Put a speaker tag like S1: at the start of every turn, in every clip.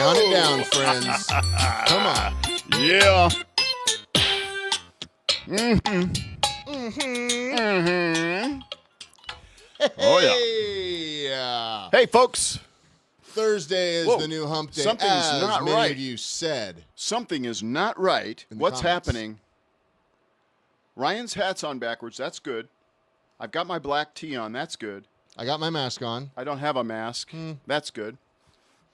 S1: Count it down, friends. Come on.
S2: Yeah.
S1: Oh, yeah.
S2: Hey, folks.
S1: Thursday is the new hump day.
S2: Something's
S1: as
S2: not
S1: many
S2: right.
S1: of you said.
S2: Something is not right.
S1: In the
S2: What's
S1: comments.
S2: happening? Ryan's hat's on backwards. That's good. I've got my black tee on. That's good.
S1: I got my mask on.
S2: I don't have a mask. That's good.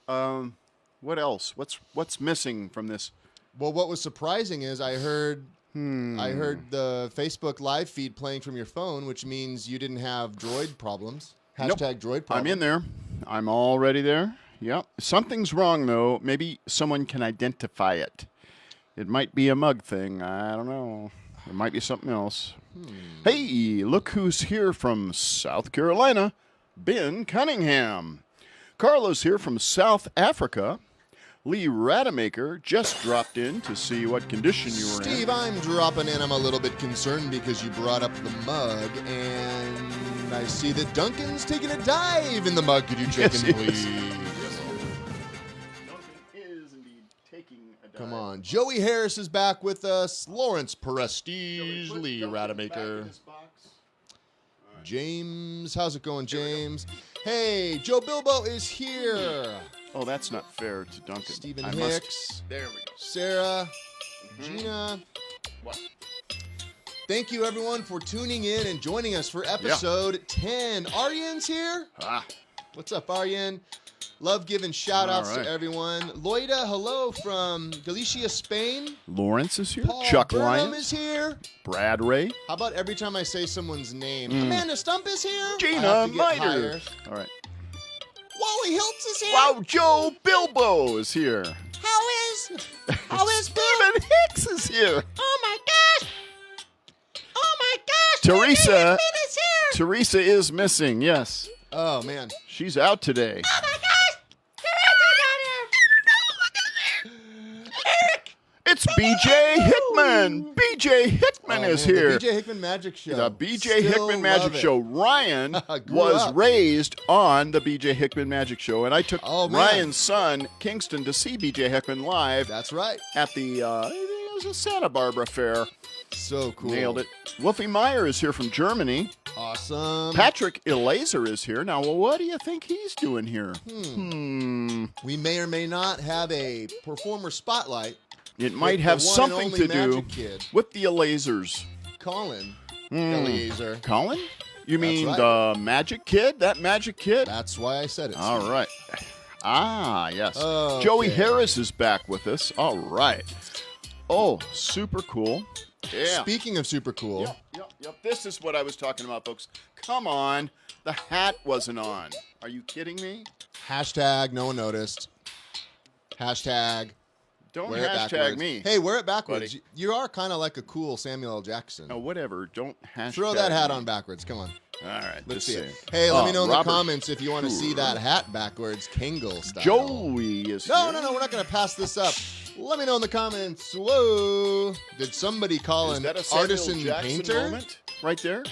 S2: What else? What's missing from this?
S1: Well, what was surprising is I heard the Facebook live feed playing from your phone, which means you didn't have droid problems. Hashtag droid problem.
S2: I'm in there. I'm already there. Yep. Something's wrong, though. Maybe someone can identify it. It might be a mug thing. I don't know. It might be something else. Hey, look who's here from South Carolina. Ben Cunningham. Carlos here from South Africa. Lee Rademacher just dropped in to see what condition you were in.
S1: Steve, I'm dropping in. I'm a little bit concerned because you brought up the mug, and I see that Duncan's taking a dive in the mug. Could you check in, please?
S2: Duncan is indeed taking a dive.
S1: Come on. Joey Harris is back with us. Lawrence Prestige, Lee Rademacher. James, how's it going, James? Hey, Joe Bilbo is here.
S2: Oh, that's not fair to Duncan.
S1: Stephen
S2: I
S1: Hicks.
S2: There we go.
S1: Sarah, Gina.
S2: What?
S1: Thank you, everyone, for tuning in and joining us for episode 10. Aryen's here. What's up, Aryen? Love giving shout-outs to everyone. Loida, hello from Galicia, Spain.
S2: Lawrence is here.
S1: Paul
S2: Chuck
S1: Burnham
S2: Lyons
S1: is here.
S2: Brad Ray.
S1: How about every time I say someone's name? Amanda Stump is here. I
S2: Gina
S1: have to get
S2: Miter.
S1: higher.
S2: All right.
S1: Wally Hiltz is here.
S2: Wow, Joe Bilbo is here.
S1: How is
S2: Stephen Hicks is here.
S1: Oh my gosh! Oh my gosh!
S2: Teresa.
S1: is here.
S2: Teresa is missing, yes.
S1: Oh man!
S2: She's out today.
S1: Oh my gosh! Eric!
S2: It's BJ Hickman. BJ Hickman is here.
S1: The BJ Hickman Magic Show.
S2: The BJ
S1: Still
S2: Hickman Magic
S1: love it.
S2: Show. Ryan
S1: Grew
S2: was
S1: up.
S2: raised on the BJ Hickman Magic Show, and I took
S1: Oh, man.
S2: Ryan's son, Kingston, to see BJ Hickman live
S1: That's right.
S2: at the it was a Santa Barbara fair.
S1: So cool.
S2: Nailed it. Wolfie Meyer is here from Germany.
S1: Awesome.
S2: Patrick Eleazer is here. Now, what do you think he's doing here?
S1: We may or may not have a performer spotlight.
S2: It might
S1: With
S2: have
S1: the one
S2: something
S1: and
S2: to
S1: only
S2: do
S1: Magic Kid.
S2: with the Elazers.
S1: Colin Eleazer.
S2: Colin? You mean
S1: right.
S2: the Magic Kid? That Magic Kid?
S1: That's why I said it.
S2: All right. Ah, yes.
S1: Okay.
S2: Joey Harris is back with us. All right. Oh, super cool. Yeah.
S1: Speaking of super cool,
S2: Yep. This is what I was talking about, folks. Come on. The hat wasn't on. Are you kidding me?
S1: hashtag no one noticed. Hashtag
S2: Don't
S1: wear it
S2: hashtag
S1: backwards.
S2: me.
S1: Hey, wear it backwards.
S2: buddy.
S1: You are kind of like a cool Samuel L. Jackson.
S2: No, whatever. Don't hashtag
S1: Throw that hat
S2: me.
S1: on backwards. Come on.
S2: All right.
S1: Let's
S2: just
S1: see
S2: saying.
S1: it. Hey, let me know in the
S2: Robert
S1: comments if you want to see
S2: Schuer.
S1: that hat backwards, Kangol style.
S2: Joey is
S1: No,
S2: here.
S1: we're not going to pass this up. Let me know in the comments. Whoa. Did somebody call
S2: Is
S1: an
S2: that a Samuel
S1: artisan
S2: Jackson
S1: painter?
S2: moment right there?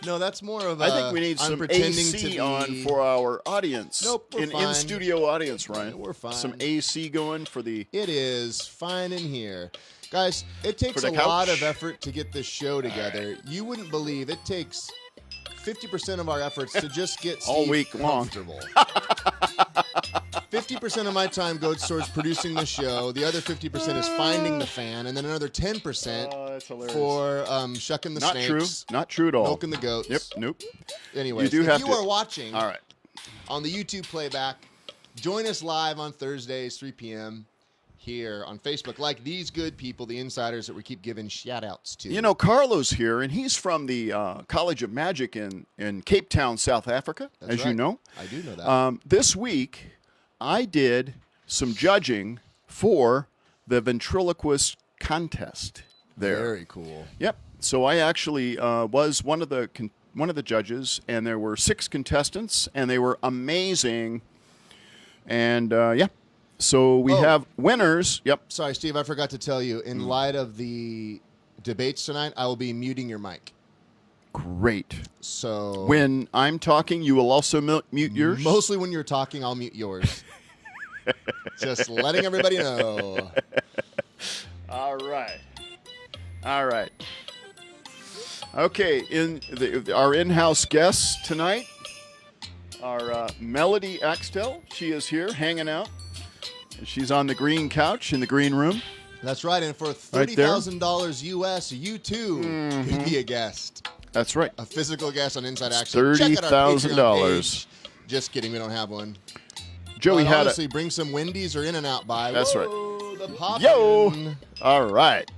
S1: No, that's more of a
S2: I think we need
S1: I'm
S2: some
S1: pretending
S2: AC
S1: to be...
S2: on for our audience.
S1: Nope, we're fine.
S2: In-studio audience, Ryan.
S1: We're fine.
S2: Some AC going for the...
S1: It is fine in here. Guys, it takes
S2: For
S1: a
S2: the
S1: lot
S2: couch?
S1: of effort to get this show together. You wouldn't believe it takes 50% of our efforts to just get Steve
S2: All week long.
S1: comfortable. 50% of my time goes towards producing the show. The other 50% is finding the fan, and then another 10%
S2: that's hilarious.
S1: for shucking the
S2: Not true.
S1: snakes,
S2: Not true at all.
S1: milking the goats.
S2: Yep. Nope.
S1: Anyways,
S2: You do
S1: if
S2: have
S1: you
S2: to-
S1: are watching
S2: All right.
S1: on the YouTube playback, join us live on Thursdays, 3 p.m. here on Facebook, like these good people, the insiders that we keep giving shout-outs to.
S2: You know, Carlo's here, and he's from the College of Magic in Cape Town, South Africa,
S1: That's
S2: as
S1: right.
S2: you know.
S1: I do know that.
S2: This week, I did some judging for the ventriloquist contest there.
S1: Very cool.
S2: Yep. So I actually was one of the judges, and there were 6 contestants, and they were amazing. And yeah, so we have winners. Yep.
S1: Sorry, Steve, I forgot to tell you. In light of the debates tonight, I will be muting your mic.
S2: Great.
S1: So
S2: When I'm talking, you will also mute yours.
S1: mostly when you're talking, I'll mute yours. Just letting everybody know.
S2: All right. Okay, our in-house guests tonight are Melody Axtell. She is here hanging out. She's on the green couch in the green room.
S1: That's right, and for $30,000 US, you too could be a guest.
S2: That's right.
S1: A physical guest on Inside Action.
S2: $30,000.
S1: Just kidding, we don't have one.
S2: Joey had
S1: honestly, bring some Wendy's or In-N-Out by.
S2: That's
S1: Whoa,
S2: right.
S1: The poppin'.
S2: Yo! All right.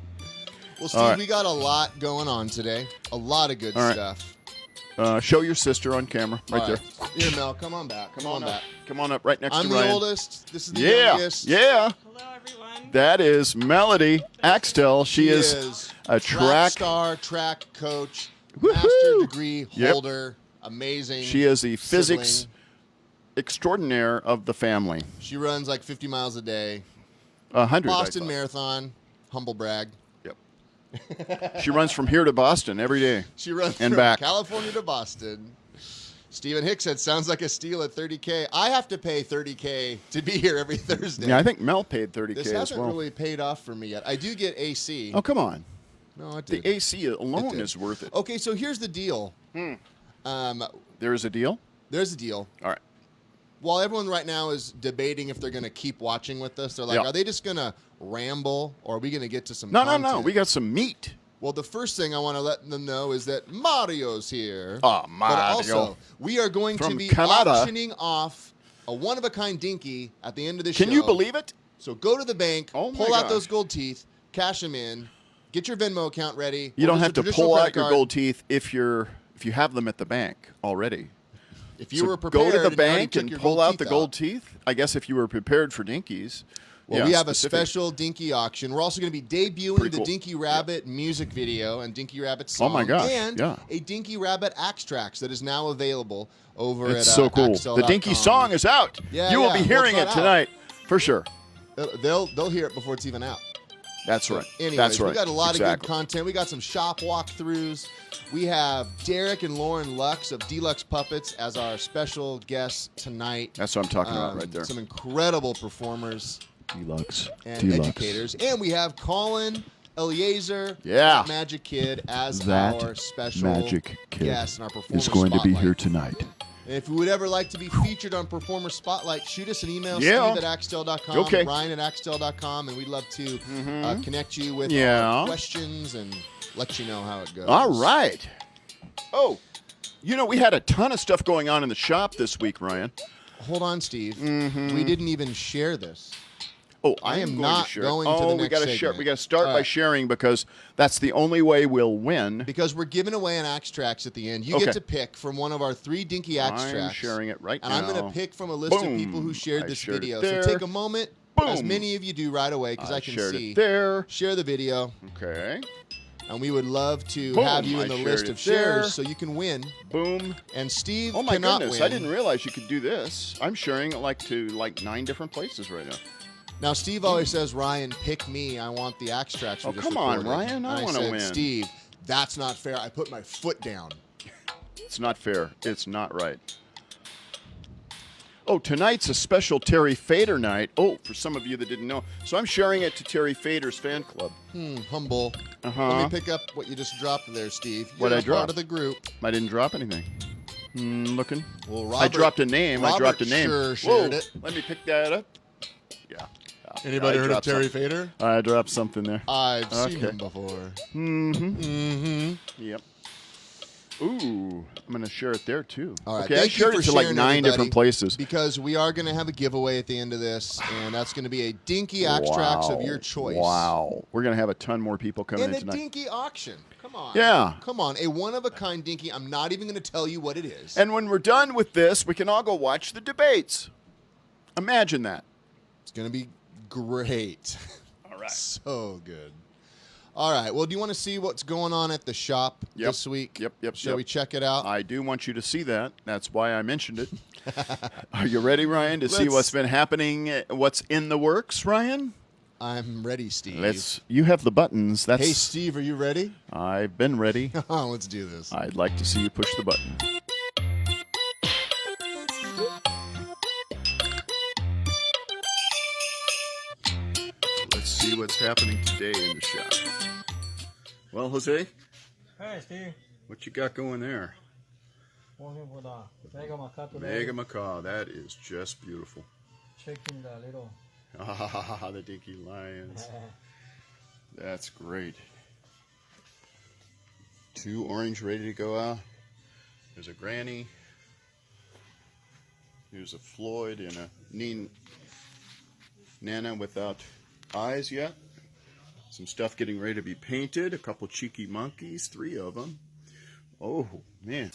S1: Well, Steve, we got a lot going on today. A lot of good stuff.
S2: Show your sister on camera right there.
S1: Here, Mel, come on back. Come on back.
S2: Come on up right next to
S1: I'm
S2: Ryan.
S1: the oldest. This is the youngest.
S2: Yeah.
S3: Hello, everyone.
S2: That is Melody Axtell. She is a track
S1: star, track coach,
S2: Woo-hoo!
S1: master degree holder. Amazing.
S2: She is the physics
S1: sibling.
S2: extraordinaire of the family.
S1: She runs like 50 miles a day.
S2: 100.
S1: Boston Marathon. Humble brag.
S2: Yep. She runs from here to Boston every day.
S1: She runs
S2: and
S1: from
S2: back.
S1: California to Boston. Stephen Hicks said, sounds like a steal at $30K. I have to pay $30K to be here every Thursday.
S2: Yeah, I think Mel paid $30K
S1: this
S2: as well.
S1: hasn't really paid off for me yet. I do get AC.
S2: Oh, come on.
S1: No, it did.
S2: The AC alone is worth it.
S1: Okay, so here's the deal.
S2: There is a deal?
S1: There's a deal.
S2: All right.
S1: While everyone right now is debating if they're going to keep watching with us, they're like, are they just going to ramble, or are we going to get to some content?
S2: No. We got some meat.
S1: Well, the first thing I want to let them know is that Mario's here.
S2: Oh, Mario.
S1: But also, we are going to be
S2: Canada.
S1: auctioning off a one-of-a-kind dinky at the end of the show.
S2: Can you believe it?
S1: So go to the bank,
S2: Oh my
S1: pull out
S2: gosh.
S1: those gold teeth, cash them in, get your Venmo account ready.
S2: You
S1: or
S2: don't
S1: just
S2: have
S1: a
S2: to
S1: traditional
S2: pull
S1: credit
S2: out your
S1: card.
S2: gold teeth if you have them at the bank already.
S1: If you
S2: So
S1: were prepared,
S2: go to the
S1: and you already
S2: bank
S1: took
S2: and
S1: your
S2: pull
S1: gold
S2: out
S1: teeth
S2: the gold teeth. I guess if you were prepared for dinkies.
S1: Well,
S2: yeah,
S1: we have
S2: specific.
S1: a special Dinky auction. We're also going to be debuting
S2: Pretty
S1: the
S2: cool.
S1: Dinky Rabbit music video and Dinky Rabbit song.
S2: Oh my gosh,
S1: And
S2: yeah.
S1: a Dinky Rabbit Axtrax that is now available over
S2: It's
S1: at
S2: so cool.
S1: Axtell.com.
S2: The Dinky song is out.
S1: Yeah,
S2: you will
S1: yeah,
S2: be hearing
S1: we'll
S2: it
S1: try it
S2: tonight for sure.
S1: They'll hear it before it's even out.
S2: That's right.
S1: Anyways,
S2: That's right.
S1: we got a lot of good
S2: Exactly.
S1: content. We got some shop walkthroughs. We have Derek and Lauren Lux of DLUX Puppets as our special guests tonight.
S2: That's what I'm talking about right there.
S1: Some incredible performers
S2: DLUX.
S1: and educators. And we have Colin Eleazer,
S2: Yeah.
S1: that Magic Kid, as
S2: That
S1: our special
S2: Magic Kid
S1: guest in our Performer
S2: is going to be
S1: Spotlight.
S2: here tonight.
S1: And if you would ever like to be featured on Performer Spotlight, shoot us an email,
S2: Yeah.
S1: Steve at Axtell.com,
S2: Okay.
S1: Ryan at Axtell.com, and we'd love to connect you with
S2: Yeah.
S1: our questions and let you know how it goes.
S2: All right. Oh, we had a ton of stuff going on in the shop this week, Ryan.
S1: Hold on, Steve. We didn't even share this.
S2: Oh,
S1: I am
S2: going
S1: not
S2: to share.
S1: going to the
S2: we
S1: next
S2: gotta share.
S1: segment.
S2: We got to start
S1: All
S2: by
S1: right.
S2: sharing because that's the only way we'll win.
S1: Because we're giving away an Axtrax at the end. You
S2: Okay.
S1: get to pick from one of our 3 Dinky Axtrax.
S2: I'm sharing it right
S1: And
S2: now.
S1: I'm going to pick from a list
S2: Boom.
S1: of people who shared
S2: I
S1: this
S2: shared it
S1: video.
S2: there.
S1: So take a moment, as
S2: Boom.
S1: many of you do right away, because I can
S2: shared
S1: see.
S2: it there.
S1: Share the video,
S2: Okay.
S1: and we would love to
S2: Boom.
S1: have you in
S2: I
S1: the
S2: shared
S1: list
S2: it
S1: of shares
S2: there.
S1: so you can win.
S2: Boom.
S1: And Steve
S2: Oh my
S1: cannot
S2: goodness!
S1: win.
S2: I didn't realize you could do this. I'm sharing it to 9 different places right now.
S1: Now, Steve always says, Ryan, pick me. I want the Axtrax.
S2: Oh, come on, Ryan. I
S1: And
S2: wanna
S1: said,
S2: win.
S1: Steve, that's not fair. I put my foot down.
S2: It's not fair. It's not right. Oh, tonight's a special Terry Fader night. Oh, for some of you that didn't know. So I'm sharing it to Terry Fader's fan club.
S1: Humble.
S2: Uh-huh.
S1: Let me pick up what you just dropped there, Steve. You're
S2: What'd I
S1: a
S2: drop?
S1: part of the group.
S2: I didn't drop anything. Looking.
S1: Well,
S2: I dropped a name. I dropped a name.
S1: Sure shared
S2: Whoa.
S1: it.
S2: Let me pick that up. Yeah.
S1: Anybody
S2: I
S1: heard of
S2: dropped
S1: Terry
S2: something.
S1: Fader?
S2: I dropped something there.
S1: I've seen
S2: Okay.
S1: him before.
S2: Yep. Ooh, I'm going to share it there too.
S1: All right.
S2: Okay, I
S1: Thank you
S2: shared
S1: for
S2: it to
S1: sharing,
S2: 9
S1: everybody,
S2: different places.
S1: Because we are going to have a giveaway at the end of this, and that's going to be a Dinky Axtrax of your choice.
S2: Wow. We're going to have a ton more people coming
S1: And
S2: in
S1: a
S2: tonight.
S1: Dinky auction. Come on.
S2: Yeah.
S1: Come on. A one-of-a-kind Dinky. I'm not even going to tell you what it is.
S2: And when we're done with this, we can all go watch the debates. Imagine that.
S1: It's going to be great.
S2: All right.
S1: So good. All right. Well, do you want to see what's going on at the shop this week?
S2: Yep.
S1: Shall we check it out?
S2: I do want you to see that. That's why I mentioned it. Are you ready, Ryan, to see
S1: Let's-
S2: what's been happening, what's in the works, Ryan?
S1: I'm ready, Steve.
S2: You have the buttons. That's.
S1: Hey, Steve, are you ready?
S2: I've been ready.
S1: Let's do this.
S2: I'd like to see you push the button. what's happening today in the shop. Well, Jose?
S3: Hey, Steve.
S2: What you got going there?
S3: Working with a mega macaw today.
S2: Mega macaw. That is just beautiful.
S3: Checking the little...
S2: Ah, the Dinky Lions. That's great. 2 orange ready to go out. There's a Granny. Here's a Floyd and a Nana without eyes yet. Some stuff getting ready to be painted. A couple cheeky monkeys, 3 of them. Oh, man.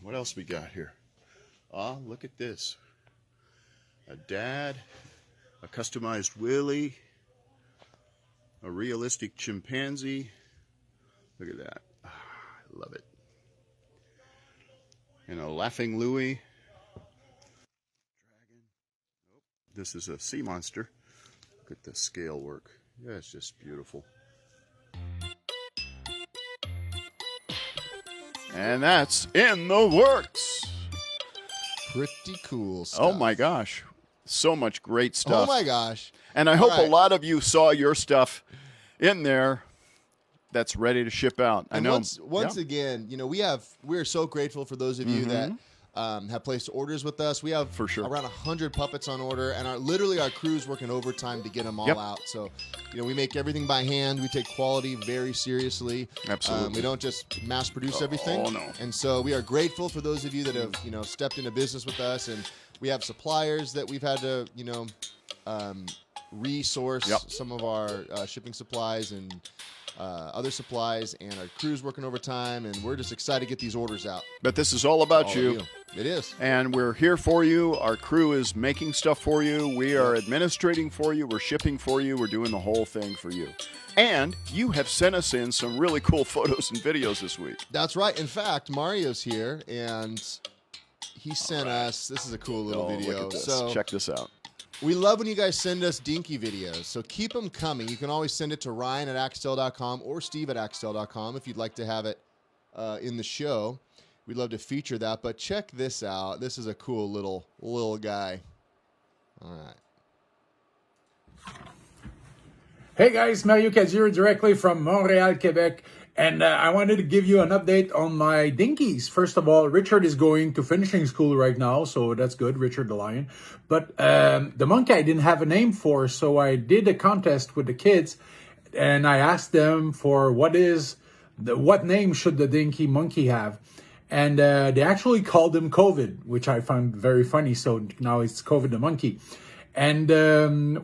S2: What else we got here? Ah, look at this. A dad, a customized Willie, a realistic chimpanzee. Look at that. Ah, I love it. And a laughing Louie. Dragon. Nope. This is a sea monster. Look at the scale work. Yeah, it's just beautiful. And that's in the works.
S1: Pretty cool stuff.
S2: Oh my gosh. So much great stuff.
S1: Oh my gosh.
S2: And I hope a lot of you saw your stuff in there that's ready to ship out.
S1: And I know. Once again, you know, we're so grateful for those of you that have placed orders with us. We have
S2: for sure
S1: around 100 puppets on order, and our crew's working overtime to get them all out. So, you know, we make everything by hand. We take quality very seriously.
S2: Absolutely.
S1: We don't just mass produce everything.
S2: Oh no.
S1: And so we are grateful for those of you that have, you know, stepped into business with us, and we have suppliers that we've had to, you know, resource some of our shipping supplies and other supplies, and our crew's working overtime, and we're just excited to get these orders out.
S2: But this is all about you.
S1: It is.
S2: And we're here for you. Our crew is making stuff for you. We are administrating for you. We're shipping for you. We're doing the whole thing for you. And you have sent us in some really cool photos and videos this week.
S1: That's right. In fact, Mario's here, and he sent us, this is a cool little video.
S2: Look at this.
S1: So
S2: check this out.
S1: We love when you guys send us Dinky videos, so keep them coming. You can always send it to Ryan@Axtell.com or Steve@Axtell.com if you'd like to have it in the show. We'd love to feature that, but check this out. This is a cool little guy. All right.
S4: Hey guys, Mario Kazir directly from Montreal, Quebec. And I wanted to give you an update on my dinkies. First of all, Richard is going to finishing school right now, so that's good, Richard the Lion. But the monkey I didn't have a name for, so I did a contest with the kids, and I asked them for what name should the dinky monkey have. And they actually called him COVID, which I found very funny, so now it's COVID the monkey. And,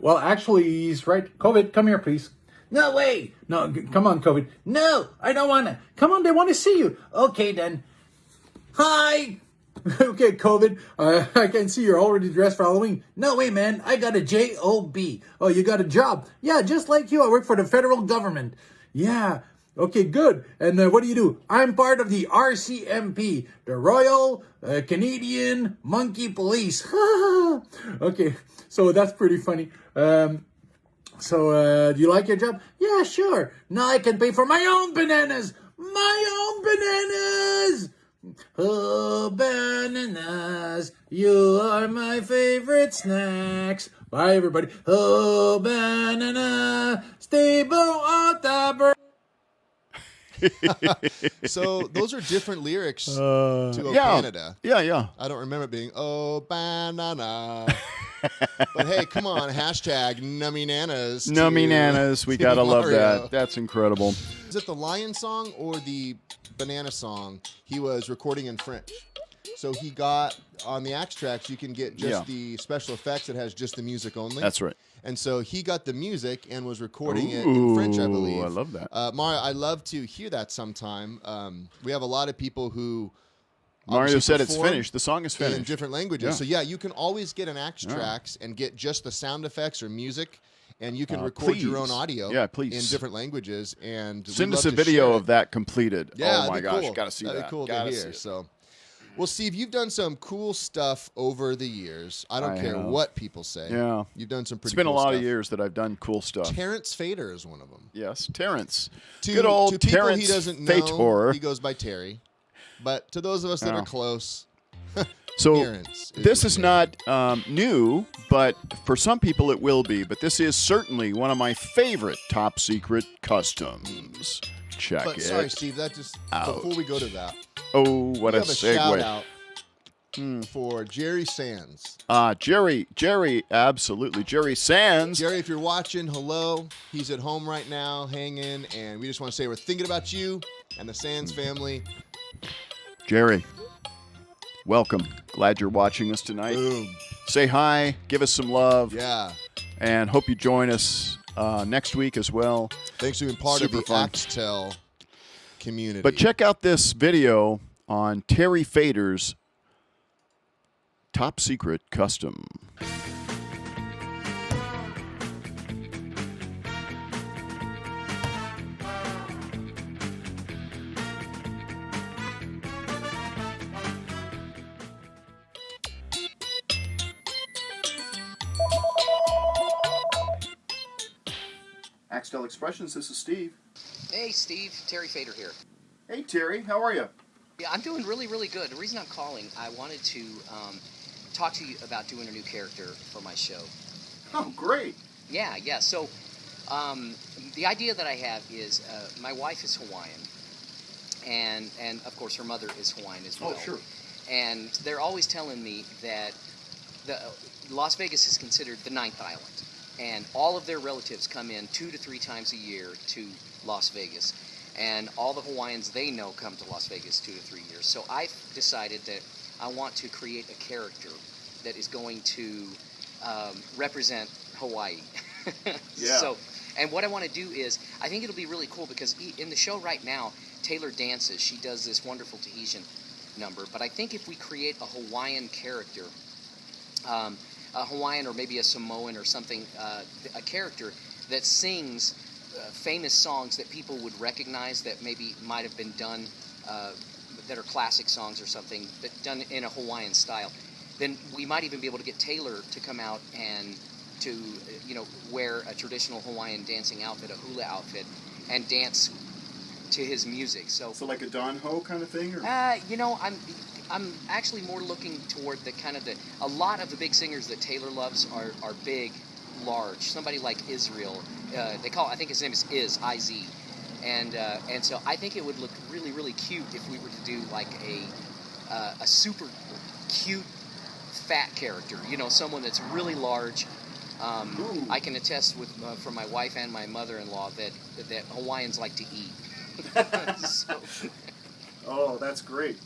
S4: well, actually, he's right. COVID, come here, please. No way. No, come on, COVID. No, I don't want to. Come on, they want to see you. Okay, then. Hi. Okay, COVID. I can see you're already dressed for Halloween. No way, man. I got a job. Oh, you got a job? Yeah, just like you. I work for the federal government. Yeah. Okay, good. And what do? I'm part of the RCMP, the Royal Canadian Monkey Police. Okay, so that's pretty funny. So, do you like your job? Yeah, sure. Now I can pay for my own bananas. My own bananas. Oh, bananas, you are my favorite snacks. Bye, everybody. Oh, banana, stable on the bird.
S1: So those are different lyrics to "Oh Canada."
S2: Yeah.
S1: I don't remember it being "Oh banana." But hey, come on, hashtag nummy nanas.
S2: Nummy nanas, we gotta love that. That's incredible.
S1: Is it the lion song or the banana song? He was recording in French. So he got, on the Axtrax, you can get just the special effects that has just the music only.
S2: That's right.
S1: And so he got the music and was recording it in French, I believe.
S2: I love that.
S1: Mario, I'd love to hear that sometime. We have a lot of people who
S2: Mario said it's finished. The song is finished.
S1: In different languages. Yeah. So, yeah, you can always get an Axtrax and get just the sound effects or music, and you can record your own audio in different languages. And
S2: send us a video of that completed.
S1: Yeah,
S2: oh, my gosh.
S1: Cool.
S2: Got to see that.
S1: That'd be cool to hear. So, Well, Steve, you've done some cool stuff over the years. I don't care what people say.
S2: Yeah.
S1: You've done some pretty
S2: It's been
S1: cool
S2: a lot
S1: stuff.
S2: of years that I've done cool stuff.
S1: Terrence Fader is one of them.
S2: Yes, Terrence.
S1: To
S2: Good old
S1: people
S2: Terrence
S1: he doesn't know,
S2: Fator.
S1: he goes by Terry. But to those of us that are close,
S2: So
S1: Terrence
S2: this
S1: his
S2: is
S1: name.
S2: not new, but for some people it will be. But this is certainly one of my favorite top secret customs. Check
S1: But
S2: it
S1: sorry, Steve, that just
S2: out.
S1: before we go to that,
S2: Oh, what
S1: we
S2: a
S1: have a shout
S2: segue.
S1: out for Jerry Sands.
S2: Jerry, absolutely. Jerry Sands.
S1: Jerry, if you're watching, hello. He's at home right now, hanging, and we just want to say we're thinking about you and the Sands family.
S2: Jerry, welcome. Glad you're watching us tonight.
S1: Boom.
S2: Say hi, give us some love,
S1: Yeah.
S2: and hope you join us next week as well.
S1: Thanks for being part
S2: Super
S1: of the
S2: fun.
S1: Axtell community.
S2: But check out this video on Terry Fader's Top Secret Custom. Axtell Expressions, this is Steve.
S5: Hey Steve, Terry Fader here.
S2: Hey Terry, how are you?
S5: Yeah, I'm doing really, really good. The reason I'm calling, I wanted to talk to you about doing a new character for my show.
S2: Oh, great.
S5: Yeah. So the idea that I have is my wife is Hawaiian, and of course her mother is Hawaiian as well.
S2: Oh, sure.
S5: And they're always telling me that Las Vegas is considered the ninth island, and all of their relatives come in 2 to 3 times a year to Las Vegas. And all the Hawaiians they know come to Las Vegas 2 to 3 years. So I've decided that I want to create a character that is going to represent Hawaii.
S2: Yeah.
S5: So, and what I want to do is, I think it'll be really cool because in the show right now, Taylor dances. She does this wonderful Tahitian number. But I think if we create a Hawaiian character, a Hawaiian or maybe a Samoan or something, a character that sings famous songs that people would recognize that maybe might have been done, that are classic songs or something, but done in a Hawaiian style, then we might even be able to get Taylor to come out and to, wear a traditional Hawaiian dancing outfit, a hula outfit, and dance to his music. So
S2: like a Don Ho kind of thing? Or?
S5: I'm actually more looking toward a lot of the big singers that Taylor loves are big, large. Somebody like Israel, I think his name is I-Z, and so I think it would look really, really cute if we were to do like a super cute fat character, someone that's really large. I can attest from my wife and my mother-in-law that Hawaiians like to eat. So.
S2: Oh, that's great.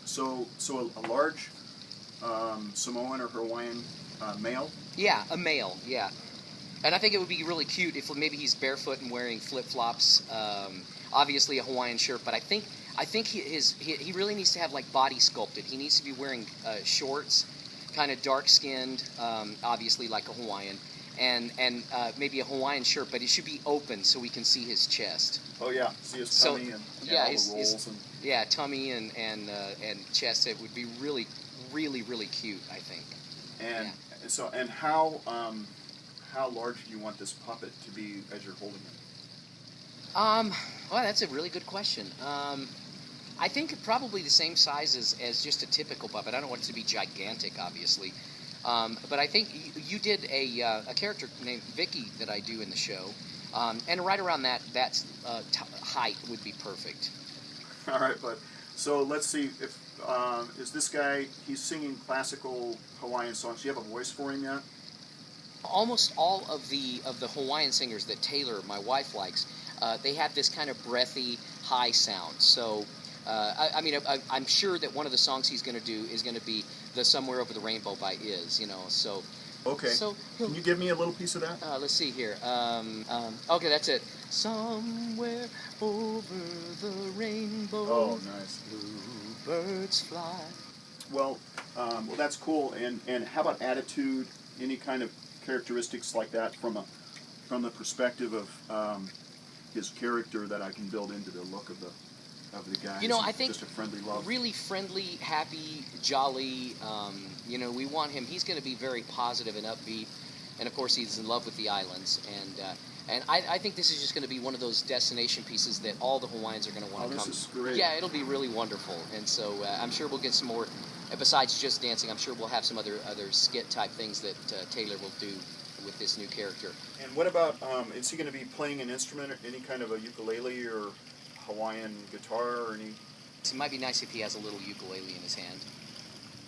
S2: So a large Samoan or Hawaiian male?
S5: Yeah, a male, yeah. And I think it would be really cute if maybe he's barefoot and wearing flip-flops, obviously a Hawaiian shirt, but I think he really needs to have like body sculpted. He needs to be wearing shorts, kind of dark-skinned, obviously like a Hawaiian, and maybe a Hawaiian shirt, but it should be open so we can see his chest.
S2: Oh yeah, see his tummy and
S5: yeah,
S2: all the rolls.
S5: Yeah, tummy and chest. It would be really, really, really cute, I think.
S2: And so, and how large do you want this puppet to be as you're holding it?
S5: Well, that's a really good question. I think probably the same size as just a typical puppet. I don't want it to be gigantic, obviously. But I think you did a character named Vicky that I do in the show. And right around that height would be perfect.
S2: All right, but so let's see if is this guy? He's singing classical Hawaiian songs. Do you have a voice for him yet?
S5: Almost all of the Hawaiian singers that Taylor, my wife, likes, they have this kind of breathy, high sound. So, I'm sure that one of the songs he's going to do is going to be the "Somewhere Over the Rainbow" by Iz. So.
S2: Okay.
S5: So
S2: can you give me a little piece of that?
S5: Let's see here. Okay, that's it. Somewhere over the rainbow.
S2: Oh, nice.
S5: Birds fly.
S2: Well, that's cool. And how about attitude? Any kind of characteristics like that from the perspective of his character that I can build into the look of the of the guy?
S5: You know, I think
S2: just a friendly love.
S5: Really friendly, happy, jolly. You know, we want him. He's going to be very positive and upbeat, and of course, he's in love with the islands. And I think this is just going to be one of those destination pieces that all the Hawaiians are going to want to come.
S2: This is great.
S5: Yeah, it'll be really wonderful. And so I'm sure we'll get some more. Besides just dancing, I'm sure we'll have some other skit type things that Taylor will do with this new character.
S2: And what about, is he going to be playing an instrument, or any kind of a ukulele or Hawaiian guitar or any?
S5: It might be nice if he has a little ukulele in his hand.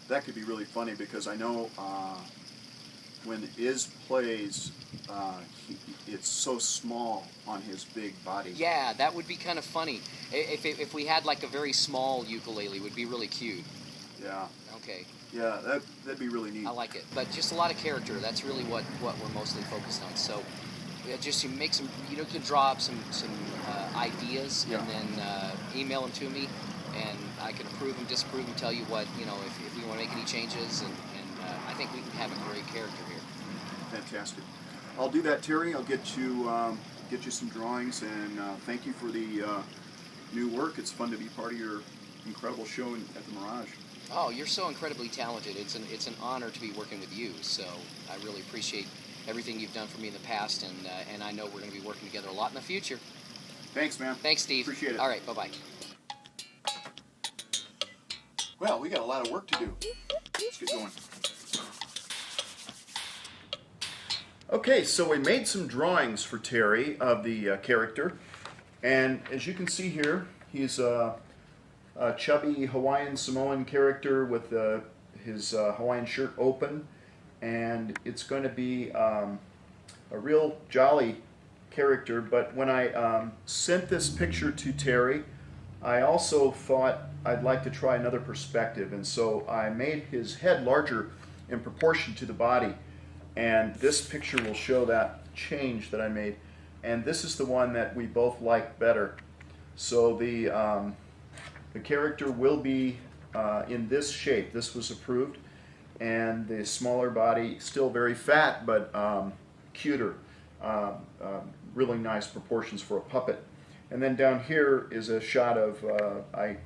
S2: That could be really funny, because I know when Iz plays, it's so small on his big body.
S5: Yeah, that would be kind of funny. If we had like a very small ukulele, it would be really cute.
S2: Yeah.
S5: Okay.
S2: Yeah, that'd be really neat.
S5: I like it, but just a lot of character. That's really what we're mostly focused on. So, just you make some, you can draw up some ideas,
S2: Yeah.
S5: and then email them to me, and I can approve them, disapprove them, tell you what, if we want to make any changes, and I think we can have a great character here.
S2: Fantastic. I'll do that, Terry. I'll get you some drawings, and thank you for the new work. It's fun to be part of your incredible show at the Mirage.
S5: Oh, you're so incredibly talented. It's an honor to be working with you. So I really appreciate everything you've done for me in the past, and I know we're going to be working together a lot in the future.
S2: Thanks, man.
S5: Thanks, Steve.
S2: Appreciate it.
S5: All right, bye-bye.
S2: Well, we got a lot of work to do. Let's get going. Okay, so we made some drawings for Terry of the character, and as you can see here, he's a chubby Hawaiian Samoan character with his Hawaiian shirt open, and it's going to be a real jolly character. But when I sent this picture to Terry, I also thought I'd like to try another perspective, and so I made his head larger in proportion to the body, and this picture will show that change that I made, and this is the one that we both like better. So the character will be in this shape. This was approved, and the smaller body, still very fat, but cuter. Really nice proportions for a puppet. And then down here is a shot of, I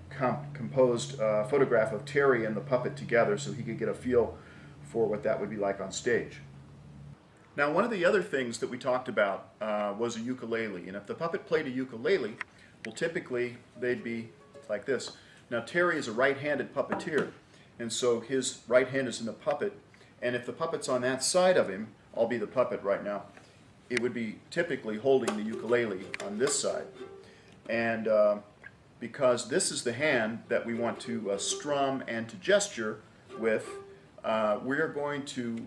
S2: composed a photograph of Terry and the puppet together so he could get a feel for what that would be like on stage. Now, one of the other things that we talked about was a ukulele. And if the puppet played a ukulele, well, typically they'd be like this. Now, Terry is a right-handed puppeteer, and so his right hand is in the puppet. And if the puppet's on that side of him, I'll be the puppet right now, it would be typically holding the ukulele on this side. And because this is the hand that we want to strum and to gesture with, we're going to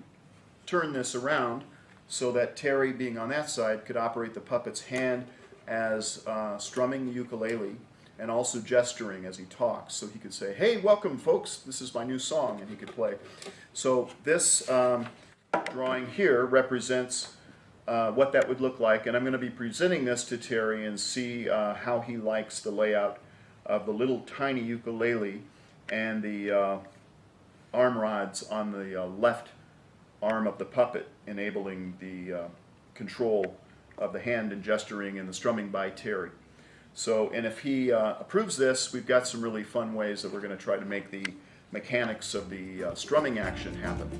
S2: turn this around so that Terry, being on that side, could operate the puppet's hand as strumming the ukulele and also gesturing as he talks. So he could say, "Hey, welcome folks, this is my new song," and he could play. So this drawing here represents what that would look like, and I'm going to be presenting this to Terry and see how he likes the layout of the little tiny ukulele and the arm rods on the left arm of the puppet, enabling the control of the hand and gesturing and the strumming by Terry. So, and if he approves this, we've got some really fun ways that we're going to try to make the mechanics of the strumming action happen.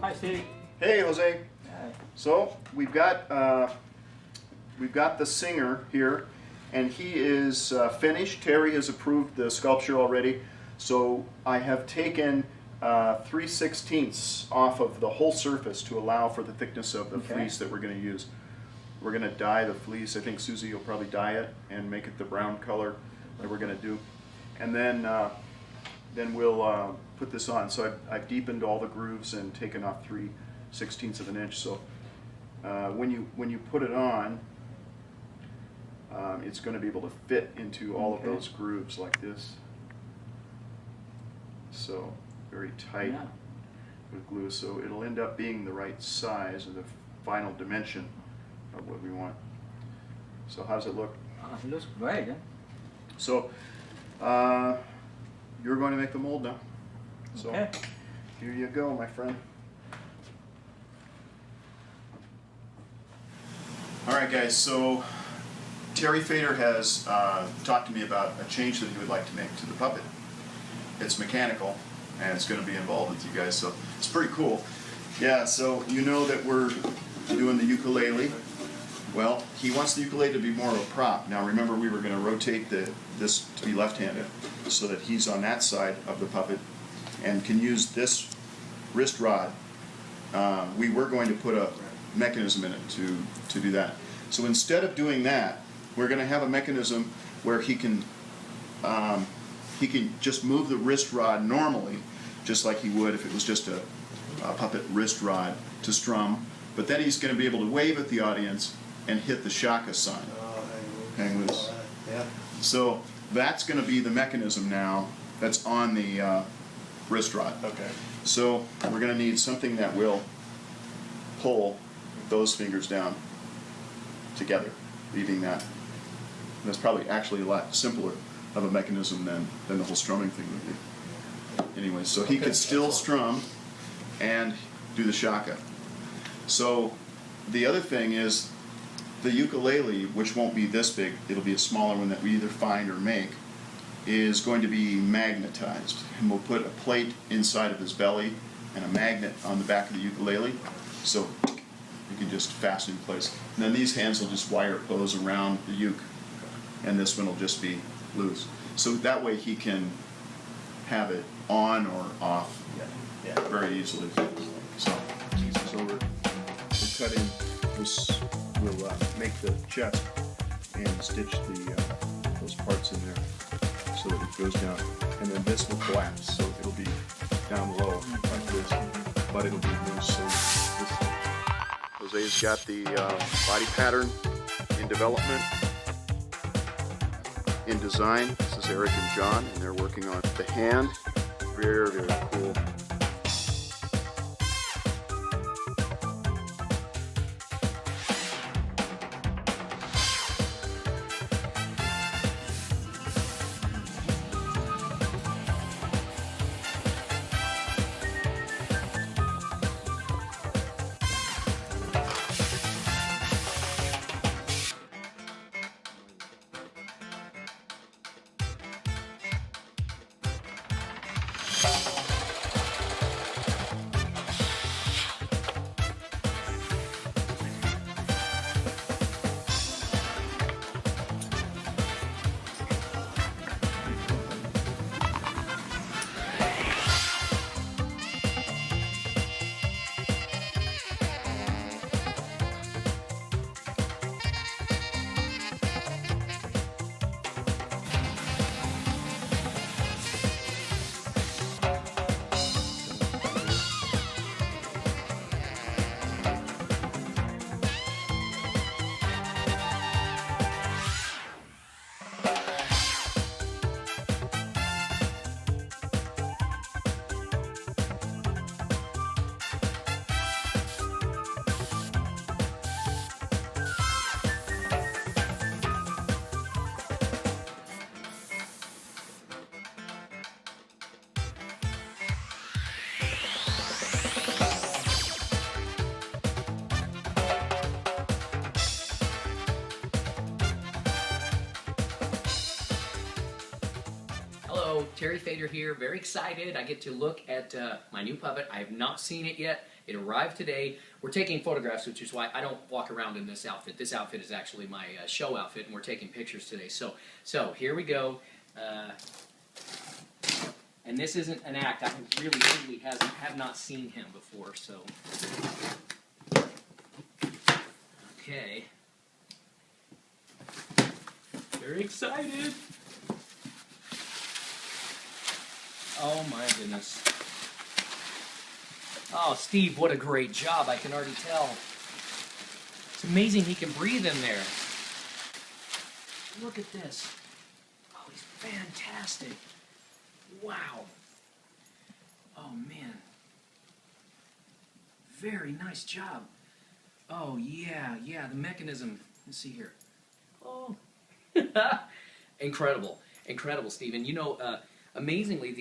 S3: Hi, Steve.
S2: Hey, Jose.
S3: Hi.
S2: So we've got the singer here, and he is finished. Terry has approved the sculpture already. So I have taken 3/16 off of the whole surface to allow for the thickness of the fleece that we're going to use. We're going to dye the fleece. I think Susie will probably dye it and make it the brown color that we're going to do, and then we'll put this on. So I've deepened all the grooves and taken off 3/16 of an inch. So when you put it on, it's going to be able to fit into all of those grooves like this. So very tight with glue. So it'll end up being the right size and the final dimension of what we want. So how does it look?
S3: It looks great.
S2: So you're going to make the mold now. So here you go, my friend. All right, guys, so Terry Fader has talked to me about a change that he would like to make to the puppet. It's mechanical, and it's going to be involved with you guys, so it's pretty cool. Yeah, so you know that we're doing the ukulele. Well, he wants the ukulele to be more of a prop. Now remember, we were going to rotate this to be left-handed so that he's on that side of the puppet and can use this wrist rod. We were going to put a mechanism in it to do that. So instead of doing that, we're going to have a mechanism where he can just move the wrist rod normally, just like he would if it was just a puppet wrist rod to strum. But then he's going to be able to wave at the audience and hit the shaka sign. Hang loose. So that's going to be the mechanism now that's on the wrist rod.
S1: Okay.
S2: So we're going to need something that will pull those fingers down together, leaving that. That's probably actually a lot simpler of a mechanism than the whole strumming thing would be. Anyway, so he could still strum and do the shaka. So the other thing is the ukulele, which won't be this big, it'll be a smaller one that we either find or make, is going to be magnetized. And we'll put a plate inside of his belly and a magnet on the back of the ukulele, so you can just fasten in place. And then these hands will just wire pose around the uke, and this one will just be loose. So that way he can have it on or off very easily. So we're cutting this. We'll make the chest and stitch those parts in there so that it goes down, and then this will collapse, so it'll be down low like this, but it'll be loose. So Jose's got the body pattern in development, in design. This is Eric and John, and they're working on the hand. Very, very cool.
S5: Terry Fader here, very excited. I get to look at my new puppet. I have not seen it yet. It arrived today. We're taking photographs, which is why I don't walk around in this outfit. This outfit is actually my show outfit, and we're taking pictures today. So here we go. And this isn't an act. I really have not seen him before. So okay, very excited. Oh my goodness. Oh, Steve, what a great job. I can already tell. It's amazing he can breathe in there. Look at this. Oh, he's fantastic. Wow. Oh, man. Very nice job. Oh, yeah, the mechanism. Let's see here. Oh. Incredible, Stephen. You know, amazingly,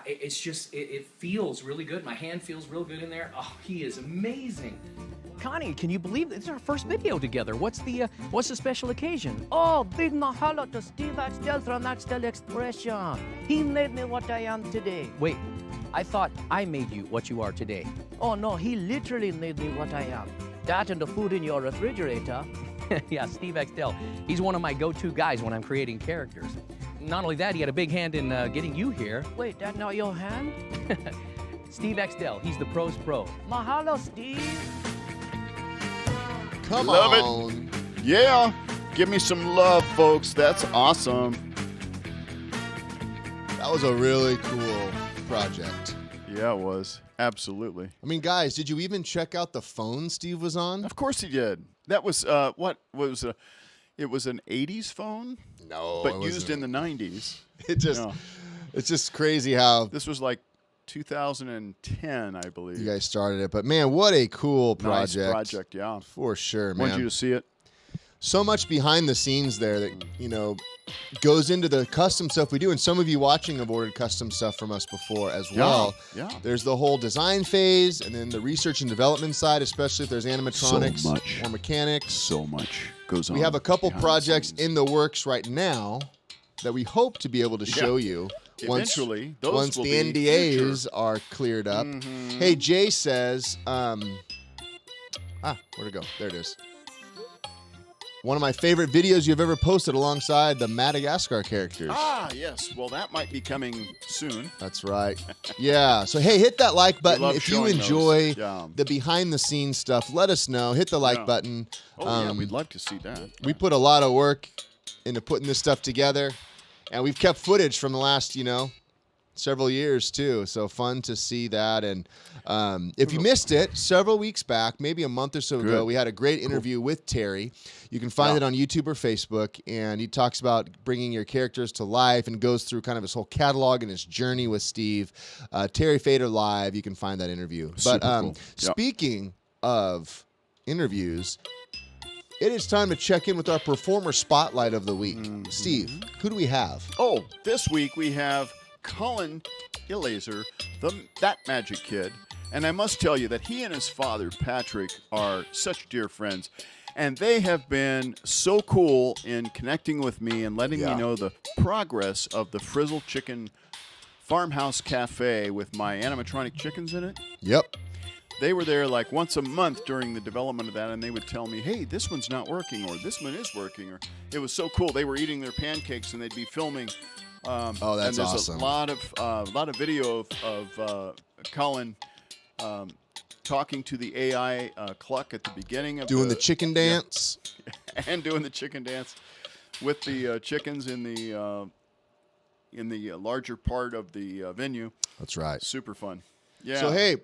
S5: it's just, it feels really good. My hand feels real good in there. Oh, he is amazing.
S6: Connie, can you believe this is our first video together? What's the special occasion? Oh, big mahalo to Steve Axtell from Axtell Expressions. He made me what I am today. Wait, I thought I made you what you are today. Oh no, he literally made me what I am. That and the food in your refrigerator. Yeah, Steve Axtell. He's one of my go-to guys when I'm creating characters. Not only that, he had a big hand in getting you here. Wait, that not your hand? Steve Axtell, he's the pro's pro. Mahalo, Steve.
S1: Come
S2: Love
S1: on.
S2: it. Yeah. Give me some love, folks. That's awesome.
S1: That was a really cool project.
S2: Yeah, it was. Absolutely.
S1: I mean, guys, did you even check out the phone Steve was on?
S2: Of course he did. That was what was it was an 80s phone?
S1: No,
S2: but used in the 90s.
S1: It's just crazy how
S2: This was like 2010, I believe.
S1: you guys started it. But man, what a cool project.
S2: Nice project, yeah.
S1: For sure, man.
S2: Wanted you to see it.
S1: So much behind the scenes there that, goes into the custom stuff we do. And some of you watching have ordered custom stuff from us before as well.
S2: Yeah.
S1: There's the whole design phase and then the research and development side, especially if there's animatronics or mechanics.
S2: So much goes on.
S1: We have a couple
S2: behind the
S1: projects
S2: scenes.
S1: in the works right now that we hope to be able to show you
S2: Eventually, those
S1: once
S2: will
S1: the
S2: be
S1: NDAs
S2: future.
S1: are cleared up. Hey, Jay says, where'd it go? There it is. One of my favorite videos you've ever posted alongside the Madagascar characters.
S2: Ah, yes. Well, that might be coming soon.
S1: That's right. Yeah. So, hey, hit that like button
S2: love
S1: if you
S2: showing
S1: enjoy
S2: those. Yeah.
S1: the behind-the-scenes stuff. Let us know. Hit the like
S2: Yeah.
S1: button.
S2: Oh, yeah, we'd love to see that.
S1: We put a lot of work into putting this stuff together, and we've kept footage from the last, several years too. So fun to see that. And if you missed it, several weeks back, maybe a month or so ago, we had a great interview with Terry. You can find it on YouTube or Facebook, and he talks about bringing your characters to life and goes through kind of his whole catalog and his journey with Steve. Terry Fader Live, you can find that interview.
S2: Super
S1: But
S2: cool.
S1: speaking of interviews, it is time to check in with our Performer Spotlight of the week. Steve, who do we have?
S2: Oh, this week we have Colin Eleazer, that magic kid. And I must tell you that he and his father, Patrick, are such dear friends. And they have been so cool in connecting with me and letting me know the progress of the Frizzle Chicken Farmhouse Cafe with my animatronic chickens in it.
S1: Yep.
S2: They were there like once a month during the development of that, and they would tell me, hey, this one's not working, or this one is working. Or it was so cool. They were eating their pancakes, and they'd be filming.
S1: That's
S2: and there's
S1: awesome.
S2: a lot of video of Colin talking to the AI cluck at the beginning of
S1: Doing the chicken dance.
S2: and doing the chicken dance with the chickens in the larger part of the venue.
S1: That's right.
S2: Super fun. Yeah.
S1: So, hey,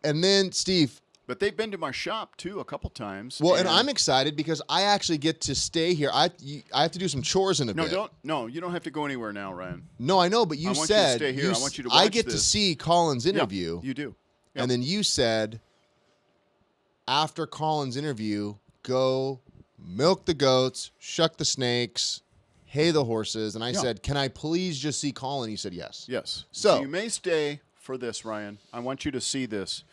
S1: and then, Steve.
S2: But they've been to my shop, too, a couple times.
S1: Well, and I'm excited because I actually get to stay here. I have to do some chores in a bit.
S2: You don't have to go anywhere now, Ryan.
S1: No, I know, but you
S2: I want you to
S1: said
S2: stay here. I want you to
S1: I
S2: watch
S1: get to
S2: this.
S1: see Colin's interview.
S2: Yeah, you do.
S1: And then you said, after Colin's interview, go milk the goats, shuck the snakes, hay the horses. And I said, can I please just see Colin? You said yes.
S2: Yes.
S1: So
S2: you may stay for this, Ryan. I want you to see this.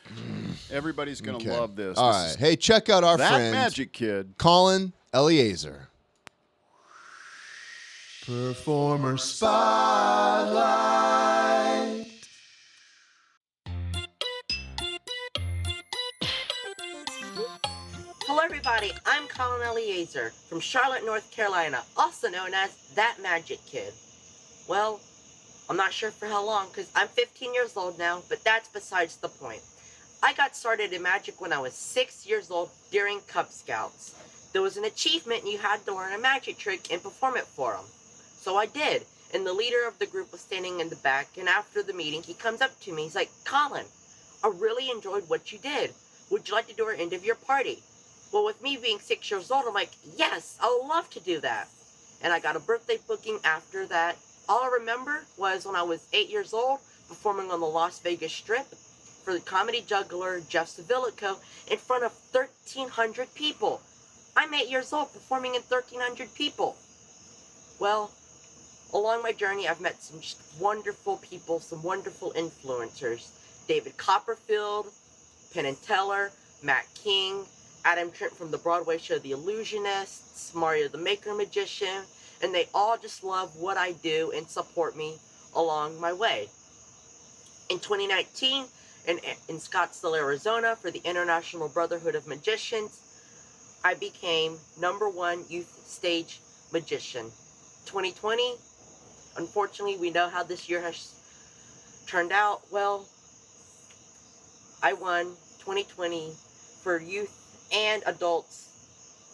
S2: Everybody's going to love this.
S1: All right. Hey, check out our
S2: that
S1: friend,
S2: magic kid.
S1: Colin Eleazer. Performer Spotlight.
S7: Hello everybody, I'm Colin Eleazer from Charlotte, North Carolina, also known as That Magic Kid. Well, I'm not sure for how long because I'm 15 years old now, but that's besides the point. I got started in magic when I was 6 years old during Cub Scouts. There was an achievement and you had to learn a magic trick and perform it for them. So I did, and the leader of the group was standing in the back, and after the meeting he comes up to me, he's like, Colin, I really enjoyed what you did. Would you like to do our end of year party? Well, with me being 6 years old, I'm like, yes, I would love to do that. and I got a birthday booking after that. All I remember was when I was 8 years old, performing on the Las Vegas Strip for the comedy juggler Jeff Savilico in front of 1,300 people. I'm 8 years old performing in 1,300 people. Well, along my journey, I've met some wonderful people, some wonderful influencers. David Copperfield, Penn and Teller, Matt King, Adam Trent from the Broadway show The Illusionists, Mario the Maker Magician, and they all just love what I do and support me along my way. In 2019, in Scottsdale, Arizona, for the International Brotherhood of Magicians, I became #1 youth stage magician. 2020, unfortunately, we know how this year has turned out. Well, I won 2020 for youth and adults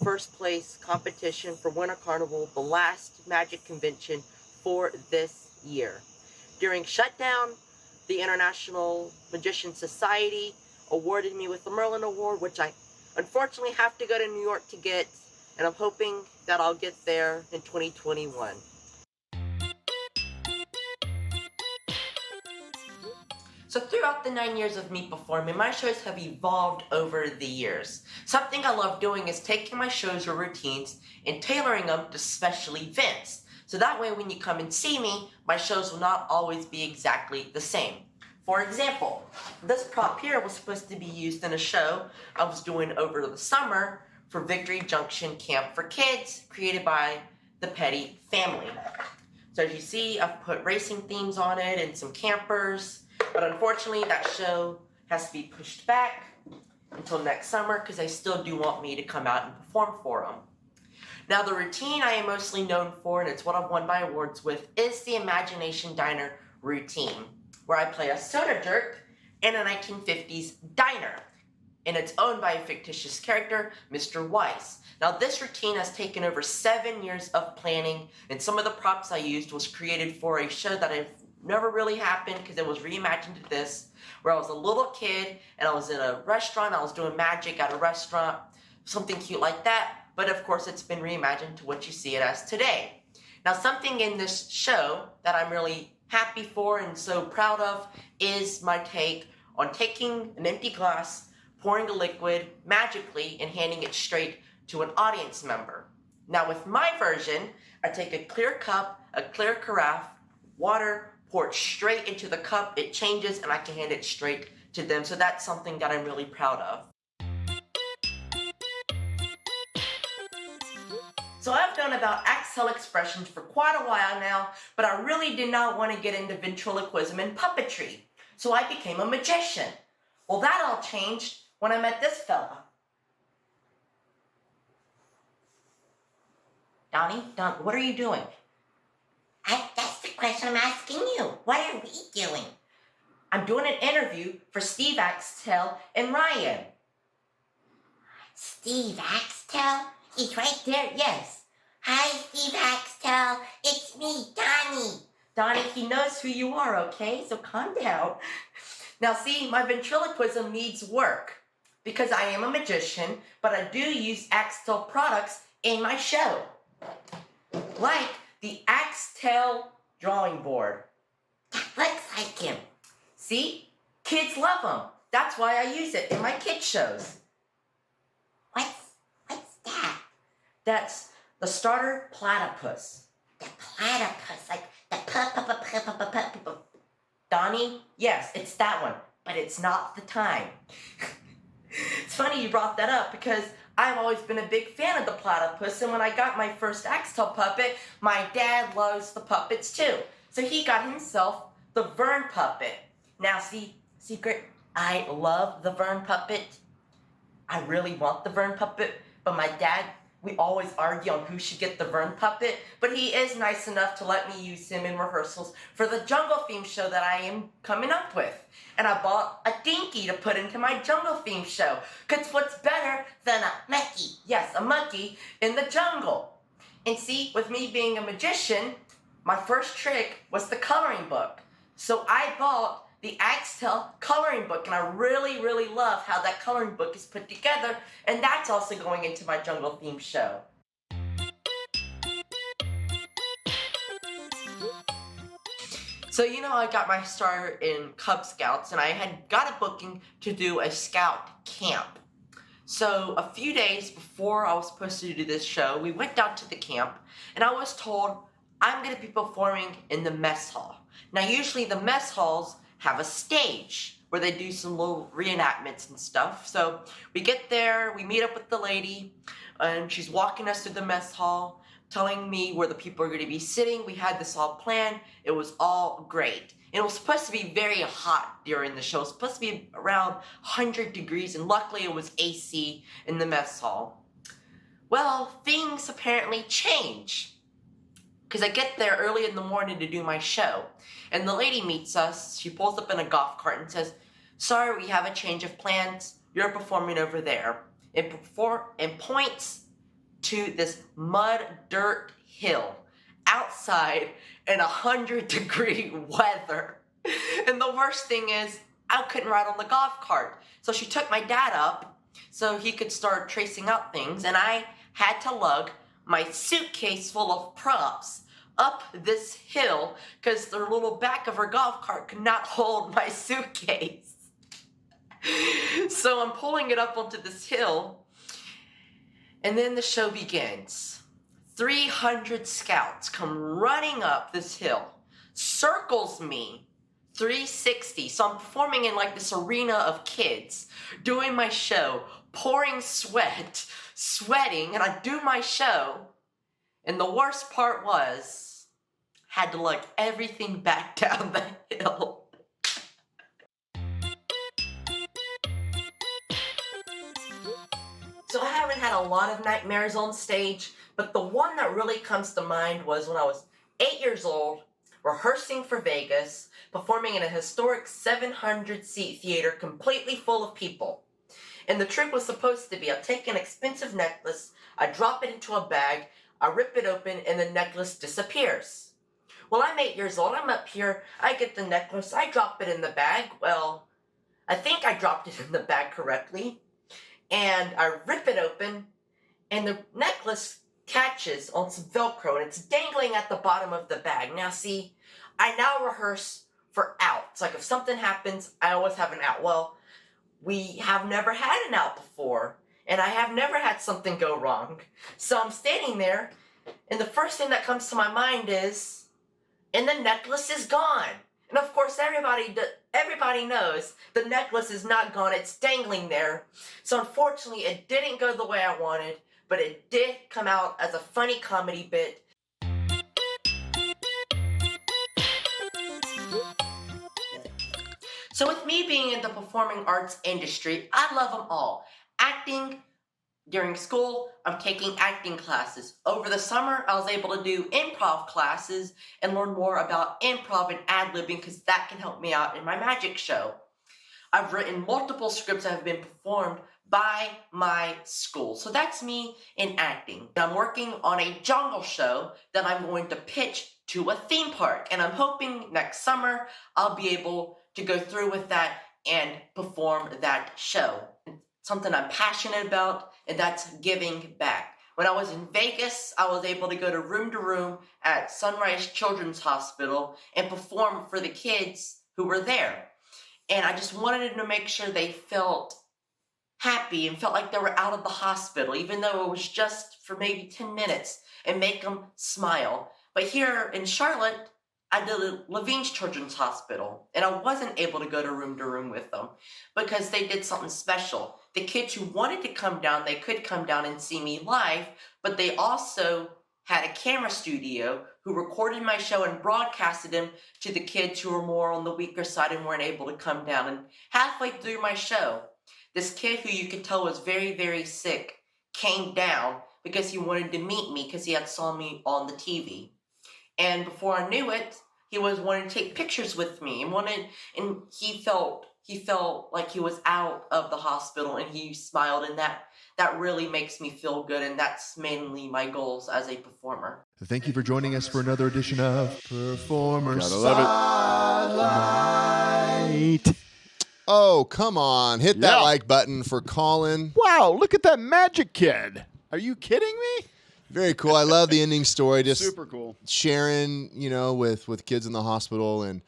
S7: first place competition for Winter Carnival, the last magic convention for this year. During shutdown, the International Magician Society awarded me with the Merlin Award, which I unfortunately have to go to New York to get, and I'm hoping that I'll get there in 2021. So throughout the 9 years of me performing, my shows have evolved over the years. Something I love doing is taking my shows or routines and tailoring them to special events. So that way when you come and see me, my shows will not always be exactly the same. For example, this prop here was supposed to be used in a show I was doing over the summer for Victory Junction Camp for Kids, created by the Petty family. So as you see, I've put racing themes on it and some campers. But unfortunately, that show has to be pushed back until next summer because they still do want me to come out and perform for them. Now, the routine I am mostly known for, and it's what I've won my awards with, is the Imagination Diner routine, where I play a soda jerk in a 1950s diner, and it's owned by a fictitious character, Mr. Weiss. Now, this routine has taken over 7 years of planning, and some of the props I used was created for a show that I've never really happened because it was reimagined to this, where I was a little kid and I was in a restaurant, I was doing magic at a restaurant, something cute like that, but of course it's been reimagined to what you see it as today. Now, something in this show that I'm really happy for and so proud of is my take on taking an empty glass, pouring a liquid magically and handing it straight to an audience member. Now, with my version, I take a clear cup, a clear carafe, water, pour it straight into the cup, it changes, and I can hand it straight to them. So that's something that I'm really proud of. So I've known about Axtell Expressions for quite a while now, but I really did not want to get into ventriloquism and puppetry. So I became a magician. Well, that all changed when I met this fella. Donnie, what are you doing?
S8: That's the question I'm asking you. What are we doing?
S7: I'm doing an interview for Steve Axtell and Ryan.
S8: Steve Axtell? He's right there, yes. Hi, Steve Axtell. It's me, Donnie.
S7: Donnie, he knows who you are, okay? So calm down. Now see, my ventriloquism needs work because I am a magician, but I do use Axtell products in my show. Like the Axtell drawing board.
S8: That looks like him.
S7: See? Kids love them. That's why I use it in my kids' shows.
S8: What's that?
S7: That's the starter platypus.
S8: The platypus, like the
S7: Donnie? Yes, it's that one, but it's not the time. It's funny you brought that up because I've always been a big fan of the platypus, and when I got my first Axtell puppet, my dad loves the puppets too. So he got himself the Vern puppet. Now see, secret, I love the Vern puppet. I really want the Vern puppet, but my dad, we always argue on who should get the Vern puppet, but he is nice enough to let me use him in rehearsals for the jungle theme show that I am coming up with. And I bought a Dinky to put into my jungle theme show, because what's better than a monkey? Yes, a monkey in the jungle. And see, with me being a magician, my first trick was the coloring book. So I bought the Axtell coloring book, and I really, really love how that coloring book is put together, and that's also going into my jungle theme show. So, I got my start in Cub Scouts, and I had got a booking to do a scout camp. So, a few days before I was supposed to do this show, we went down to the camp, and I was told I'm going to be performing in the mess hall. Now, usually the mess halls have a stage where they do some little reenactments and stuff. So, we get there, we meet up with the lady, and she's walking us through the mess hall, telling me where the people are going to be sitting. We had this all planned. It was all great. And it was supposed to be very hot during the show. It was supposed to be around 100 degrees, and luckily it was AC in the mess hall. Well, things apparently change, because I get there early in the morning to do my show, and the lady meets us. She pulls up in a golf cart and says, "Sorry, we have a change of plans. You're performing over there," and points to this mud dirt hill outside in 100-degree weather. And the worst thing is, I couldn't ride on the golf cart. So she took my dad up so he could start tracing out things, and I had to lug my suitcase full of props up this hill because the little back of her golf cart could not hold my suitcase. So I'm pulling it up onto this hill, and then the show begins. 300 scouts come running up this hill, circles me 360. So I'm performing in like this arena of kids, doing my show, pouring sweat, sweating, and I do my show. And the worst part was, had to lug everything back down the hill. So I haven't had a lot of nightmares on stage, but the one that really comes to mind was when I was 8 years old, rehearsing for Vegas, performing in a historic 700-seat theater completely full of people. And the trick was supposed to be, I take an expensive necklace, I drop it into a bag, I rip it open, and the necklace disappears. Well, I'm 8 years old, I'm up here, I get the necklace, I drop it in the bag. Well, I think I dropped it in the bag correctly. And I rip it open, and the necklace catches on some Velcro, and it's dangling at the bottom of the bag. Now, see, I now rehearse for outs. Like, if something happens, I always have an out. Well, we have never had an out before, and I have never had something go wrong. So I'm standing there, and the first thing that comes to my mind is, and the necklace is gone. And of course, everybody knows the necklace is not gone. It's dangling there. So unfortunately, it didn't go the way I wanted, but it did come out as a funny comedy bit. So with me being in the performing arts industry, I love them all. Acting. During school, I'm taking acting classes. Over the summer, I was able to do improv classes and learn more about improv and ad-libbing because that can help me out in my magic show. I've written multiple scripts that have been performed by my school. So that's me in acting. I'm working on a jungle show that I'm going to pitch to a theme park. And I'm hoping next summer I'll be able to go through with that and perform that show. Something I'm passionate about, and that's giving back. When I was in Vegas, I was able to go to room at Sunrise Children's Hospital and perform for the kids who were there. And I just wanted to make sure they felt happy and felt like they were out of the hospital, even though it was just for maybe 10 minutes, and make them smile. But here in Charlotte, I did Levine's Children's Hospital, and I wasn't able to go to room with them because they did something special. The kids who wanted to come down, they could come down and see me live, but they also had a camera studio who recorded my show and broadcasted them to the kids who were more on the weaker side and weren't able to come down. And halfway through my show, this kid who you could tell was very, very sick came down because he wanted to meet me because he had saw me on the TV. And before I knew it, he was wanting to take pictures with me and he felt like he was out of the hospital, and he smiled, and that really makes me feel good, and that's mainly my goals as a performer.
S1: Thank you for joining us for another edition of Performer
S2: Spotlight.
S1: Oh, come on. Hit that like button for Colin.
S2: Wow, look at that magic kid. Are you kidding me?
S1: Very cool. I love the ending story. Just
S2: Super cool.
S1: Sharing, with kids in the hospital. And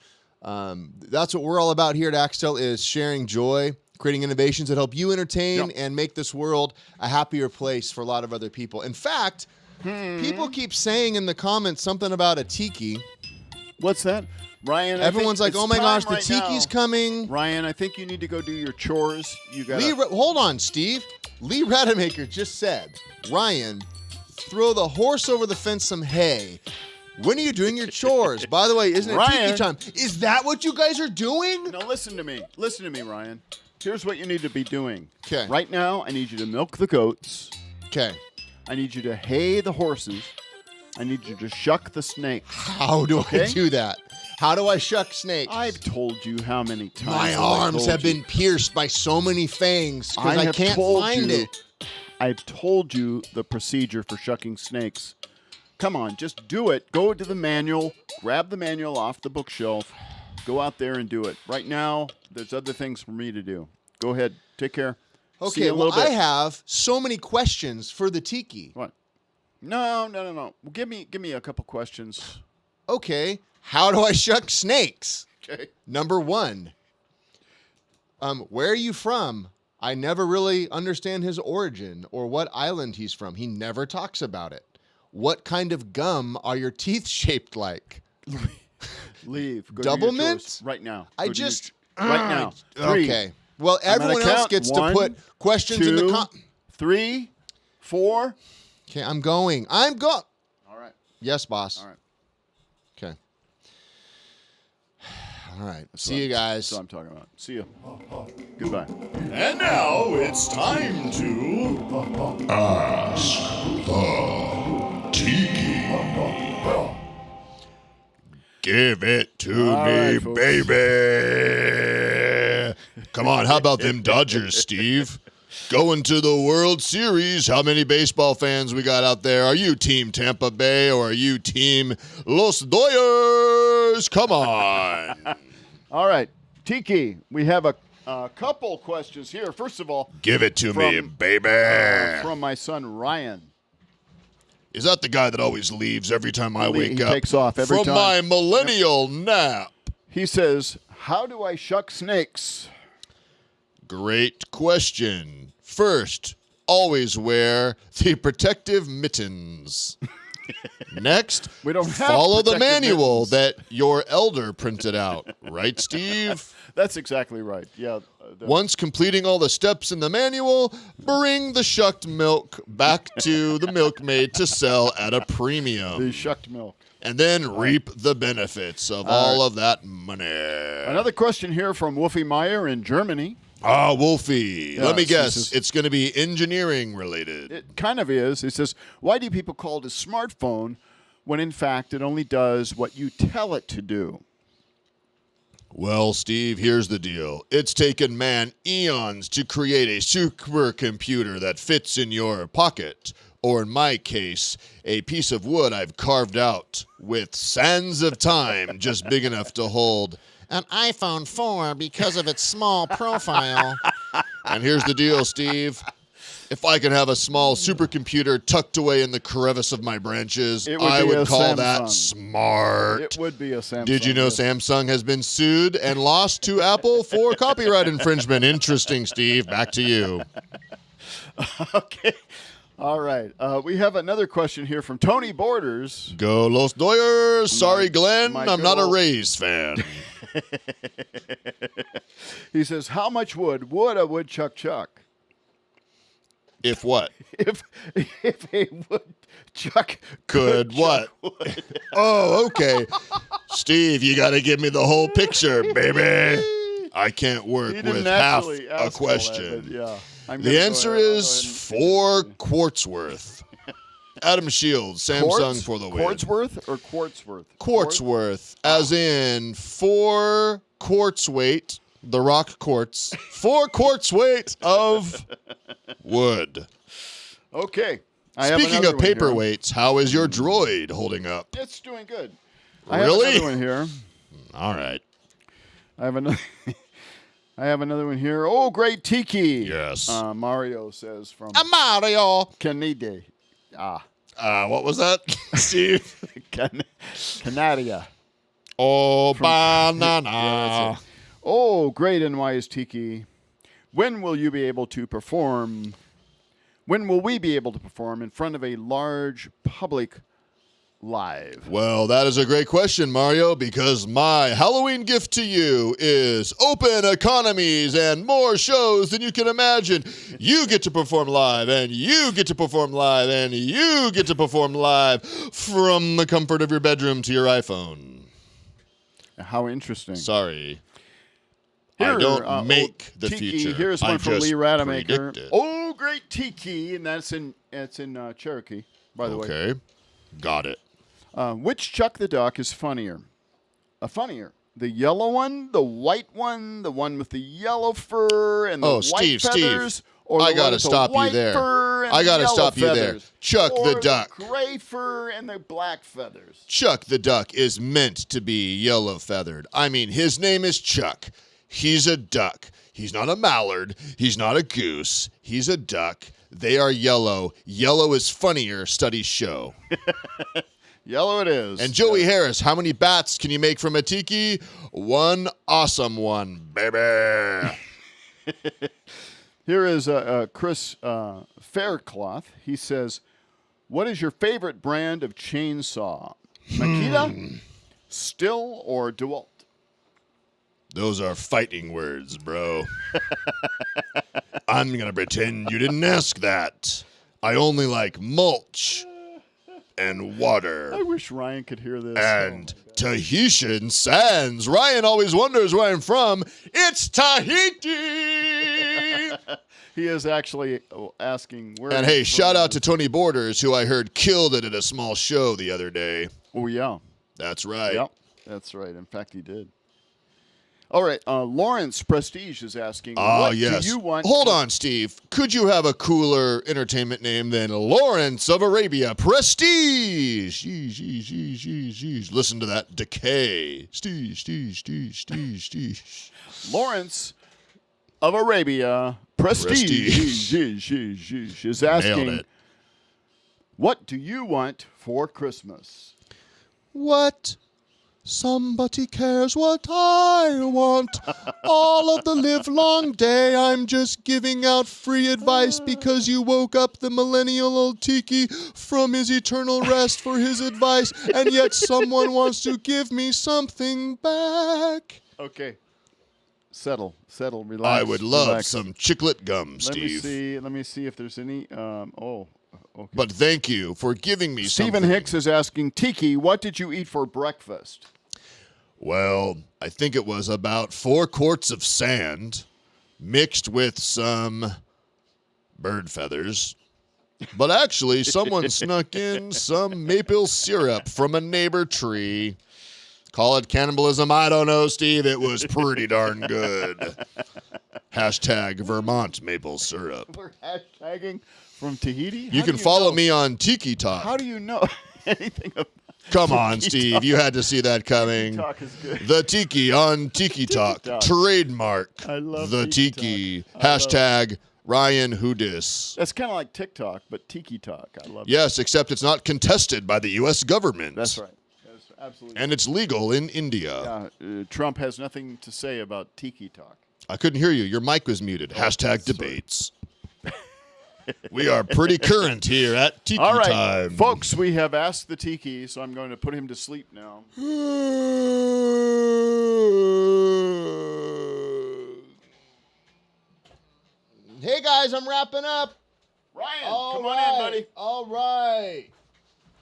S1: that's what we're all about here at Axtell is sharing joy, creating innovations that help you entertain and make this world a happier place for a lot of other people. In fact, people keep saying in the comments something about a tiki.
S2: What's that? Ryan,
S1: everyone's like, oh my gosh, the
S2: right
S1: tiki's coming.
S2: Ryan, I think you need to go do your chores. You got
S1: hold on, Steve. Lee Rademacher just said, Ryan, throw the horse over the fence some hay. When are you doing your chores? By the way, isn't it Tiki time? Is that what you guys are doing?
S2: No, listen to me. Listen to me, Ryan. Here's what you need to be doing.
S1: Okay.
S2: Right now, I need you to milk the goats.
S1: Okay.
S2: I need you to hay the horses. I need you to shuck the snakes.
S1: How do I do that? How do I shuck snakes?
S2: I've told you how many times.
S1: My arms have been pierced by so many fangs because I can't find it.
S2: I've told you the procedure for shucking snakes. Come on, just do it. Go to the manual, grab the manual off the bookshelf, go out there and do it. Right now, there's other things for me to do. Go ahead. Take care.
S1: Okay, well, I have so many questions for the Tiki.
S2: What? No. Well, give me a couple questions.
S1: Okay. How do I shuck snakes?
S2: Okay.
S1: Number 1. Where are you from? I never really understand his origin or what island he's from. He never talks about it. What kind of gum are your teeth shaped like?
S2: Leave. Go
S1: Double
S2: do your
S1: mint?
S2: chores right now.
S1: Right
S2: now. 3.
S1: Okay. Well, everyone else gets to put questions in the
S2: 3, 4.
S1: Okay, I'm going.
S2: All right.
S1: Yes, boss.
S2: All right.
S1: Okay. All right. See you guys.
S2: That's what I'm talking about. See you. Goodbye.
S9: And now it's time to Ask the Tiki. Give it to me,
S2: right,
S9: baby. Come on, how about them Dodgers, Steve? Going to the World Series. How many baseball fans we got out there? Are you Team Tampa Bay or are you Team Los Dodgers? Come on.
S2: All right. Tiki, we have a couple questions here. First of all,
S9: give it to me, baby.
S2: From my son, Ryan.
S9: Is that the guy that always leaves every time I wake up?
S2: He takes off every time.
S9: From my millennial nap.
S2: He says, how do I shuck snakes?
S9: Great question. First, always wear the protective mittens. Next,
S2: we don't
S9: follow the manual that your elder printed out. Right, Steve?
S2: That's exactly right. Yeah.
S9: Once completing all the steps in the manual, bring the shucked milk back to the milkmaid to sell at a premium.
S2: The shucked milk.
S9: And then reap the benefits of all of that money.
S2: Another question here from Wolfie Meyer in Germany.
S9: Ah, Wolfie.
S2: Yes,
S9: let me guess. It's going to be engineering related.
S2: It kind of is. He says, why do people call it a smartphone when in fact it only does what you tell it to do?
S9: Well, Steve, here's the deal. It's taken man eons to create a supercomputer that fits in your pocket, or in my case, a piece of wood I've carved out with sands of time just big enough to hold an iPhone 4 because of its small profile. And here's the deal, Steve. If I could have a small supercomputer tucked away in the crevice of my branches, I would call that smart.
S2: It would be a Samsung.
S9: Did you know Samsung has been sued and lost to Apple for copyright infringement? Interesting, Steve. Back to you.
S2: Okay. All right. We have another question here from Tony Borders.
S9: Go Los Dodgers. Sorry, Glenn. I'm not a Rays fan.
S2: He says, how much wood would a woodchuck chuck?
S9: If what?
S2: If a woodchuck
S9: could what?
S2: Wood.
S9: Oh, okay. Steve, you got to give me the whole picture, baby. I can't work with half a question.
S2: That, yeah.
S9: The answer is 4 quarts worth. Adam Shields, Samsung for the win.
S2: Quartsworth or quartsworth?
S9: Quartsworth, as in 4 quarts weight, the rock quartz, 4 quarts weight of wood.
S2: Okay.
S9: Speaking of paperweights, how is your droid holding up?
S2: It's doing good.
S9: Really?
S2: I have another one here.
S9: All right.
S2: I have another one here. Oh, great Tiki.
S9: Yes.
S2: Mario says from
S9: Mario.
S2: Canada.
S9: What was that, Steve?
S2: Canadia.
S9: Oh, banana.
S2: Yeah, that's it. Oh, great and wise Tiki. When will you be able to perform? When will we be able to perform in front of a large public live?
S9: Well, that is a great question, Mario, because my Halloween gift to you is open economies and more shows than you can imagine. You get to perform live, and you get to perform live, and you get to perform live from the comfort of your bedroom to your iPhone.
S2: How interesting.
S9: Sorry.
S2: Here,
S9: I don't make the
S2: Tiki,
S9: future.
S2: Here's
S9: I
S2: one from
S9: just
S2: Lee Rademacher.
S9: predict it.
S2: Oh, great Tiki, and that's in Cherokee, by the way.
S9: Okay. Got it.
S2: Which Chuck the Duck is funnier? Funnier. The yellow one, the white one, the one with the yellow fur and the white feathers?
S9: Steve,
S2: or
S9: I
S2: the
S9: gotta
S2: one with
S9: stop
S2: the
S9: you
S2: white
S9: there.
S2: fur and
S9: I gotta
S2: the yellow
S9: stop you there.
S2: feathers?
S9: Chuck
S2: or
S9: the Duck.
S2: gray fur and the black feathers.
S9: Chuck the Duck is meant to be yellow-feathered. I mean, his name is Chuck. He's a duck. He's not a mallard. He's not a goose. He's a duck. They are yellow. Yellow is funnier, studies show.
S2: Yellow it is.
S9: And Joey Harris, how many bats can you make from a tiki? One awesome one, baby.
S2: Here is Chris Faircloth. He says, what is your favorite brand of chainsaw? Makita, Still, or DeWalt?
S9: Those are fighting words, bro. I'm going to pretend you didn't ask that. I only like mulch and water.
S2: I wish Ryan could hear this.
S9: And Tahitian sands. Ryan always wonders where I'm from. It's Tahiti.
S2: He is actually asking where.
S9: And hey, shout out to Tony Borders, who I heard killed it at a small show the other day.
S2: Oh, yeah.
S9: That's right.
S2: Yep, that's right. In fact, he did. All right, Lawrence Prestige is asking, what do you want?
S9: Hold on, Steve. Could you have a cooler entertainment name than Lawrence of Arabia Prestige? Listen to that decay.
S2: Lawrence of Arabia Prestige is asking, what do you want for Christmas?
S9: What? Somebody cares what I want. All of the livelong day, I'm just giving out free advice because you woke up the millennial old Tiki from his eternal rest for his advice, and yet someone wants to give me something back.
S2: Okay. Settle, relax.
S9: I would love some chiclet gum, Steve.
S2: Let me see if there's any. Okay.
S9: But thank you for giving me something.
S2: Stephen Hicks is asking, Tiki, what did you eat for breakfast?
S9: Well, I think it was about 4 quarts of sand mixed with some bird feathers. But actually, someone snuck in some maple syrup from a neighbor tree. Call it cannibalism. I don't know, Steve. It was pretty darn good. Hashtag Vermont maple syrup.
S2: We're hashtagging from Tahiti?
S9: You can follow me on Tiki Talk.
S2: How do you know anything about
S9: Come on, Steve. You had to see that coming.
S2: Tiki Talk is good.
S9: The Tiki on Tiki Talk. Trademark.
S2: I love
S9: the
S2: Tiki
S9: Tiki. Hashtag Ryan Houdis.
S2: That's kind of like TikTok, but Tiki Talk. I love it.
S9: Yes, except it's not contested by the U.S. government.
S2: That's right. That's absolutely.
S9: And it's legal in India.
S2: Trump has nothing to say about Tiki Talk.
S9: I couldn't hear you. Your mic was muted. Hashtag debates. We are pretty current here at Tiki
S2: All right,
S9: Time.
S2: folks, we have asked the Tiki, so I'm going to put him to sleep now.
S1: Hey, guys, I'm wrapping up.
S2: Ryan,
S1: All
S2: come on in, buddy.
S1: All right.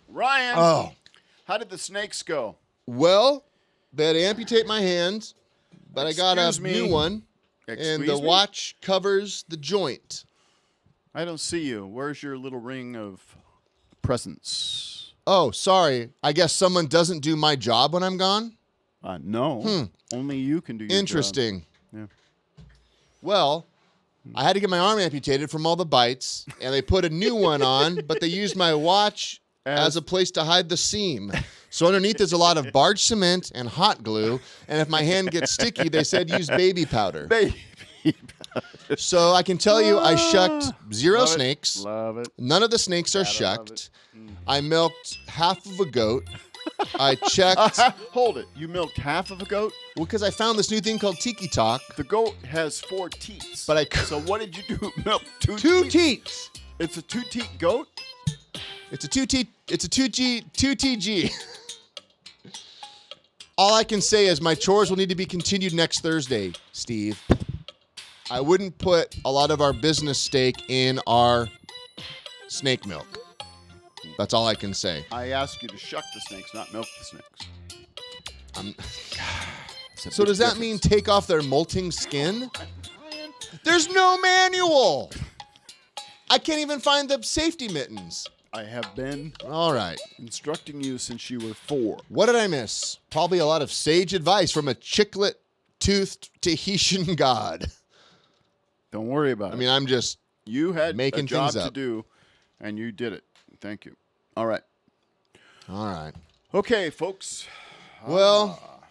S2: Ryan,
S9: Oh.
S2: how did the snakes go?
S1: Well, they had to amputate my hands, but I got a
S2: Excuse me.
S1: new one,
S2: Excuse
S1: and the
S2: me?
S1: watch covers the joint.
S2: I don't see you. Where's your little ring of presents?
S1: Oh, sorry. I guess someone doesn't do my job when I'm gone?
S2: No. Only you can do your
S1: Interesting.
S2: job.
S1: Well, I had to get my arm amputated from all the bites, and they put a new one on, but they used my watch as a place to hide the seam. So underneath is a lot of barge cement and hot glue, and if my hand gets sticky, they said use baby powder.
S2: Baby
S1: So I can tell you I shucked 0
S2: Love it.
S1: snakes.
S2: Love it.
S1: None of the snakes are
S2: Gotta love
S1: shucked.
S2: it.
S1: I milked half of a goat. I checked
S2: Hold it. You milked half of a goat?
S1: because I found this new thing called Tiki Talk.
S2: The goat has 4 teats.
S1: But I
S2: So what did you do? Milk 2
S1: two
S2: teats?
S1: teats.
S2: It's a 2-teat goat?
S1: It's a 2T. It's a 2TG. All I can say is my chores will need to be continued next Thursday, Steve. I wouldn't put a lot of our business stake in our snake milk. That's all I can say.
S2: I asked you to shuck the snakes, not milk the snakes.
S1: So does that mean take off their molting skin? There's no manual. I can't even find the safety mittens.
S2: I have been
S1: All right.
S2: instructing you since you were 4.
S1: What did I miss? Probably a lot of sage advice from a chiclet-toothed Tahitian god.
S2: Don't worry about it.
S1: I mean, I'm just
S2: you had
S1: making
S2: a job
S1: things
S2: to
S1: up.
S2: do, and you did it. Thank you. All right.
S1: all right.
S2: Okay, folks.
S1: Well,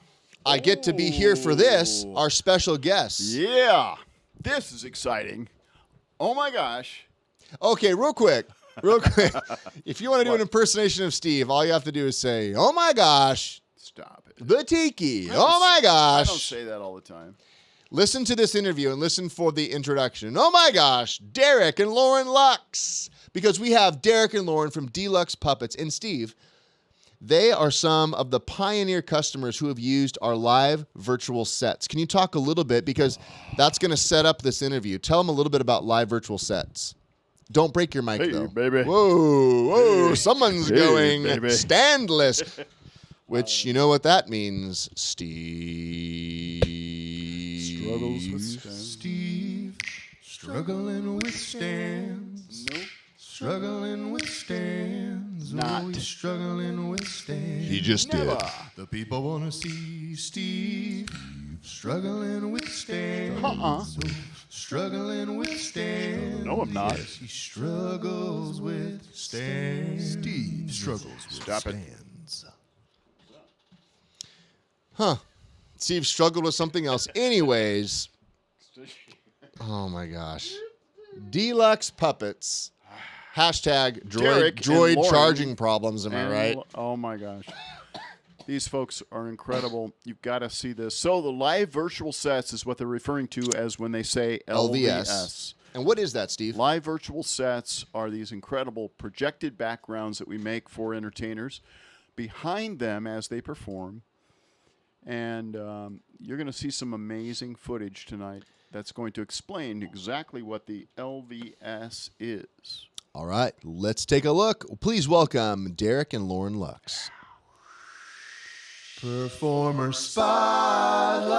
S1: I get to be here for this, our special guest.
S2: Yeah. This is exciting. Oh, my gosh.
S1: Okay, real quick. If you want to do an impersonation of Steve, all you have to do is say, "Oh my gosh,
S2: Stop it.
S1: the Tiki.
S2: I don't
S1: Oh my
S2: say- I don't
S1: gosh."
S2: say that all the time.
S1: Listen to this interview and listen for the introduction. Oh my gosh, Derek and Lauren Lux. Because we have Derek and Lauren from DLUX Puppets. And Steve, they are some of the pioneer customers who have used our live virtual sets. Can you talk a little bit? Because that's going to set up this interview. Tell them a little bit about live virtual sets. Don't break your mic,
S2: Hey,
S1: though.
S2: baby.
S1: Whoa,
S2: Hey.
S1: someone's
S2: Hey,
S1: going
S2: baby.
S1: standless. Which, you know what that means, Steve.
S2: Struggles with stands.
S1: Steve, struggling with stands.
S2: Nope.
S1: Struggling with stands.
S2: Not.
S1: Oh, he's struggling with stands.
S9: He just did.
S2: Never.
S1: The people want to see Steve struggling with stands.
S2: Uh-uh.
S1: Struggling with stands.
S2: No, I'm not.
S1: Yes, he struggles with stands. Steve struggles with
S2: Stop it.
S1: stands. Huh. Steve struggled with something else. Anyways. Oh my gosh. DLUX Puppets. Hashtag
S2: Derek and
S1: droid
S2: Lauren
S1: charging problems, am I
S2: And
S1: right?
S2: Oh my gosh. These folks are incredible. You've got to see this. So the live virtual sets is what they're referring to as when they say LVS.
S1: And what is that, Steve?
S2: Live virtual sets are these incredible projected backgrounds that we make for entertainers behind them as they perform. And you're going to see some amazing footage tonight that's going to explain exactly what the LVS is.
S1: All right, let's take a look. Please welcome Derek and Lauren Lux. Performer Spotlight.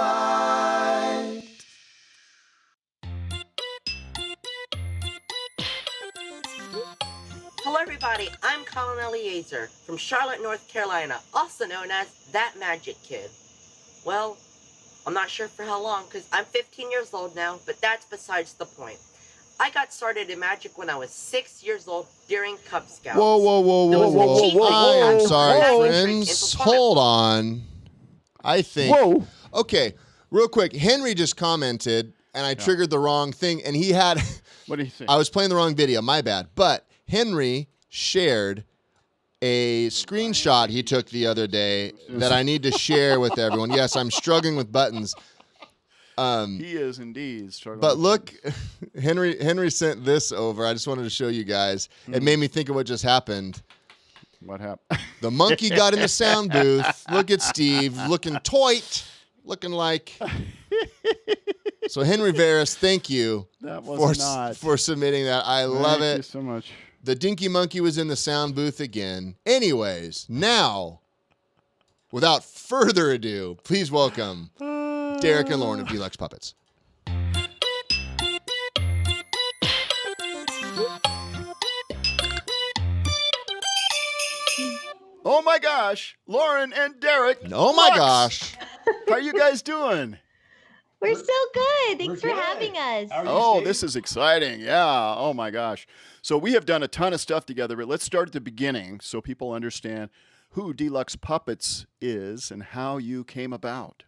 S7: Hello, everybody. I'm Colin Eleazer from Charlotte, North Carolina, also known as That Magic Kid. Well, I'm not sure for how long because I'm 15 years old now, but that's besides the point. I got started in magic when I was 6 years old during Cub Scouts.
S1: Whoa, whoa, whoa,
S7: There
S1: whoa,
S7: was
S1: whoa,
S7: a chief
S1: whoa. I'm
S7: magic
S1: sorry,
S7: trick
S1: friends.
S7: in performance.
S1: Hold on. I think.
S2: Whoa.
S1: Okay, real quick. Henry just commented, and I triggered the wrong thing, and he had.
S2: What do you think?
S1: I was playing the wrong video. My bad. But Henry shared a screenshot he took the other day that I need to share with everyone. Yes, I'm struggling with buttons.
S2: He is indeed struggling.
S1: But
S2: with
S1: look, Henry sent this over. I just wanted to show you guys. It made me think of what just happened.
S2: what happened?
S1: The monkey got in the sound booth. Look at Steve looking toit, looking like. So Henry Veras, thank you
S2: That was
S1: for submitting that. I love
S2: Thank you
S1: it.
S2: so much.
S1: The Dinky Monkey was in the sound booth again. Anyways, now, without further ado, please welcome Derek and Lauren of DLUX Puppets.
S2: Oh my gosh, Lauren and Derek.
S1: Oh my
S2: Lux!
S1: gosh.
S2: How are you guys doing?
S10: We're so good. Thanks for having us.
S2: Oh, this is exciting. Yeah. Oh my gosh. So we have done a ton of stuff together, but let's start at the beginning so people understand who DLUX Puppets is and how you came about.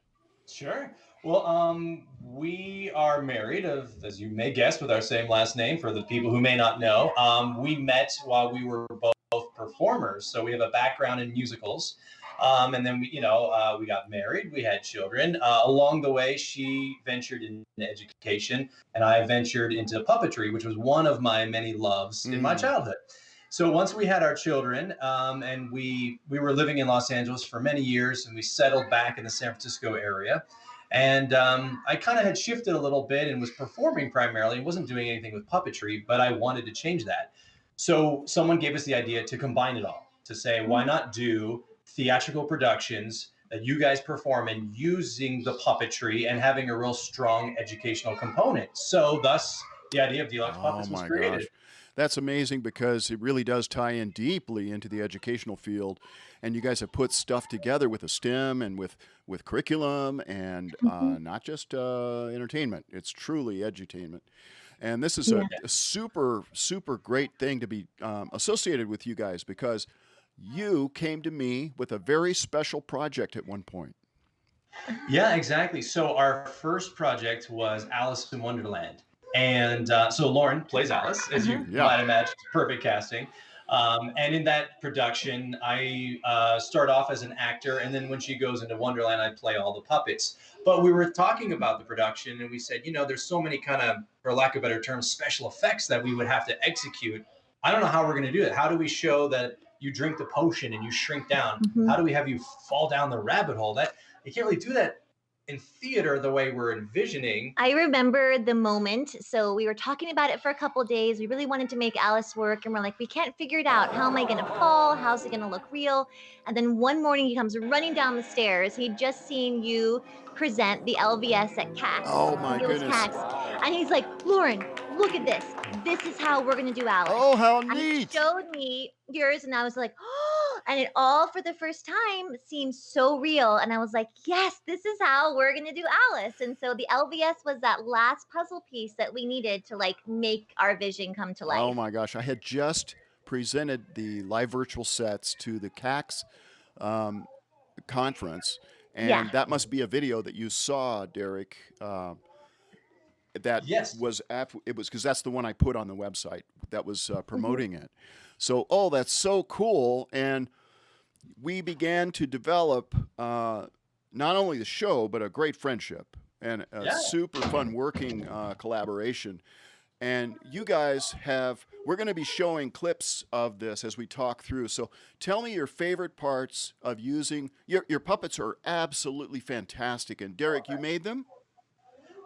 S3: Sure.
S11: Well, we are married, as you may guess, with our same last name. For the people who may not know, we met while we were both performers, so we have a background in musicals. And then we got married. We had children. Along the way, she ventured into education, and I ventured into puppetry, which was one of my many loves in my childhood. So once we had our children, and we were living in Los Angeles for many years, and we settled back in the San Francisco area. And I kind of had shifted a little bit and was performing primarily and wasn't doing anything with puppetry, but I wanted to change that. So someone gave us the idea to combine it all, to say, why not do theatrical productions that you guys perform in using the puppetry and having a real strong educational component. So thus the idea of DLUX Puppets was created.
S2: Gosh. That's amazing because it really does tie in deeply into the educational field. And you guys have put stuff together with a STEM and with curriculum and not just entertainment. It's truly edutainment. And this is a super, super great thing to be associated with you guys because you came to me with a very special project at one point.
S11: Yeah, exactly. So our first project was Alice in Wonderland. And so Lauren plays Alice, as you might imagine, perfect casting. And in that production, I start off as an actor, and then when she goes into Wonderland, I play all the puppets. But we were talking about the production, and we said, there's so many kind of, for lack of a better term, special effects that we would have to execute. I don't know how we're going to do it. How do we show that you drink the potion and you shrink down? How do we have you fall down the rabbit hole? That you can't really do that in theater the way we're envisioning.
S10: I remember the moment. So we were talking about it for a couple of days. We really wanted to make Alice work, and we're like, we can't figure it out. How am I going to fall? How's it going to look real? And then one morning he comes running down the stairs. He'd just seen you present the LVS at CAX.
S2: Oh my goodness.
S10: CAX. And he's like, Lauren, look at this. This is how we're going to do Alice.
S2: Oh, how neat.
S10: And he showed me yours, and I was like, oh, and it all for the first time seemed so real. And I was like, yes, this is how we're going to do Alice. And so the LVS was that last puzzle piece that we needed to make our vision come to life.
S2: Oh my gosh. I had just presented the live virtual sets to the CAX conference. And that must be a video that you saw, Derek. That was it was because that's the one I put on the website that was promoting it. So, that's so cool. And we began to develop not only the show, but a great friendship and a super fun working collaboration. And you guys we're going to be showing clips of this as we talk through. So tell me your favorite parts of using, your puppets are absolutely fantastic. And Derek, you made them?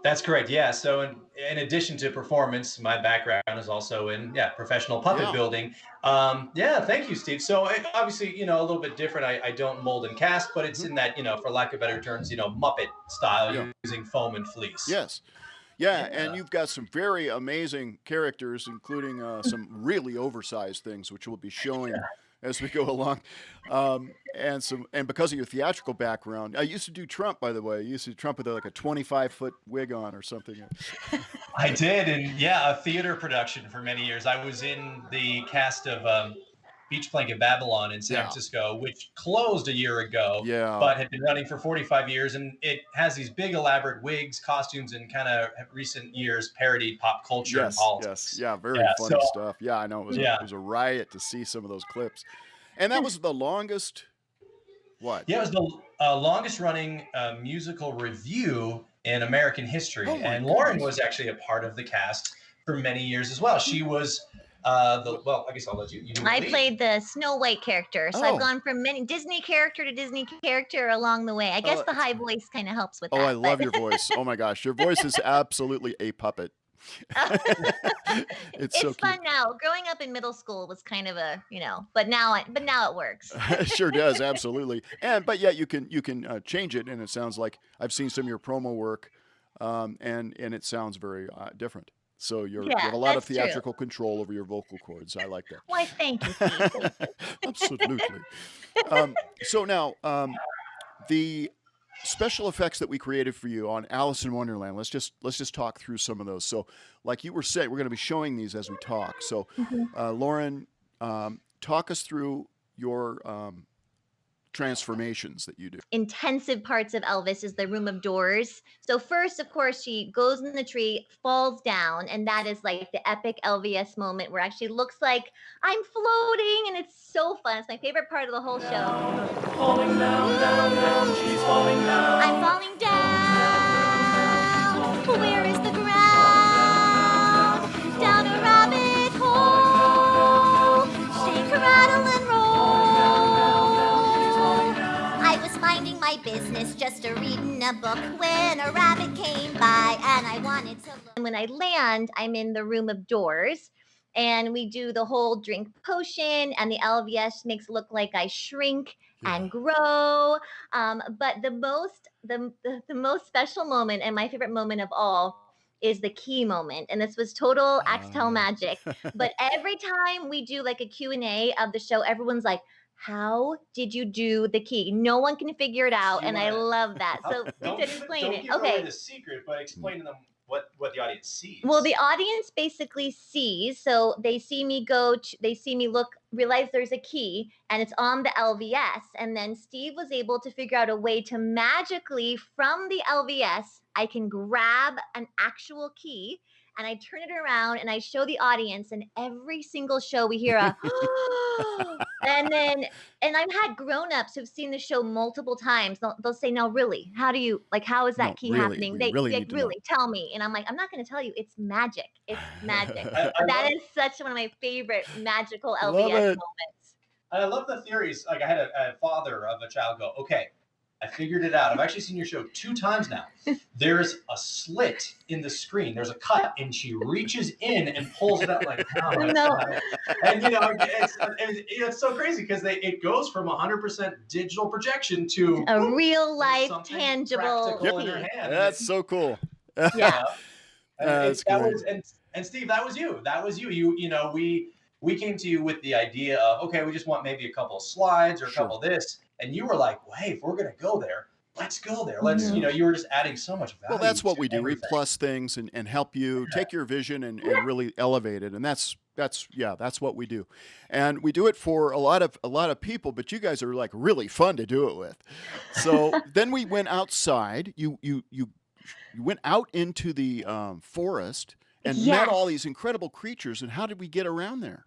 S11: That's correct. Yeah. So in addition to performance, my background is also in professional puppet building. Thank you, Steve. So obviously, a little bit different. I don't mold and cast, but it's in that, for lack of better terms, Muppet style using foam and fleece.
S2: Yes. Yeah, and you've got some very amazing characters, including some really oversized things, which we'll be showing as we go along. And because of your theatrical background, I used to do Trump, by the way. I used to do Trump with a 25-foot wig on or something.
S11: I did, and a theater production for many years. I was in the cast of Beach Blanket Babylon in San Francisco, which closed a year ago, but had been running for 45 years. And it has these big, elaborate wigs, costumes, and kind of recent years parodied pop culture and politics.
S2: Very funny stuff. Yeah, I know. It was a riot to see some of those clips. And that was the longest, what?
S11: Yeah, it was the longest running musical review in American history. And Lauren was actually a part of the cast for many years as well. She was... I guess I'll let you do
S10: I played the Snow White character, so I've gone from many Disney character to Disney character along the way. I guess the high voice kind of helps with that.
S2: I love your voice. Oh my gosh, your voice is absolutely a puppet. It's so
S10: fun now. Growing up in middle school was kind of a, but now it works.
S2: It sure does, absolutely. But you can change it, and it sounds like I've seen some of your promo work, and it sounds very different. So you have a lot of theatrical control over your vocal cords. I like that.
S10: Why, thank you, Steve.
S2: Absolutely. So now, the special effects that we created for you on Alice in Wonderland. Let's just talk through some of those. So, like you were saying, we're going to be showing these as we talk. So, Lauren, talk us through your transformations that you do.
S10: Intensive parts of Elvis is the room of doors. So first, of course, she goes in the tree, falls down, and that is like the epic LVS moment where it actually looks like I'm floating, and it's so fun. It's my favorite part of the whole show.
S12: Falling down, down, down, she's falling down.
S10: I'm falling down. Where is the ground? Down a rabbit hole. Shake, rattle, and roll. I was minding my business, just reading a book, when a rabbit came by and I wanted to look. When I land, I'm in the room of doors. And we do the whole drink potion, and the LVS makes it look like I shrink and grow. But the most special moment, and my favorite moment of all, is the key moment. And this was total Axtell magic. But every time we do like a Q&A of the show, everyone's like, how did you do the key? No one can figure it out, and I love that. So
S11: Don't
S10: explain it.
S11: give
S10: Okay.
S11: away the secret, but explain to them what the audience sees.
S10: Well, the audience basically sees, so they see me realize there's a key, and it's on the LVS. And then Steve was able to figure out a way to magically, from the LVS, I can grab an actual key, and I turn it around and I show the audience, and every single show we hear a and I've had grown-ups who've seen the show multiple times. They'll say, no, really, how is that key happening? They really tell me. And I'm like, I'm not going to tell you. It's magic. It's magic. That is such one of my favorite magical LVS moments.
S11: I love the theories. Like I had a father of a child go, okay, I figured it out. I've actually seen your show 2 times now. There's a slit in the screen. There's a cut, and she reaches in and pulls it out like, oh, no. And it's so crazy because it goes from 100% digital projection to
S10: a real life tangible
S11: in her hand.
S2: That's so cool.
S10: Yeah.
S11: And Steve, that was you. We came to you with the idea of, okay, we just want maybe a couple of slides or a couple of this. And you were like, well, hey, if we're going to go there, let's go there. You were just adding so much value.
S2: Well, that's what we do.
S11: Everything.
S2: We plus things and help you take your vision and really elevate it. And that's what we do. And we do it for a lot of people, but you guys are like really fun to do it with. So then we went outside. You went out into the forest and met all these incredible creatures. And how did we get around there?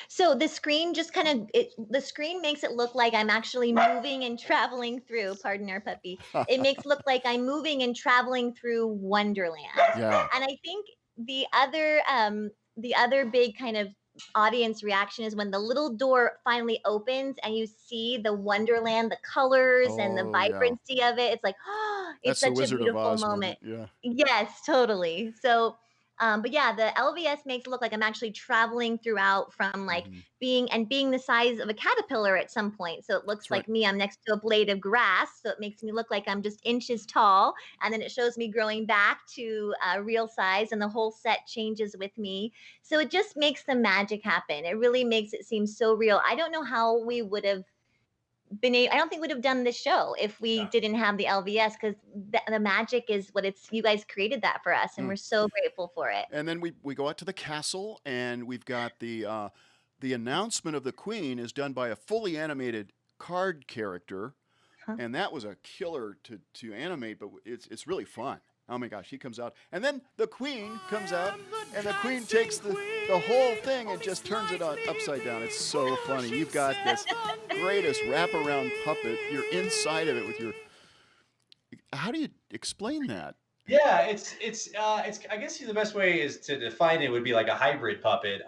S10: So the screen just the screen makes it look like I'm actually moving and traveling through, pardon our puppy. It makes it look like I'm moving and traveling through Wonderland.
S2: Yeah.
S10: And I think the other big kind of audience reaction is when the little door finally opens and you see the Wonderland, the colors and the vibrancy of it. It's like, it's such a beautiful moment.
S2: Yeah.
S10: Yes, totally. So but yeah, the LVS makes it look like I'm actually traveling throughout from like being the size of a caterpillar at some point. So it looks like me, I'm next to a blade of grass. So it makes me look like I'm just inches tall. And then it shows me growing back to real size, and the whole set changes with me. So it just makes the magic happen. It really makes it seem so real. I don't know how we would have I don't think we'd have done this show if we didn't have the LVS, because the magic is what you guys created that for us, and we're so grateful for it.
S2: And then we go out to the castle, and we've got the announcement of the Queen is done by a fully animated card character, and that was a killer to animate, but it's really fun. Oh my gosh, he comes out, and then the Queen comes out, and the Queen takes the whole thing and just turns it upside down. It's so funny. You've got this greatest wraparound puppet. You're inside of it with your. How do you explain that?
S11: Yeah, it's I guess the best way is to define it would be like a hybrid puppet.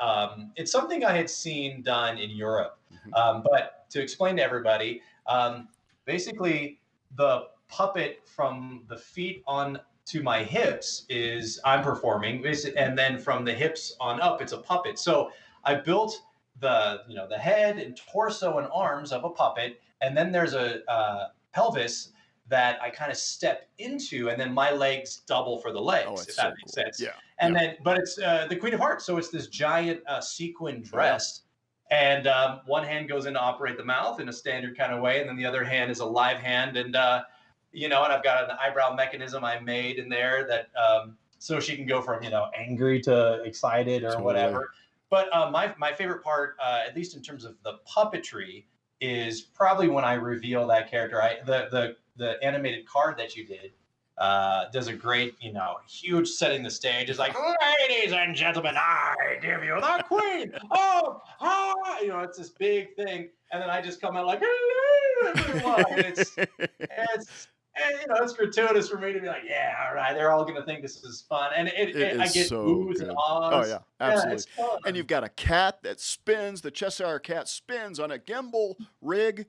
S11: It's something I had seen done in Europe, but to explain to everybody, basically the puppet from the feet on to my hips is I'm performing, and then from the hips on up, it's a puppet. So I built the head and torso and arms of a puppet, and then there's a pelvis that I kind of step into, and then my legs double for the legs, if that makes sense.
S2: Yeah.
S11: And then, but it's the Queen of Hearts, so it's this giant sequin dress, and one hand goes in to operate the mouth in a standard kind of way, and then the other hand is a live hand, and and I've got an eyebrow mechanism I made in there that so she can go from angry to excited or whatever. But my favorite part, at least in terms of the puppetry, is probably when I reveal that character. The animated card that you did does a great, huge setting the stage. It's like, ladies and gentlemen, I give you the queen. It's this big thing, and then I just come out like, hello, everyone. It's gratuitous for me to be like, yeah, all right, they're all gonna think this is fun, and I get
S2: so
S11: oohs and
S2: good.
S11: ahs.
S2: Oh yeah, absolutely.
S11: It's fun.
S2: And you've got a cat that spins. The Cheshire cat spins on a gimbal rig.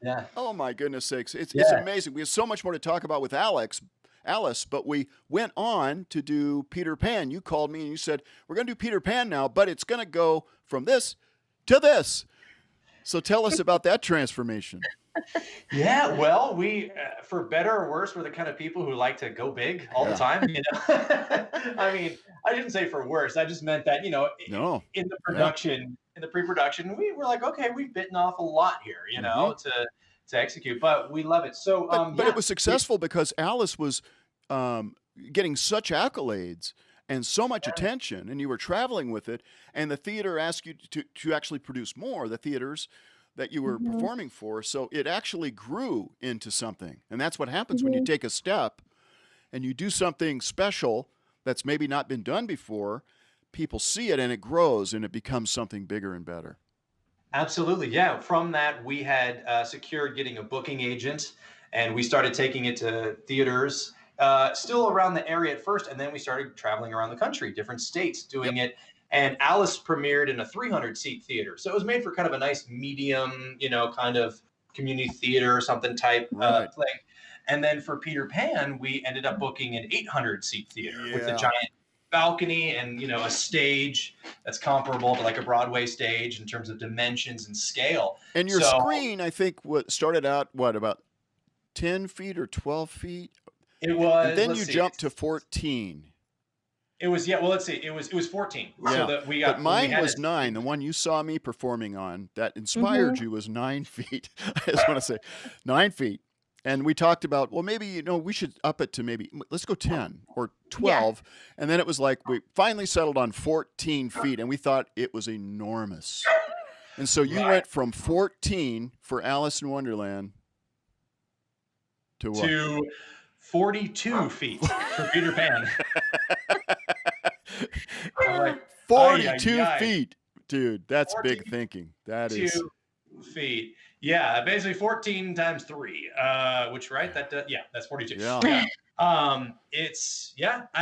S11: Yeah.
S2: Oh my goodness sakes, it's
S11: Yeah.
S2: amazing. We have so much more to talk about with Alice, but we went on to do Peter Pan. You called me and you said, we're going to do Peter Pan now, but it's going to go from this to this. So tell us about that transformation.
S11: Yeah, well, we, for better or worse, we're the kind of people who like to go big all the time. I mean, I didn't say for worse. I just meant that,
S2: No.
S11: in the production, in the pre-production, we were like, okay, we've bitten off a lot here, to execute, but we love it. So,
S2: but it was successful because Alice was getting such accolades and so much attention, and you were traveling with it, and the theater asked you to actually produce more, the theaters that you were performing for, so it actually grew into something. And that's what happens when you take a step and you do something special that's maybe not been done before. People see it and it grows and it becomes something bigger and better.
S11: Absolutely. Yeah. From that, we had secured getting a booking agent, and we started taking it to theaters, still around the area at first. And then we started traveling around the country, different states doing it. And Alice premiered in a 300-seat theater. So it was made for kind of a nice medium, kind of community theater or something type thing. And then for Peter Pan, we ended up booking an 800-seat theater with a giant balcony and, a stage that's comparable to like a Broadway stage in terms of dimensions and scale.
S2: And your screen, I think, started out, about 10 feet or 12 feet?
S11: It was.
S2: And then you jumped to 14.
S11: It was, let's see. It was 14.
S2: Yeah.
S11: So that we got,
S2: but mine was 9. The one you saw me performing on that inspired you was 9 feet. I just want to say 9 feet. And we talked about, well, maybe, we should up it to let's go 10 or 12. Yeah. And then it was like, we finally settled on 14 feet and we thought it was enormous. And so you went from 14 for Alice in Wonderland to what?
S11: To 42 feet for Peter Pan.
S2: 42 feet. Dude, that's big thinking. That is
S11: 2 feet. Yeah, basically 14 times 3, which, right? That's 42.
S2: Yeah.
S11: I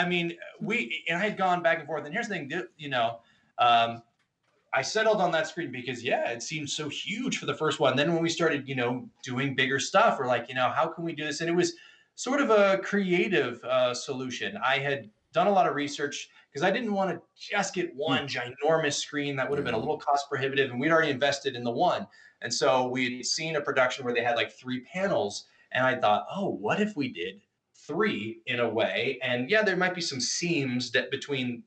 S11: mean, I had gone back and forth. And here's the thing, I settled on that screen because, it seemed so huge for the first one. Then when we started, doing bigger stuff, we're like, how can we do this? And it was sort of a creative solution. I had done a lot of research because I didn't want to just get one ginormous screen. That would have been a little cost prohibitive, and we'd already invested in the one. And so we'd seen a production where they had like 3 panels, and I thought, oh, what if we did 3 in a way? And there might be some seams that between,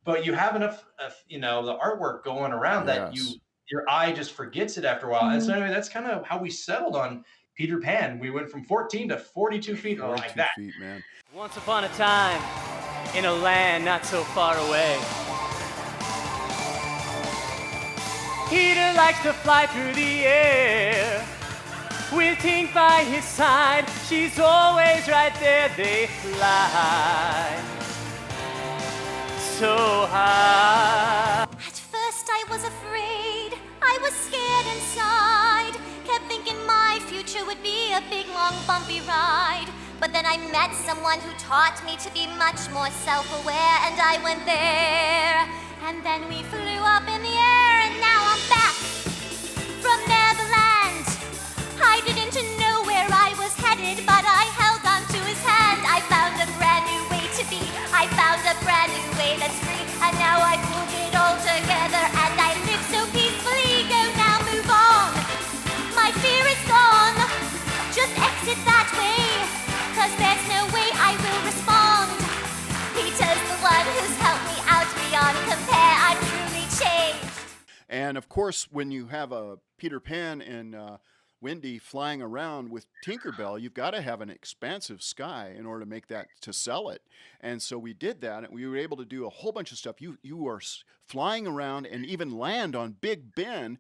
S11: but you have enough of, the artwork going around that your eye just forgets it after a while. And so anyway, that's kind of how we settled on Peter Pan. We went from 14 to 42 feet, like that.
S2: Feet, man.
S13: Once upon a time, in a land not so far away, Peter likes to fly through the air. With Tink by his side, she's always right there. They fly so high.
S14: At first I was afraid, I was scared inside. Kept thinking my future would be a big, long, bumpy ride. But then I met someone who taught me to be much more self-aware, and I went there. And then we flew up in the air, and now I'm back from Neverland. I didn't know where I was headed, but I held on to his hand. I found a brand new way to be. I found a brand new way that's free. And now I pulled it all together, and I live so peacefully. Go now, move on. My fear is gone. Just exit that way, 'cause there's no way I will respond. Peter's the one who's helped me out beyond compare. I'm truly changed.
S2: And of course, when you have a Peter Pan and Wendy flying around with Tinkerbell, you've got to have an expansive sky in order to make that, to sell it. And so we did that, and we were able to do a whole bunch of stuff. You are flying around and even land on Big Ben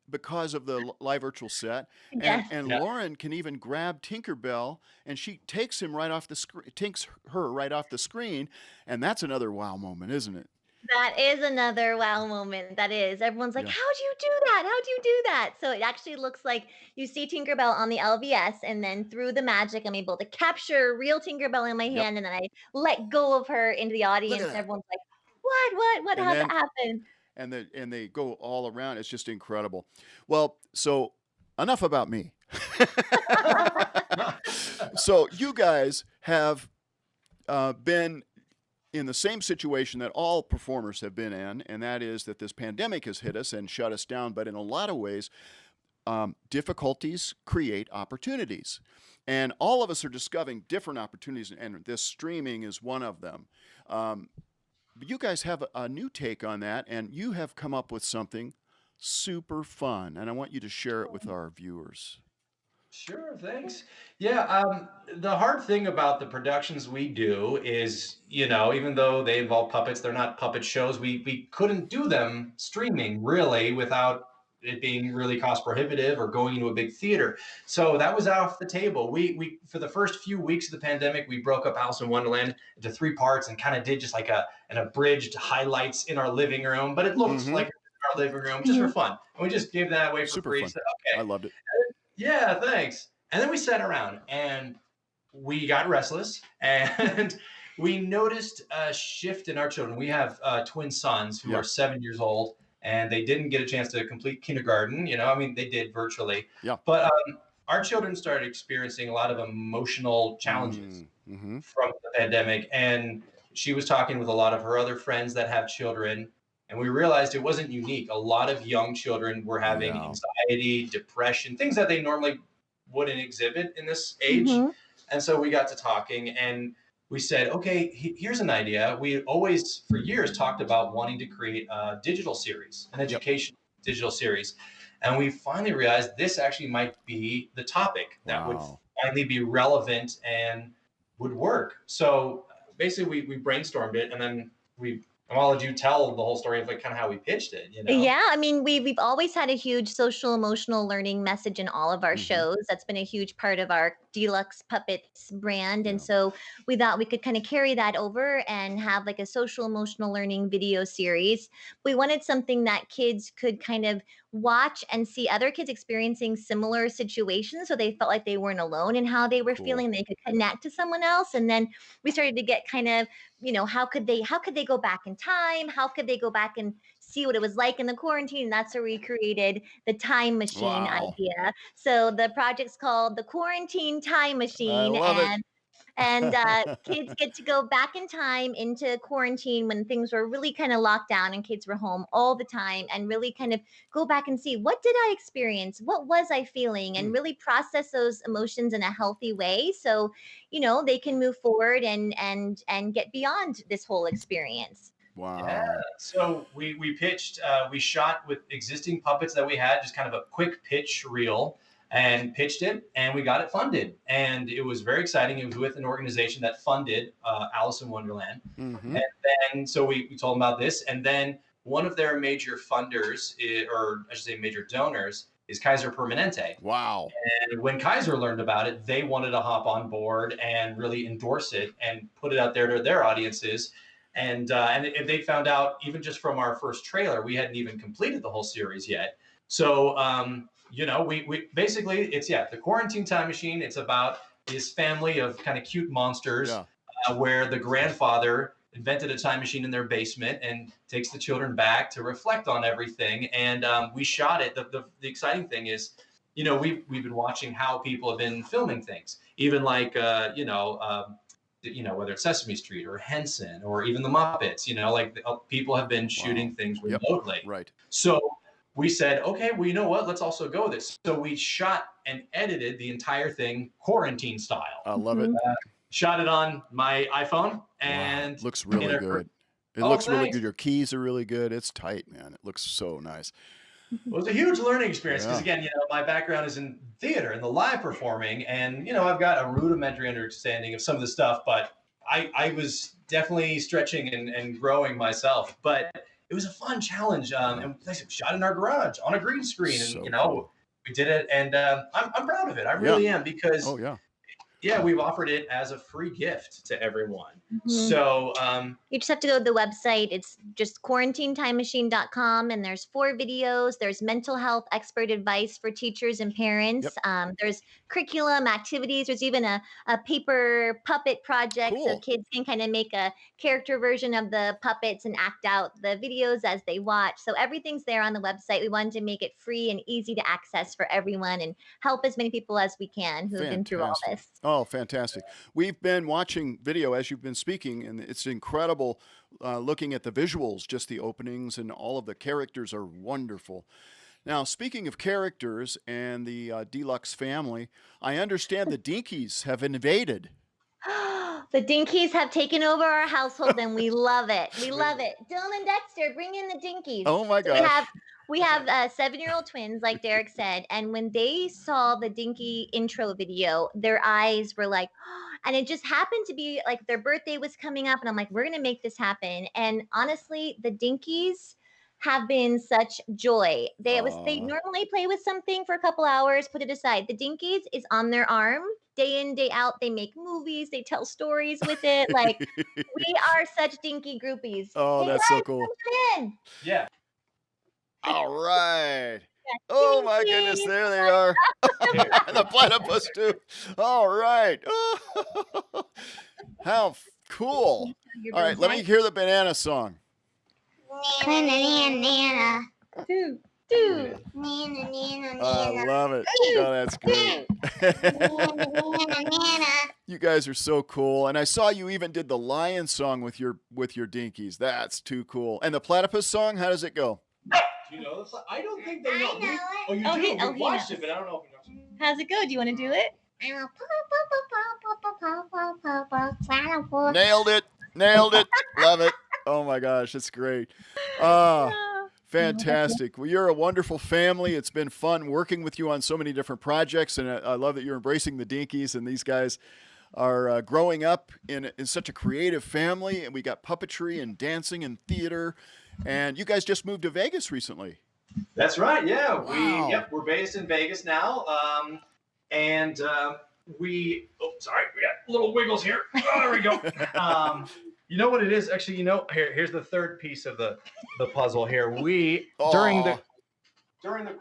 S2: because of the live virtual set.
S10: Yes.
S2: And Lauren can even grab Tinkerbell, and she takes him right off the screen, takes her right off the screen, and that's another wow moment, isn't it?
S10: That is another wow moment. That is. Everyone's like,
S2: Yeah.
S10: how'd you do that? How'd you do that? So it actually looks like you see Tinkerbell on the LVS, and then through the magic, I'm able to capture real Tinkerbell in my hand, and then I let go of her into the audience, and
S2: that.
S10: everyone's like, what,
S2: And
S10: how'd
S2: then-
S10: that happen?
S2: And they go all around. It's just incredible. Well, so enough about me. So you guys have been in the same situation that all performers have been in, and that is that this pandemic has hit us and shut us down. But in a lot of ways, difficulties create opportunities. And all of us are discovering different opportunities, and this streaming is one of them. But you guys have a new take on that, and you have come up with something super fun, and I want you to share it with our viewers.
S11: Sure, thanks. Yeah, the hard thing about the productions we do is, even though they involve puppets, they're not puppet shows. We couldn't do them streaming really without it being really cost prohibitive or going into a big theater. So that was off the table. We for the first few weeks of the pandemic, we broke up Alice in Wonderland into 3 parts and kind of did just like an abridged highlights in our living room, but it looked like our living room just for fun. And we just gave that away for
S2: Super
S11: free.
S2: fun.
S11: So, okay.
S2: I loved it.
S11: Yeah, thanks. And then we sat around and we got restless and we noticed a shift in our children. We have twin sons who are 7 years old, and they didn't get a chance to complete kindergarten. They did virtually.
S2: Yeah.
S11: But our children started experiencing a lot of emotional challenges from the pandemic. And she was talking with a lot of her other friends that have children. And we realized it wasn't unique. A lot of young children were having anxiety, depression, things that they normally wouldn't exhibit in this age. And so we got to talking, and we said, okay, here's an idea. We always, for years, talked about wanting to create a digital series, an educational digital series. And we finally realized this actually might be the topic that would finally be relevant and would work. So basically, we brainstormed it, and then I'll let you tell the whole story of kind of how we pitched it.
S10: Yeah, we've always had a huge social emotional learning message in all of our shows. That's been a huge part of our DLUX Puppets brand. And so we thought we could kind of carry that over and have like a social emotional learning video series. We wanted something that kids could kind of watch and see other kids experiencing similar situations, so they felt like they weren't alone in how they were feeling. They could connect to someone else. And then we started to get kind of, how could they go back in time? How could they go back and see what it was like in the quarantine? And that's where we created the time machine idea. So the project's called the Quarantine Time Machine.
S2: I love it.
S10: And kids get to go back in time into quarantine when things were really kind of locked down and kids were home all the time, and really kind of go back and see, what did I experience? What was I feeling? And really process those emotions in a healthy way, so they can move forward and get beyond this whole experience.
S2: Wow.
S11: Yeah. So we pitched, we shot with existing puppets that we had, just kind of a quick pitch reel, and pitched it, and we got it funded. And it was very exciting. It was with an organization that funded Alice in Wonderland. And then, so we told them about this. And then one of their major funders, or I should say major donors, is Kaiser Permanente.
S2: Wow.
S11: And when Kaiser learned about it, they wanted to hop on board and really endorse it and put it out there to their audiences. And they found out, even just from our first trailer, we hadn't even completed the whole series yet. So, we basically, it's the Quarantine Time Machine. It's about this family of kind of cute monsters where the grandfather invented a time machine in their basement and takes the children back to reflect on everything. And we shot it. The exciting thing is, we've been watching how people have been filming things, even like, whether it's Sesame Street or Henson or even the Muppets, people have been shooting things remotely.
S2: Right.
S11: So we said, okay, well, you know what? Let's also go with this. So we shot and edited the entire thing quarantine style.
S2: I love it.
S11: Shot it on my iPhone, and
S2: looks really good. It looks really good. Your keys are really good. It's tight, man. It looks so nice.
S11: Well, it's a huge learning experience because, again, my background is in theater and the live performing, and I've got a rudimentary understanding of some of the stuff, but I was definitely stretching and growing myself. But it was a fun challenge. And we shot in our garage on a green screen, and
S2: So
S11: you know,
S2: cool.
S11: we did it, and I'm proud of it. I really am, because we've offered it as a free gift to everyone. So
S10: you just have to go to the website. It's just quarantinetimemachine.com, and there's 4 videos. There's mental health expert advice for teachers and parents. There's curriculum, activities. There's even a paper puppet project, so kids can kind of make a character version of the puppets and act out the videos as they watch. So everything's there on the website. We wanted to make it free and easy to access for everyone and help as many people as we can who have been through all this.
S2: Oh, fantastic. We've been watching video as you've been speaking, and it's incredible looking at the visuals, just the openings, and all of the characters are wonderful. Now, speaking of characters and the DLUX family, I understand the Dinkies have invaded.
S10: The Dinkies have taken over our household, and we love it. We love it. Dylan and Dexter, bring in the Dinkies.
S2: Oh, my gosh.
S10: We have 7-year-old twins, like Derek said, and when they saw the Dinky intro video, their eyes were like, and it just happened to be like their birthday was coming up, and I'm like, we're going to make this happen. And honestly, the Dinkies have been such joy. They normally play with something for a couple hours, put it aside. The Dinkies is on their arm day in, day out. They make movies, they tell stories with it. Like, we are such Dinky groupies.
S2: Oh,
S10: Hey,
S2: that's
S10: guys,
S2: so cool.
S10: come in.
S11: Yeah.
S2: All right. Oh, my goodness, there they are. The platypus, too. All right. How cool. All right, let me hear the banana song.
S8: Banana.
S10: Do.
S2: I love it. Oh, that's great. You guys are so cool. And I saw you even did the lion song with your Dinkies. That's too cool. And the platypus song, how does it go?
S11: Do you know this? I don't think they know. Oh, you
S10: Oh,
S11: do?
S10: he
S11: We watched
S10: knows.
S11: it, but I don't know if he knows.
S10: How's it go? Do you want to do it?
S2: Nailed it. Love it. Oh, my gosh, it's great. Fantastic. Well, you're a wonderful family. It's been fun working with you on so many different projects, and I love that you're embracing the Dinkies, and these guys are growing up in such a creative family, and we got puppetry and dancing and theater, and you guys just moved to Vegas recently.
S11: That's right. Yeah,
S2: Wow.
S11: we're based in Vegas now, and we. Oh, sorry, we got little wiggles here. Oh, there we go. You know what it is? Actually, here's the third piece of the puzzle here. We during the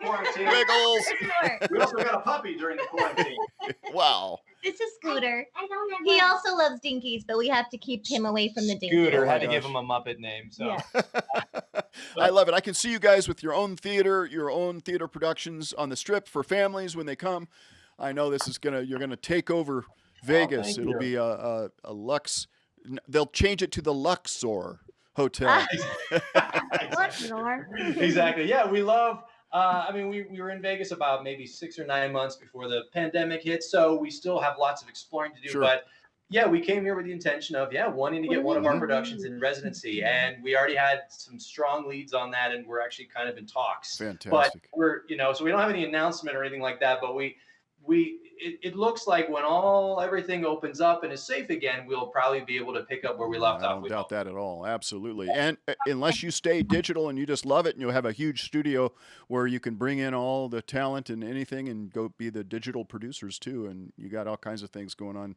S11: quarantine.
S2: Wiggles.
S11: We also got a puppy during the quarantine.
S2: Wow.
S10: This is Scooter. He also loves Dinkies, but we have to keep him away from the Dinkies.
S11: Scooter
S2: Oh my
S11: had to give
S2: gosh.
S11: him a Muppet name. So
S10: Yeah.
S2: I love it. I can see you guys with your own theater productions on the Strip for families when they come. I know you're gonna take over Vegas.
S11: thank
S2: It'll
S11: you.
S2: be a Lux. They'll change it to the Luxor Hotel.
S11: Exactly. Yeah, we love. We were in Vegas about maybe 6 or 9 months before the pandemic hit, so we still have lots of exploring to do.
S2: Sure.
S11: But yeah, we came here with the intention of wanting to get one of our productions in residency, and we already had some strong leads on that, and we're actually kind of in talks.
S2: Fantastic.
S11: But we're so we don't have any announcement or anything like that, but it looks like when everything opens up and is safe again, we'll probably be able to pick up where we left
S2: I
S11: off.
S2: don't
S11: We
S2: doubt
S11: hope.
S2: that at all. Absolutely. And unless you stay digital and you just love it, and you'll have a huge studio where you can bring in all the talent and anything and go be the digital producers too. And you got all kinds of things going on.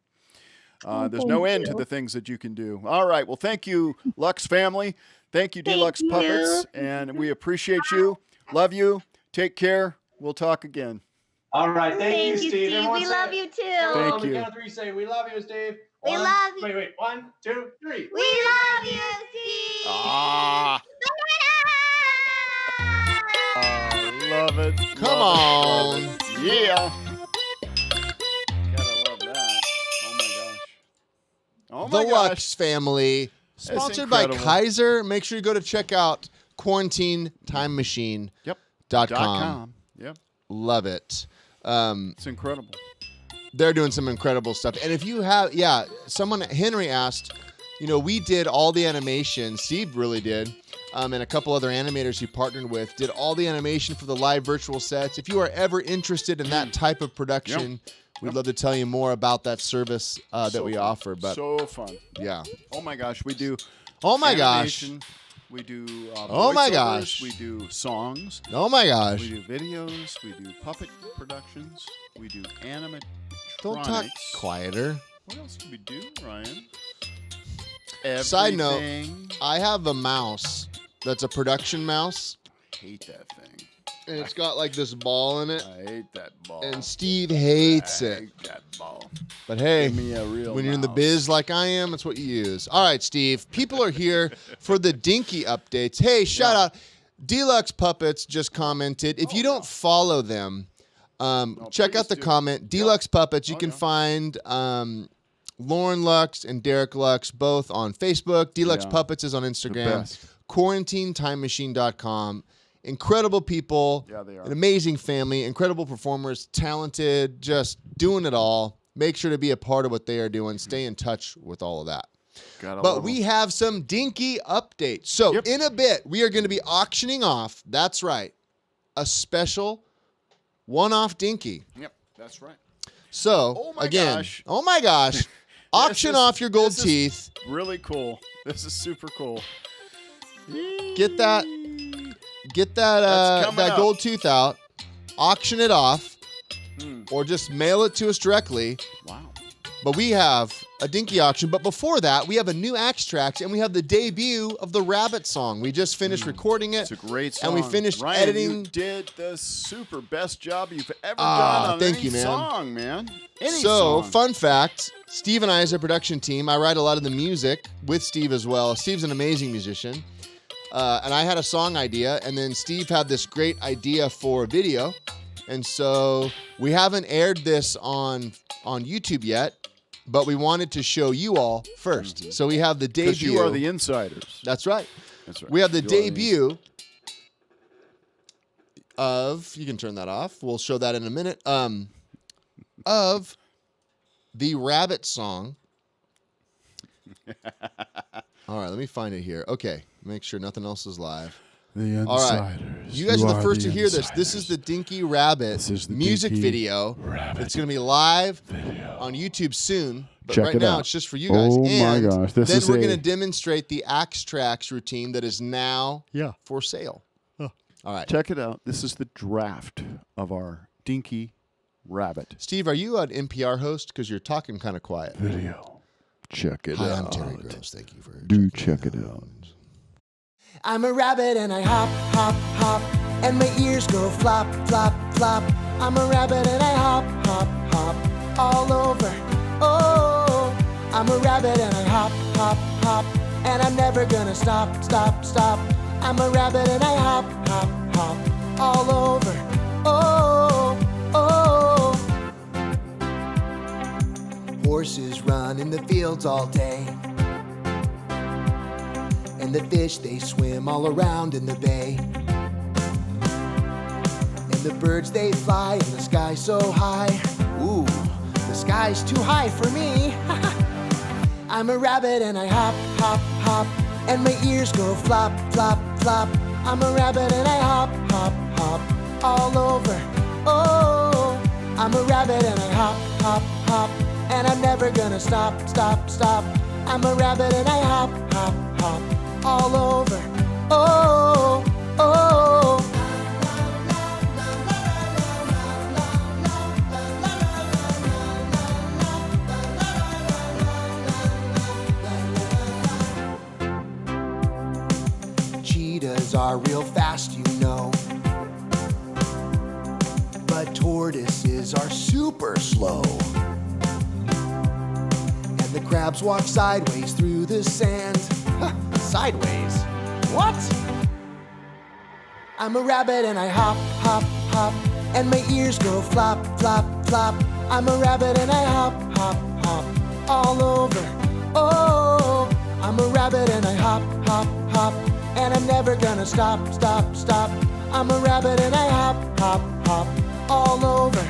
S2: There's no end to the things that you can do. All right. Well, thank you, Lux family. Thank you, DLUX Puppets. And we appreciate you. Love you. Take care. We'll talk again.
S11: All right. Thank you,
S10: Steve.
S11: Steve. Everyone
S10: We
S11: say
S10: love
S11: it.
S10: you too.
S11: Everyone
S2: Thank
S11: on the
S2: you.
S11: count of 3 say, "We love you, Steve."
S10: We love you.
S11: Wait. 1, 2, 3.
S10: We love you, Steve.
S2: Ah. Love it.
S9: Come
S2: Love
S9: on.
S2: it. Yeah. Gotta love that. Oh my gosh. Oh my
S9: The
S2: gosh.
S9: Lux family, sponsored by
S2: incredible.
S9: Kaiser. Make sure you go to check out quarantinetimemachine.com.
S2: Yep. .com. Yep.
S9: Love it.
S2: It's incredible.
S9: They're doing some incredible stuff. And if you have, Henry asked, we did all the animation. Steve really did. And a couple other animators he partnered with did all the animation for the live virtual sets. If you are ever interested in that type of production, we'd love to tell you more about that service that we offer. But
S2: so fun.
S9: yeah.
S2: Oh my gosh, we do.
S9: Oh my gosh.
S2: animation, We do
S9: Oh my
S2: voiceovers,
S9: gosh.
S2: We do songs.
S9: Oh my gosh.
S2: We do videos. We do puppet productions. We do animatronics.
S9: Don't talk quieter.
S2: What else do we do, Ryan?
S9: Side note,
S2: Everything.
S9: I have a mouse that's a production mouse.
S2: I hate that thing.
S9: And it's got like this ball in it.
S2: I hate that ball.
S9: And Steve hates
S2: I
S9: it.
S2: hate that ball.
S9: But hey,
S2: Give me a real
S9: when you're in the
S2: mouse.
S9: biz like I am, it's what you use. All right, Steve. People are here for the Dinky updates. Hey, shout out. DLUX Puppets just commented. If you don't follow them, check out the comment. DLUX Puppets. You can find Lauren Lux and Derek Lux both on Facebook. DLUX Puppets is on Instagram. QuarantineTimeMachine.com. Incredible people.
S2: Yeah, they are.
S9: An amazing family. Incredible performers. Talented. Just doing it all. Make sure to be a part of what they are doing. Stay in touch with all of that. But we have some Dinky updates. So in a bit, we are going to be auctioning off, that's right, a special one-off Dinky.
S2: Yep, that's right.
S9: So, oh my gosh, auction off your gold teeth.
S2: Really cool. This is super cool.
S9: Get that that gold tooth out, auction it off, or just mail it to us directly.
S2: Wow.
S9: But we have a Dinky auction. But before that, we have a new Axtrax, and we have the debut of the Rabbit song. We just finished recording it.
S2: It's a great song.
S9: And we finished
S2: Ryan,
S9: editing.
S2: You did the super best job you've ever done on
S9: thank
S2: any
S9: you, man.
S2: song, man. Any
S9: So,
S2: song.
S9: fun fact, Steve and I as a production team, I write a lot of the music with Steve as well. Steve's an amazing musician. And I had a song idea, and then Steve had this great idea for a video. And so we haven't aired this on YouTube yet, but we wanted to show you all first. So we have the debut.
S2: Because you are the insiders.
S9: That's right.
S2: That's right.
S9: We have the
S2: You are the
S9: debut of, you can turn that off. We'll show that in a minute. Of the Rabbit song. All right, let me find it here. Okay, make sure nothing else is live.
S2: The
S9: All right,
S2: insiders.
S9: you guys are the first
S2: the
S9: to hear this. This is the Dinky Rabbit music
S2: Dinky
S9: video.
S2: Rabbit
S9: It's going to be live on YouTube soon. But
S2: Check
S9: right
S2: it
S9: now,
S2: out.
S9: it's just for you guys.
S2: Oh, my
S9: and
S2: gosh, this
S9: then
S2: is
S9: we're
S2: a-
S9: going to demonstrate the Axtrax routine that is now for sale. All right.
S2: Check it out. This is the draft of our Dinky Rabbit
S9: Steve, are you an NPR host? Because you're talking kind of quiet.
S2: video. Check it
S9: Hi,
S2: out.
S9: I'm Terry Gross. Thank you for
S2: Do check it out.
S15: I'm a rabbit and I hop, hop, hop, and my ears go flop, flop, flop. I'm a rabbit and I hop, hop, hop, all over. Oh, I'm a rabbit and I hop, hop, hop, and I'm never gonna stop, stop, stop. I'm a rabbit and I hop, hop, hop, all over. Oh, oh. Horses run in the fields all day, and the fish, they swim all around in the bay. And the birds, they fly in the sky so high. Ooh, the sky's too high for me. I'm a rabbit and I hop, hop, hop, and my ears go flop, flop, flop. I'm a rabbit and I hop, hop, hop, all over. Oh, I'm a rabbit and I hop, hop, hop, and I'm never gonna stop, stop, stop. I'm a rabbit and I hop, hop, hop, all over. Oh, oh. Cheetahs are real fast, you know, but tortoises are super slow. And the crabs walk sideways through the sand. Sideways? What? I'm a rabbit and I hop, hop, hop, and my ears go flop, flop, flop. I'm a rabbit and I hop, hop, hop, all over. Oh, I'm a rabbit and I hop, hop, hop, and I'm never gonna stop, stop, stop. I'm a rabbit and I hop, hop, hop, all over.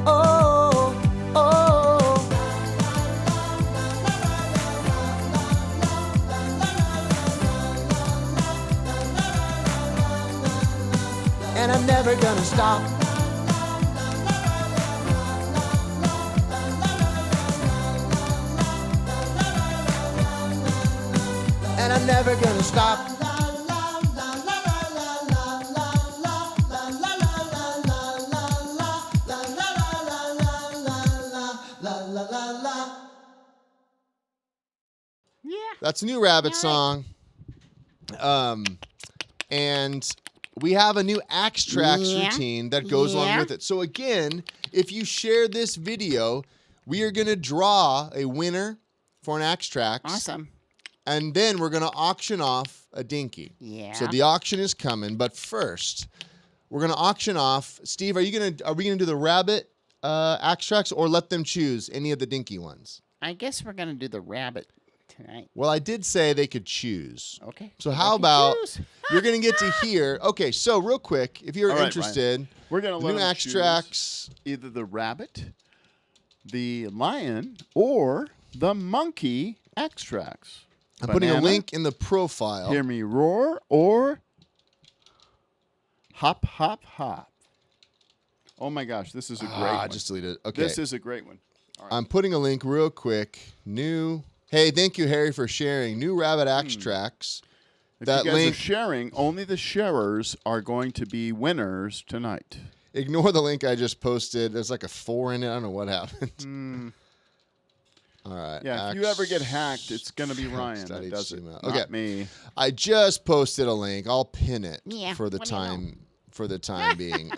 S15: Oh, oh. And I'm never gonna stop. And I'm never gonna stop. la la la.
S2: Yeah.
S1: That's a new rabbit song. And we have a new Axtrax routine that goes along with it. So again, if you share this video, we are going to draw a winner for an Axtrax.
S2: Awesome.
S1: And then we're going to auction off a Dinky.
S2: Yeah.
S1: So the auction is coming, but first, we're going to auction off. Steve, are we going to do the rabbit Axtrax or let them choose any of the Dinky ones?
S2: I guess we're going to do the rabbit tonight.
S1: Well, I did say they could choose.
S2: Okay.
S1: So how about you're going to get to hear. Okay, so real quick, if you're interested,
S2: Ryan. We're going to
S1: the
S2: let
S1: new
S2: them
S1: Axtrax,
S2: choose either the rabbit, the lion, or the monkey Axtrax.
S1: I'm putting a link in the profile.
S2: Hear me roar or hop, hop, hop. Oh my gosh, this is a great one.
S1: I just deleted it. Okay.
S2: This is a great one. All right.
S1: I'm putting a link real quick. Hey, thank you, Harry, for sharing. New Rabbit Axtrax.
S2: If
S1: That
S2: you guys
S1: link.
S2: are sharing, only the sharers are going to be winners tonight.
S1: Ignore the link I just posted. There's like a 4 in it. I don't know what happened. All right.
S2: Yeah, if you ever get hacked, it's going to be Ryan that does it,
S1: Okay.
S2: not me.
S1: I just posted a link. I'll pin it
S2: Yeah,
S1: for the
S2: what do you know?
S1: time being.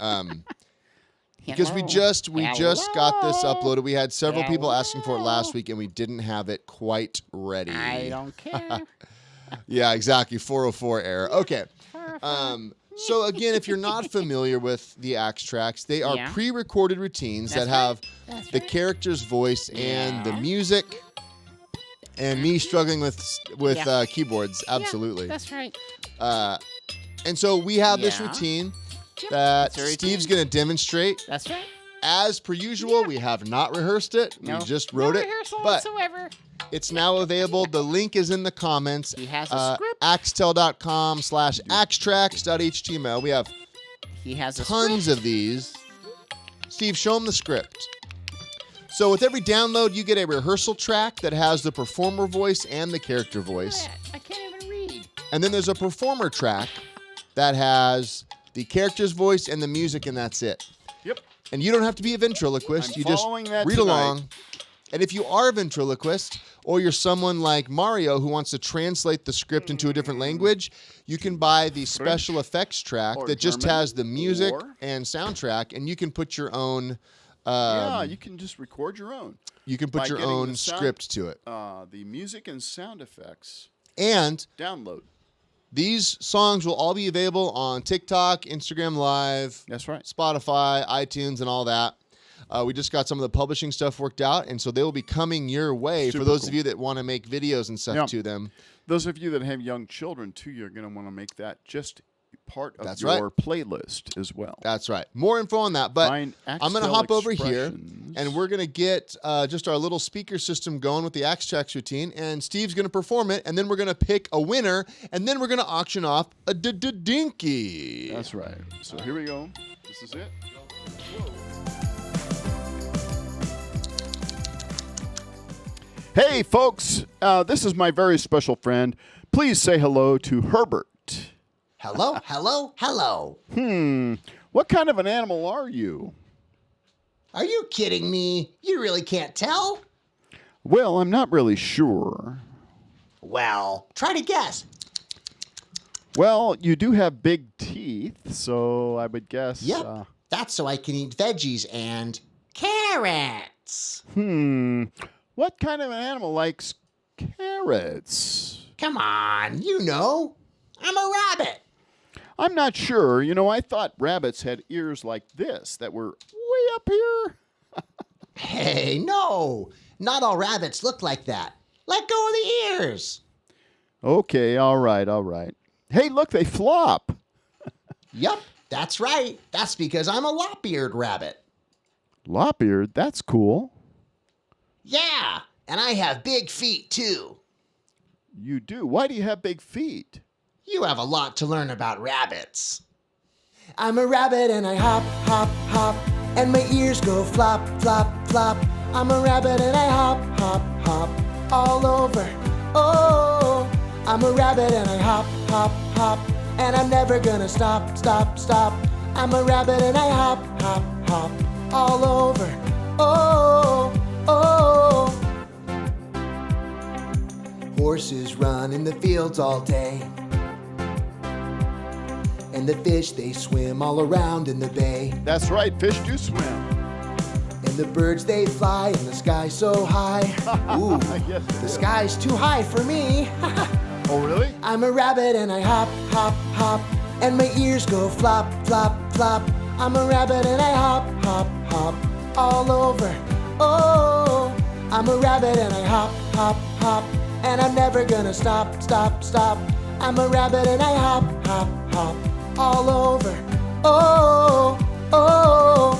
S1: Because we just got this uploaded. We had several people asking for it last week, and we didn't have it quite ready.
S2: I don't care.
S1: Yeah, exactly. 404 error. Okay. So again, if you're not familiar with the Axtrax, they are pre-recorded routines that have the character's voice and the music, and me struggling with keyboards. Absolutely.
S2: That's right.
S1: And so we have this routine that Steve's going to demonstrate.
S2: That's right.
S1: As per usual, we have not rehearsed it. We just wrote it. But
S2: whatsoever.
S1: it's now available. The link is in the comments.
S2: He has a script.
S1: Axtell.com/axtrax.html. We have tons of these. Steve, show them the script. So with every download, you get a rehearsal track that has the performer voice and the character voice.
S2: I can't even read.
S1: And then there's a performer track that has the character's voice and the music, and that's it.
S2: Yep.
S1: And you don't have to be a ventriloquist. You just read along. And if you are a ventriloquist, or you're someone like Mario who wants to translate the script into a different language, you can buy the special effects track that just has the music and soundtrack, and you can put your own.
S2: You can just record your own.
S1: You can put your own script to it.
S2: The music and sound effects.
S1: And
S2: download.
S1: These songs will all be available on TikTok, Instagram Live.
S2: That's right.
S1: Spotify, iTunes, and all that. We just got some of the publishing stuff worked out, and so they will be coming your way for those of you that want to make videos and stuff to them.
S2: Those of you that have young children, too, you're going to want to make that just part of your playlist as well.
S1: That's right. More info on that, but
S2: Find
S1: I'm going to hop over here, and we're going to get just our little speaker system going with the Axtrax routine, and Steve's going to perform it, and then we're going to pick a winner, and then we're going to auction off a Dinky.
S2: That's right. So here we go. This is it. Hey, folks. This is my very special friend. Please say hello to Herbert.
S15: Hello, hello, hello.
S2: What kind of an animal are you?
S15: Are you kidding me? You really can't tell?
S2: Well, I'm not really sure.
S15: Well, try to guess.
S2: Well, you do have big teeth, so I would guess.
S15: Yep. That's so I can eat veggies and carrots.
S2: What kind of an animal likes carrots?
S15: Come on, you know. I'm a rabbit.
S2: I'm not sure. You know, I thought rabbits had ears like this that were way up here.
S15: Hey, no. Not all rabbits look like that. Let go of the ears.
S2: Okay, all right, all right. Hey, look, they flop.
S15: Yup, that's right. That's because I'm a lop-eared rabbit.
S2: Lop-eared? That's cool.
S15: Yeah, and I have big feet, too.
S2: You do? Why do you have big feet?
S15: You have a lot to learn about rabbits. I'm a rabbit and I hop, hop, hop, and my ears go flop, flop, flop. I'm a rabbit and I hop, hop, hop, all over. Oh, I'm a rabbit and I hop, hop, hop, and I'm never gonna stop, stop, stop. I'm a rabbit and I hop, hop, hop, all over. Oh, oh. horses run in the fields all day. And the fish, they swim all around in the bay.
S2: That's right, fish do swim.
S15: And the birds, they fly in the sky so high. Ooh,
S2: Yes, they
S15: the
S2: do.
S15: sky's too high for me.
S2: Oh, really?
S15: I'm a rabbit and I hop, hop, hop. And my ears go flop, flop, flop. I'm a rabbit and I hop, hop, hop. All over, oh. I'm a rabbit and I hop, hop, hop. And I'm never gonna stop, stop, stop. I'm a rabbit and I hop, hop, hop. All over, oh, oh.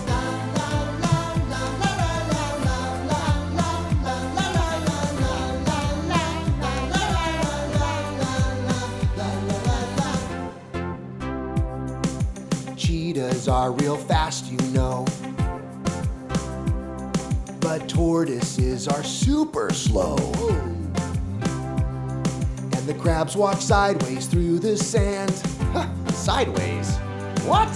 S15: Cheetahs are real fast, you know. But tortoises are super slow. And the crabs walk sideways through the sand. Sideways? What?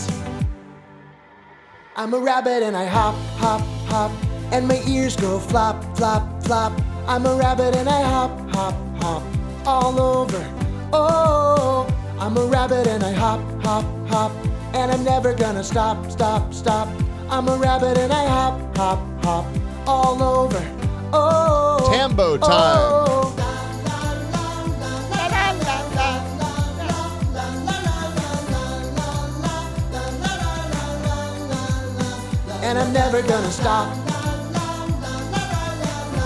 S15: I'm a rabbit and I hop, hop, hop. And my ears go flop, flop, flop. I'm a rabbit and I hop, hop, hop. All over, oh. I'm a rabbit and I hop, hop, hop. And I'm never gonna stop, stop, stop. I'm a rabbit and I hop, hop, hop. All over, oh.
S1: Tambo time.
S15: Oh. And I'm never gonna stop.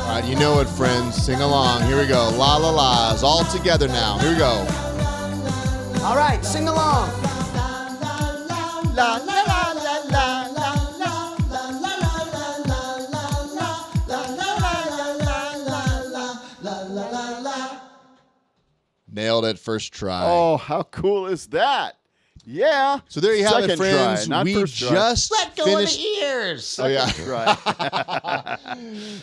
S1: All right, you know it, friends. Sing along. Here we go. La la la's all together now. Here we go.
S15: All right, sing along. La la la la la la.
S1: Nailed it first try.
S2: Oh, how cool is that? Yeah.
S1: So there you have
S2: Second
S1: it, friends.
S2: Try, not
S1: We
S2: first try.
S1: just
S15: Let go
S1: finished.
S15: of the ears.
S1: Oh yeah.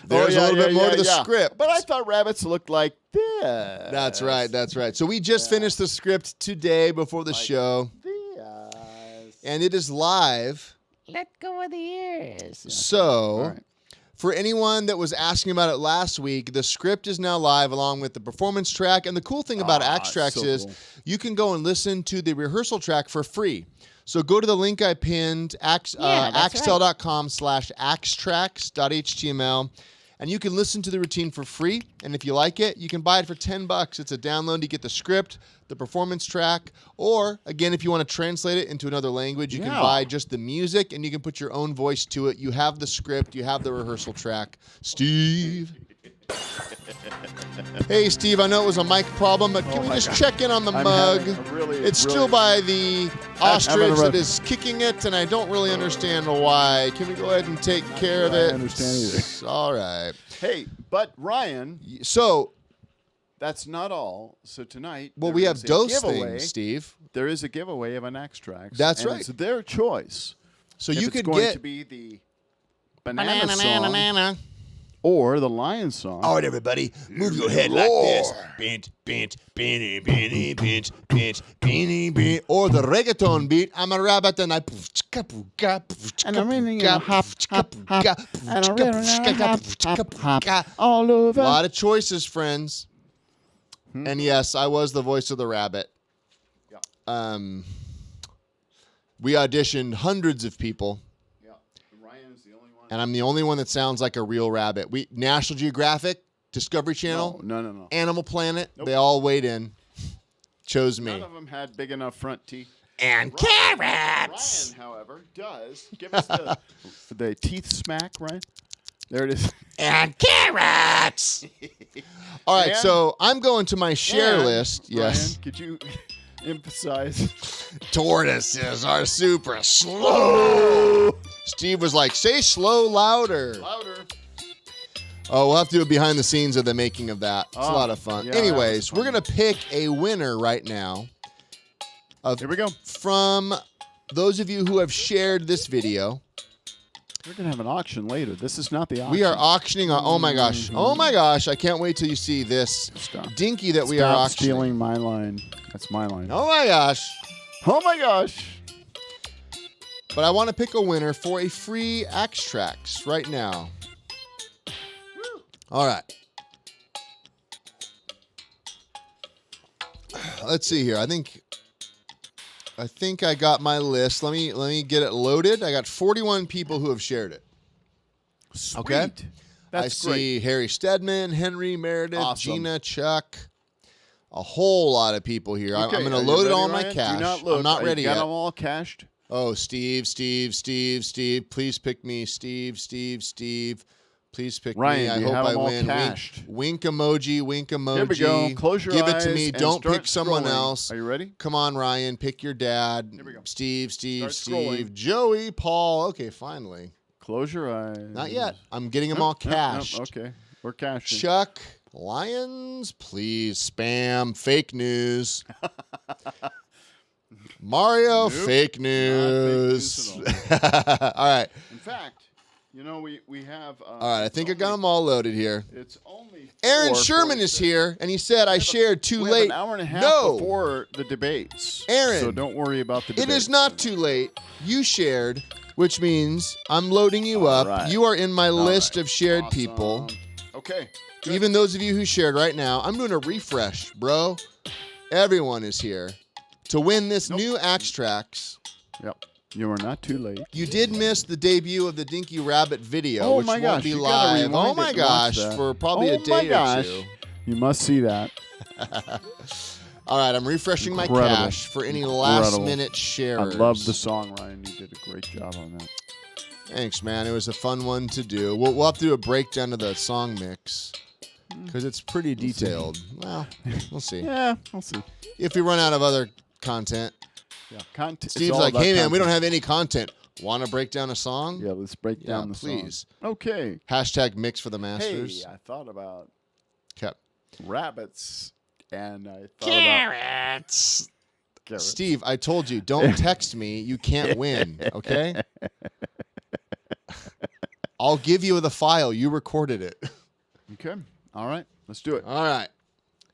S1: There's a little bit more to the script.
S2: But I thought rabbits looked like this.
S1: That's right. That's right. So we just finished the script today before the show, and it is live.
S6: Let go of the ears.
S1: So, for anyone that was asking about it last week, the script is now live along with the performance track. And the cool thing about Axtrax
S2: so
S1: is
S2: cool.
S1: you can go and listen to the rehearsal track for free. So go to the link I pinned, axtell.com/axtrax.html, and you can listen to the routine for free. And if you like it, you can buy it for $10. It's a download. You get the script, the performance track, or again, if you want to translate it into another language, you can buy just the music and you can put your own voice to it. You have the script, you have the rehearsal track. Steve. Hey, Steve, I know it was a mic problem, but can we just check in on the mug? It's still by the ostrich that is kicking it, and I don't really understand why. Can we go ahead and take care of it?
S2: I understand either.
S1: All right.
S2: Hey, but Ryan,
S1: so
S2: that's not all. So tonight,
S1: well,
S2: there
S1: we have
S2: is a
S1: dose
S2: giveaway.
S1: things, Steve.
S2: There is a giveaway of an Axtrax.
S1: That's
S2: and
S1: right.
S2: It's their choice.
S1: So
S2: if
S1: you
S2: it's
S1: could
S2: going
S1: get
S2: to be the banana song or the lion song.
S9: All right, everybody, move your head like this. Bint, bint, binny, binny, bint, bint, binny, bint.
S1: Or the reggaeton beat. I'm a rabbit and I.
S2: And I'm really gonna hop, hop, hop. And I'm really gonna hop, hop, hop. All over.
S1: A lot of choices, friends. And yes, I was the voice of the rabbit. We auditioned hundreds of people. And I'm the only one that sounds like a real rabbit. National Geographic, Discovery Channel,
S2: No.
S1: Animal Planet, they all weighed in, chose me.
S2: None of them had big enough front teeth.
S1: And carrots!
S2: Ryan, however, does. Give us the teeth smack, Ryan. There it is.
S1: And carrots! All right,
S2: And-
S1: so I'm going to my share list. Yes.
S2: Ryan, could you emphasize?
S1: Tortoises are super slow. Steve was like, say slow louder.
S2: Louder.
S1: Oh, we'll have to do it behind the scenes of the making of that. It's a lot of fun.
S2: yeah,
S1: Anyways, we're going to pick a winner right now.
S2: Here we go.
S1: From those of you who have shared this video.
S2: We're going to have an auction later. This is not the auction.
S1: We are auctioning. Oh, my gosh. Oh, my gosh. I can't wait till you see this Dinky that we are
S2: Stop
S1: auctioning.
S2: stealing my line. That's my line.
S1: Oh, my gosh.
S2: Oh, my gosh.
S1: But I want to pick a winner for a free Axtrax right now. All right. Let's see here. I think I got my list. Let me get it loaded. I got 41 people who have shared it.
S2: Sweet.
S1: Okay.
S2: That's
S1: I see Harry Stedman, Henry, Meredith,
S2: Awesome.
S1: Gina, Chuck. A whole lot of people here.
S2: Okay,
S1: I'm going to
S2: are you
S1: load it
S2: ready,
S1: on my
S2: Ryan?
S1: cache.
S2: Do not load.
S1: I'm not ready
S2: You
S1: yet.
S2: got them all cached?
S1: Oh, Steve. Please pick me. Steve. Please pick
S2: Ryan,
S1: me. I
S2: you
S1: hope
S2: have
S1: I
S2: them all
S1: win.
S2: cached.
S1: Wink emoji.
S2: Here we go. Close your
S1: Give
S2: eyes
S1: it to me.
S2: and
S1: Don't
S2: start
S1: pick someone
S2: scrolling.
S1: else.
S2: Are you ready?
S1: Come on, Ryan. Pick your dad.
S2: Here we go.
S1: Steve.
S2: Start scrolling.
S1: Joey, Paul. Okay, finally.
S2: Close your eyes.
S1: Not yet. I'm getting them all cached.
S2: Okay. We're caching.
S1: Chuck, Lions, please spam, fake news. Mario,
S2: Nope.
S1: fake news.
S2: Not fake news at all.
S1: All right.
S2: In fact, we have.
S1: All right, I think I got them all loaded here.
S2: It's only.
S1: Aaron Sherman is here, and he said I shared too
S2: We
S1: late.
S2: have an hour and a half
S1: No,
S2: before the debates.
S1: Aaron,
S2: So don't worry about the debates.
S1: it is not too late. You shared, which means I'm loading you up.
S2: right.
S1: You are in my list
S2: right.
S1: of shared
S2: Awesome.
S1: people.
S2: Okay.
S1: Even those of you who shared right now, I'm doing a refresh, bro. Everyone is here to win this new Axtrax.
S2: Yep. You are not too late.
S1: You did miss the debut of the Dinky Rabbit video,
S2: Oh
S1: which
S2: my
S1: won't
S2: gosh,
S1: be
S2: you gotta
S1: live.
S2: rewind
S1: Oh
S2: it
S1: my
S2: and watch
S1: gosh,
S2: that.
S1: for probably
S2: Oh
S1: a day
S2: my
S1: or
S2: gosh.
S1: two.
S2: You must see that.
S1: All right, I'm refreshing my
S2: Incredible.
S1: cache for any last minute
S2: I
S1: sharers.
S2: love the song, Ryan. You did a great job on that.
S1: Thanks, man. It was a fun one to do. We'll have to do a breakdown of the song mix because it's pretty detailed. Well, we'll see.
S2: Yeah, we'll see.
S1: If we run out of other content.
S2: Yeah, content.
S1: Steve's like, hey, man, we don't have any content. Want to break down a song?
S2: Yeah, let's break down the
S1: please.
S2: song. Okay.
S1: Hashtag mix for the masters.
S2: Hey, I thought about
S1: Okay.
S2: rabbits, and I thought
S1: Carrots.
S2: about carrots.
S1: Steve, I told you, don't text me. You can't win, okay? I'll give you the file. You recorded it.
S2: Okay. All right. Let's do it.
S1: All right.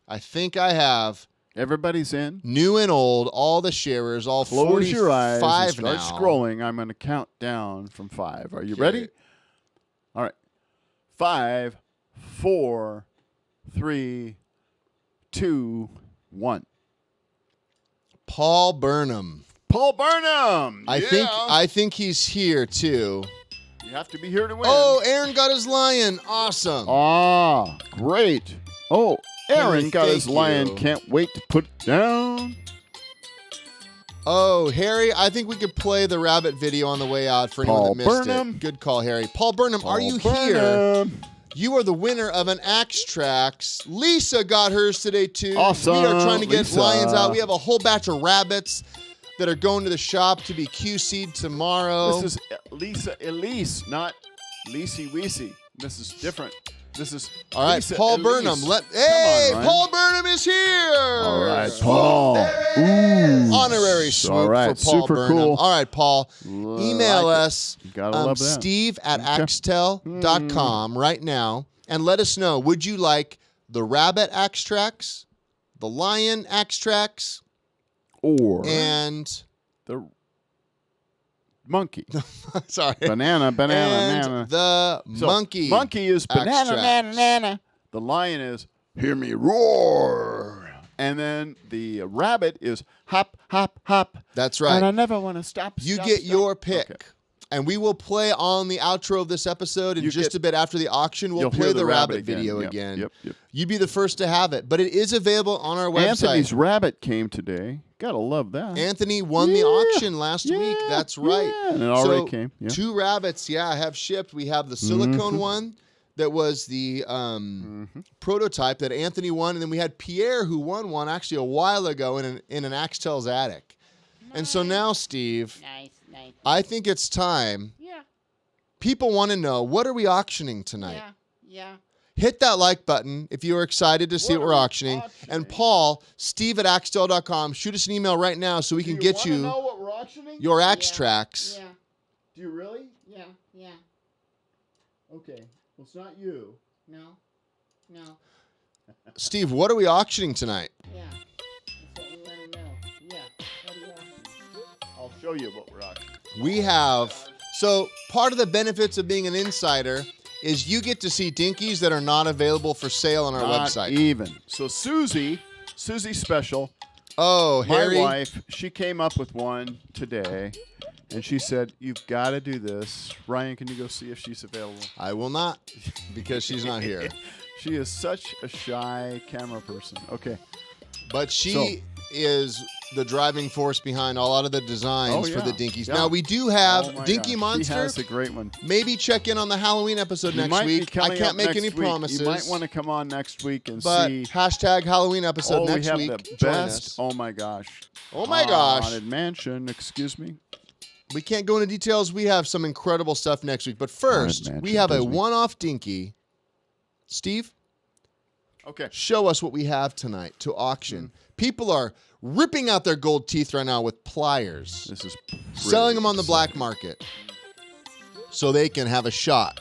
S1: I think I have
S2: Everybody's in.
S1: new and old, all the sharers, all
S2: Close your eyes
S1: 45
S2: and start
S1: now.
S2: scrolling. I'm going to count down from 5. Are you
S1: Okay.
S2: ready? All right. 5, 4, 3, 2, 1.
S1: Paul Burnham.
S2: Paul Burnham.
S1: I think he's here too.
S2: You have to be here to win.
S1: Oh, Aaron got his lion. Awesome.
S2: Ah, great. Oh, Aaron
S1: Henry,
S2: got his
S1: thank
S2: lion.
S1: you.
S2: Can't wait to put it down.
S1: Oh, Harry, I think we could play the rabbit video on the way out for anyone
S2: Paul
S1: that missed
S2: Burnham.
S1: it. Good call, Harry. Paul Burnham, are
S2: Paul
S1: you here?
S2: Burnham.
S1: You are the winner of an Axtrax. Lisa got hers today, too.
S2: Awesome,
S1: We are trying to get
S2: Lisa.
S1: lions out. We have a whole batch of rabbits that are going to the shop to be QC'd tomorrow.
S2: This is Lisa Elise, not Lisi Weesey. This is different. This is
S1: All right,
S2: Lisa
S1: Paul
S2: Elise.
S1: Burnham.
S2: Come
S1: Hey,
S2: on, Ryan.
S1: Paul Burnham is here.
S2: All right, Paul. Ooh.
S1: Honorary swoop
S2: All right,
S1: for Paul
S2: super
S1: Burnham.
S2: cool.
S1: All right, Paul. Email
S2: Like it.
S1: us,
S2: Gotta love that.
S1: Steve at
S2: Okay.
S1: Axtell.com right now, and let us know, would you like the rabbit Axtrax, the lion Axtrax,
S2: Or
S1: and
S2: the monkey.
S1: sorry,
S2: Banana,
S1: and
S2: banana.
S1: the
S2: So,
S1: monkey.
S2: Monkey is banana,
S1: Axtrax.
S2: banana, banana. The lion is hear me roar. And then the rabbit is hop, hop, hop.
S1: That's right.
S2: And I never want to stop.
S1: You
S2: stop,
S1: get
S2: stop.
S1: your pick.
S2: Okay.
S1: And we will play on the outro of this episode, and
S2: You
S1: just
S2: get-
S1: a bit after the auction, we'll
S2: You'll
S1: play
S2: hear
S1: the rabbit
S2: again.
S1: video
S2: Yep,
S1: again.
S2: Yep.
S1: You'd be the first to have it, but it is available on our website.
S2: Anthony's rabbit came today. Gotta love that.
S1: Anthony won the auction last week. That's right.
S2: Yeah, and it already
S1: So,
S2: came. Yeah.
S1: 2 rabbits, have shipped. We have the silicone one that was the prototype that Anthony won, and then we had Pierre who won one actually a while ago in an Axtell's attic. And so now, Steve,
S8: Nice.
S1: I think it's time.
S8: Yeah.
S1: People want to know, what are we auctioning tonight?
S8: Yeah.
S1: Hit that like button if you are excited to see what we're auctioning. And Paul, Steve at Axtell.com, shoot us an email right now so we can get you
S2: know what we're auctioning?
S1: your Axtrax.
S8: Yeah.
S2: Do you really?
S8: Yeah.
S2: Okay. Well, it's not you.
S8: No.
S1: Steve, what are we auctioning tonight?
S8: Yeah. That's what we want to know. Yeah. What do you want?
S2: I'll show you what we're auctioning.
S1: We have, so part of the benefits of being an insider is you get to see dinkies that are not available for sale on our
S2: Not
S1: website.
S2: even. So Susie special,
S1: Oh, Harry.
S2: My wife, she came up with one today, and she said, "You've got to do this." Ryan, can you go see if she's available?
S1: I will not, because she's not here.
S2: She is such a shy camera person. Okay.
S1: But she is the driving force behind a lot of the designs for the Dinkies.
S2: Yeah.
S1: Now, we do have Dinky Monster.
S2: She has a great one.
S1: Maybe check in on the Halloween episode next week. I can't make any promises.
S2: You might want to come on next week and
S1: but
S2: see.
S1: Hashtag Halloween episode next
S2: we have
S1: week.
S2: The best. Oh, my gosh.
S1: Oh, my gosh.
S2: Haunted Mansion. Excuse me.
S1: We can't go into details. We have some incredible stuff next week. But first, we have a one-off Dinky. Steve?
S2: Okay.
S1: Show us what we have tonight to auction. People are ripping out their gold teeth right now with pliers.
S2: This is
S1: selling them on the black market so they can have a shot.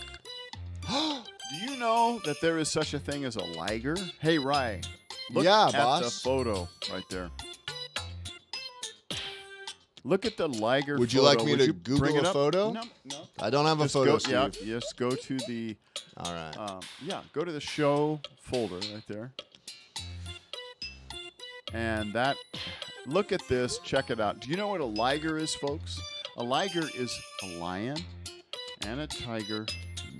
S2: Do you know that there is such a thing as a liger? Hey, Rye. Look
S1: at
S2: the photo right there. Look at the liger
S1: Would you
S2: photo.
S1: like me to Google a photo?
S2: No.
S1: I don't have a photo, Steve.
S2: Yeah, just go to the...
S1: All right.
S2: Go to the show folder right there. And that... Look at this. Check it out. Do you know what a liger is, folks? A liger is a lion and a tiger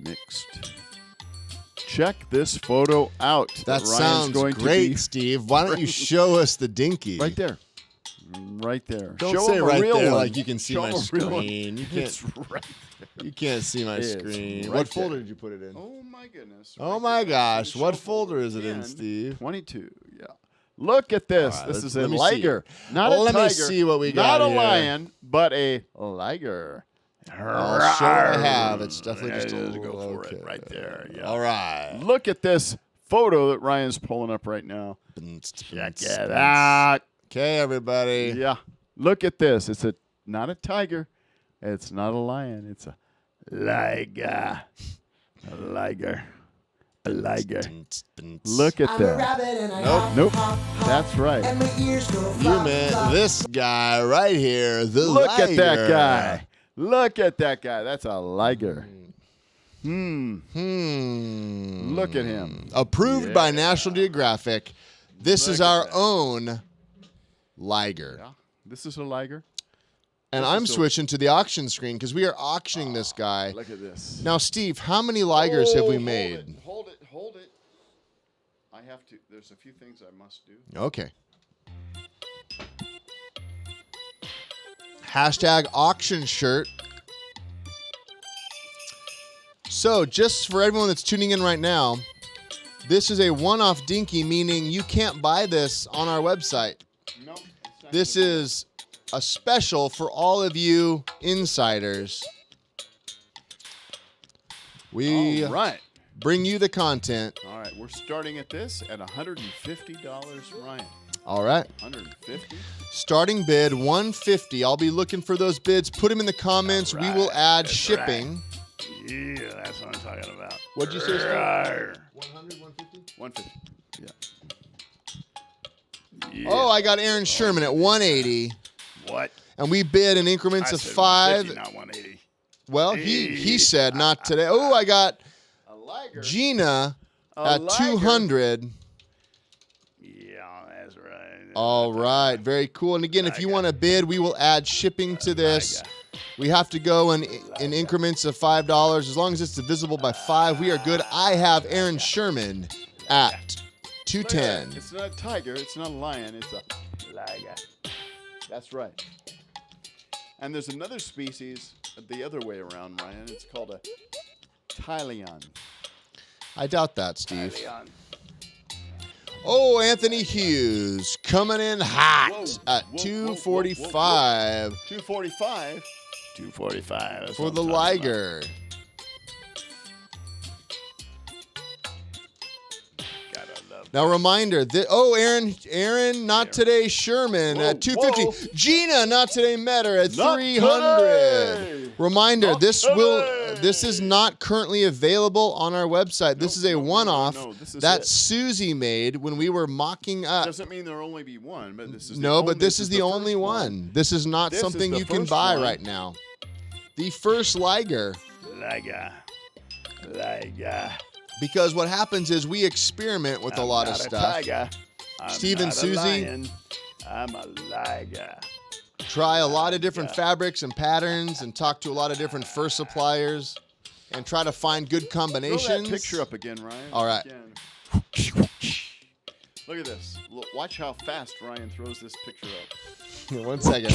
S2: mixed. Check this photo out.
S1: That
S2: Ryan's
S1: sounds
S2: going
S1: great,
S2: to be
S1: Steve. Why don't you show us the Dinky?
S2: Right there. Right there.
S1: Don't
S2: Show
S1: say
S2: him a
S1: right
S2: real
S1: there
S2: one.
S1: like you can see
S2: Show
S1: my
S2: him a real one.
S1: screen. You can't.
S2: It's right there.
S1: You can't see my
S2: It's
S1: screen.
S2: right
S1: What
S2: there.
S1: folder did you put it in?
S2: Oh my goodness.
S1: Oh
S2: Right
S1: my
S2: there.
S1: gosh.
S2: Show
S1: What
S2: folder
S1: folder is it in,
S2: again.
S1: Steve?
S2: 22. Yeah. Look at this.
S1: All right,
S2: This is a
S1: let me see.
S2: liger. Not a
S1: Let
S2: tiger.
S1: me see what we
S2: Not
S1: got
S2: a
S1: here.
S2: lion, but a liger.
S1: I'll show what I have. It's definitely just a
S2: There,
S1: little.
S2: go for it right there. Yeah.
S1: All right.
S2: Look at this photo that Ryan's pulling up right now. Check it out.
S1: Okay, everybody.
S2: Yeah. Look at this. It's not a tiger. It's not a lion. It's a liger. A liger. A liger. Look at
S15: I'm a
S2: that.
S15: rabbit and I
S2: Nope.
S15: hop, hop,
S2: That's right.
S15: and my ears go
S1: You
S15: flop,
S1: meant
S15: flop.
S1: this guy right here. The
S2: Look at that
S1: liger.
S2: guy. Look at that guy. That's a liger.
S1: Look
S2: at him.
S1: Approved by National Geographic. This is
S2: Look at
S1: our
S2: that.
S1: own liger.
S2: Yeah. This is a liger.
S1: And
S2: This
S1: I'm
S2: is a-
S1: switching to the auction screen because we are auctioning this guy.
S2: Look at this.
S1: Now, Steve, how many ligers have we made?
S2: Hold it. I have to. There's a few things I must do.
S1: Okay. Hashtag auction shirt. So, just for everyone that's tuning in right now, this is a one-off Dinky, meaning you can't buy this on our website.
S2: Nope.
S1: This is a special for all of you insiders. We
S2: All right.
S1: bring you the content.
S2: All right. We're starting at this at $150, Ryan.
S1: All right.
S2: 150.
S1: Starting bid $150. I'll be looking for those bids. Put them in the comments. We will add shipping.
S2: Yeah, that's what I'm talking about.
S1: What'd you say, Steve?
S2: 100, 150? 150. Yeah.
S1: Oh, I got Aaron Sherman at 180.
S2: What?
S1: And we bid in increments
S2: I
S1: of
S2: said
S1: 5.
S2: 150, not 180.
S1: Well, he said not today. Oh, I got Gina at 200.
S2: Yeah, that's right.
S1: All right, very cool. And again, if you want to bid, we will add shipping to this. We have to go in increments of $5. As long as it's divisible by 5, we are good. I have Aaron Sherman at 210.
S2: It's not a tiger. It's not a lion. It's a liger. That's right. And there's another species the other way around, Ryan. It's called a Tylion.
S1: I doubt that, Steve. Oh, Anthony Hughes coming in hot at 245.
S2: 245. 245. That's
S1: For
S2: what
S1: the
S2: I'm talking
S1: liger. Now, reminder that Aaron, not today. Sherman at 250. Gina, not today. Metter at
S2: Not
S1: 300.
S2: today.
S1: Reminder:
S2: Not
S1: this
S2: today.
S1: this is not currently available on our website. This is a one-off
S2: no, this is
S1: that
S2: it.
S1: Susie made when we were mocking up.
S2: Doesn't mean there'll only be one, but this is
S1: This is the only one. This is not
S2: This is
S1: something
S2: the
S1: you can
S2: first
S1: buy
S2: one.
S1: right now. The first liger.
S2: Liger.
S1: Because what happens is we experiment with a lot of
S2: not
S1: stuff.
S2: tiger. I'm
S1: Steve and
S2: not a
S1: Suzie,
S2: lion. I'm a liger.
S1: Try a lot of different fabrics and patterns and talk to a lot of different fur suppliers and try to find good combinations.
S2: Throw that picture up again, Ryan.
S1: All right.
S2: Again. Look at this. Watch how fast Ryan throws this picture up.
S1: 1 second.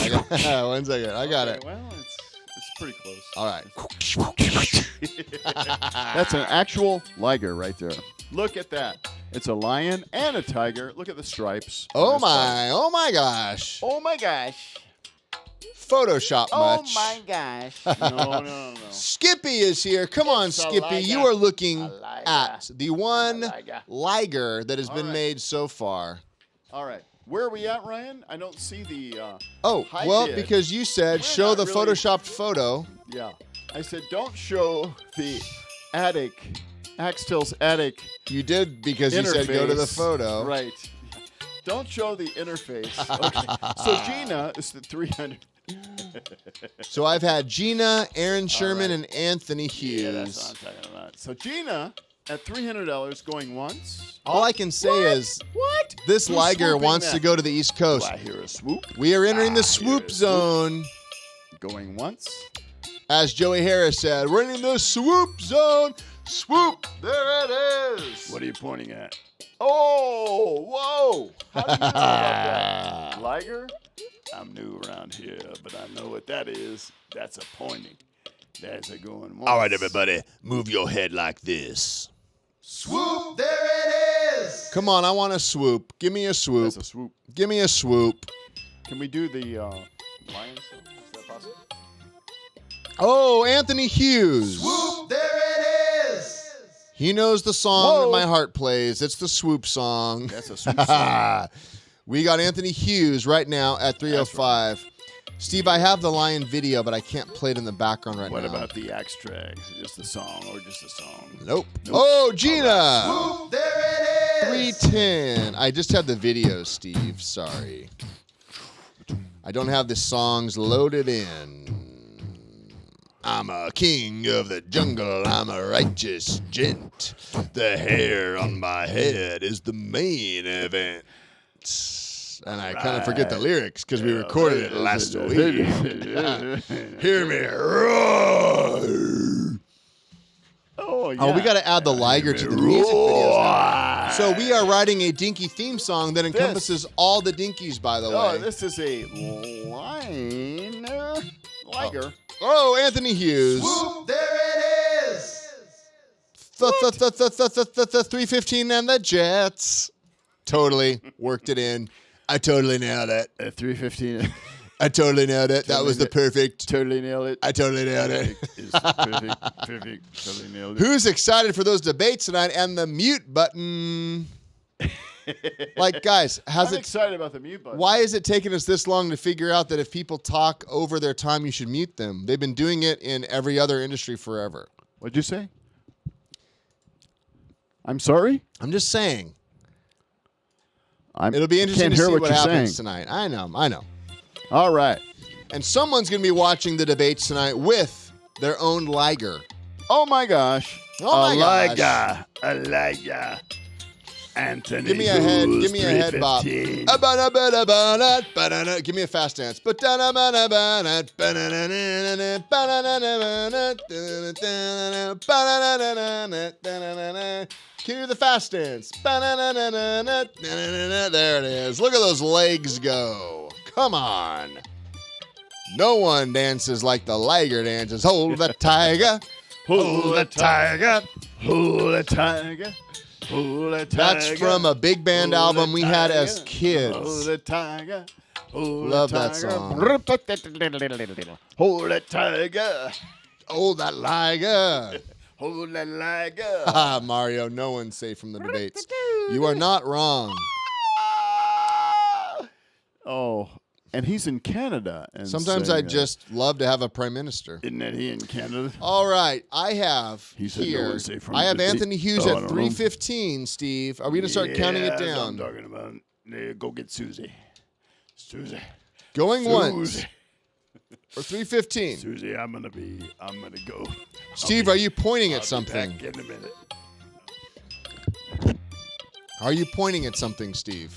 S1: One second. I got it.
S2: Well, it's pretty close.
S1: All right.
S2: That's an actual liger right there. Look at that. It's a lion and a tiger. Look at the stripes.
S1: Oh my! Oh my gosh!
S2: Oh my gosh!
S1: Photoshop much.
S2: Oh my gosh! No.
S1: Skippy is here. Come on, Skippy. You are looking at the one liger that has been made so far.
S2: All right. Where are we at, Ryan? I don't see the.
S1: Because you said show the photoshopped photo.
S2: Yeah. I said don't show the attic, Axtell's attic.
S1: You did because you said go to the photo.
S2: Right. Don't show the interface. Okay. So Gina is the 300.
S1: So I've had Gina, Aaron Sherman, and Anthony Hughes.
S2: Yeah, that's what I'm talking about. So Gina at $300 going once.
S1: All I can say is this
S2: Who's
S1: liger
S2: swooping
S1: wants
S2: that?
S1: to go to the East Coast.
S2: Do I hear a swoop?
S1: We are entering the swoop zone.
S2: Going once.
S1: As Joey Harris said, we're in the swoop zone. Swoop, there it is.
S2: What are you pointing at? Oh, whoa. How do you know about that? Liger? I'm new around here, but I know what that is. That's a pointing. That's a going once.
S9: All right, everybody, move your head like this.
S1: Swoop, there it is. Come on, I want a swoop. Give me a swoop.
S2: That's a swoop.
S1: Give me a swoop.
S2: Can we do the lion song? Is that possible?
S1: Oh, Anthony Hughes.
S15: Swoop, there it is.
S1: He knows the song that my heart plays. It's the swoop song.
S2: That's a swoop song.
S1: We got Anthony Hughes right now at 305. Right. Steve, I have the lion video, but I can't play it in the background right now.
S2: What about the Axtrax? Just the song or just the song?
S1: Nope. Oh, Gina.
S15: Right. Swoop, there it is.
S1: 310. I just have the video, Steve. Sorry. I don't have the songs loaded in. I'm a king of the jungle. I'm a righteous gent. The hair on my head is the main event. And I kind of forget the lyrics because we recorded it last week. Hear me roar.
S2: Oh, yeah.
S1: Oh, we got to add the liger to the music videos now. So we are writing a Dinky theme song that encompasses all the Dinkies, by the way.
S2: Oh, this is a liger.
S1: Oh, Anthony Hughes.
S15: Swoop, there it is.
S1: 315 and the Jets. Totally worked it in. I totally nailed it.
S2: 315.
S1: I totally nailed it. That was the perfect.
S2: Totally nailed it.
S1: I totally nailed it.
S2: Perfect. Totally nailed it.
S1: Who's excited for those debates tonight and the mute button? Like, guys,
S2: I'm excited about the mute button.
S1: Why is it taking us this long to figure out that if people talk over their time, you should mute them? They've been doing it in every other industry forever.
S2: What'd you say? I'm sorry?
S1: I'm just saying. It'll be interesting to see what happens tonight. I know.
S2: All right.
S1: And someone's going to be watching the debates tonight with their own liger.
S2: Oh, my gosh.
S1: Oh, my gosh.
S2: A liger. Anthony
S1: Give me a head bop. Give me a fast dance. Can you do the fast dance? There it is. Look at those legs go. Come on. No one dances like the liger dances. Hold the tiger.
S2: Hold the tiger. Hold the tiger.
S1: That's from a big band album we had as kids.
S2: Hold the tiger.
S1: Love that song.
S2: Hold the tiger.
S1: Hold that liger.
S2: Hold that liger.
S1: Mario, no one's safe from the debates. You are not wrong.
S2: Oh, and he's in Canada. And
S1: sometimes I just love to have a prime minister.
S2: Isn't that he in Canada?
S1: All right, I have
S2: here.
S1: I have Anthony Hughes at 315. Steve, are we gonna start counting it down?
S2: I'm talking about. Go get Susie. Susie.
S1: Going once. Or 315.
S2: Susie, I'm gonna go.
S1: Steve, are you pointing at something?
S2: Back in a minute.
S1: Are you pointing at something, Steve?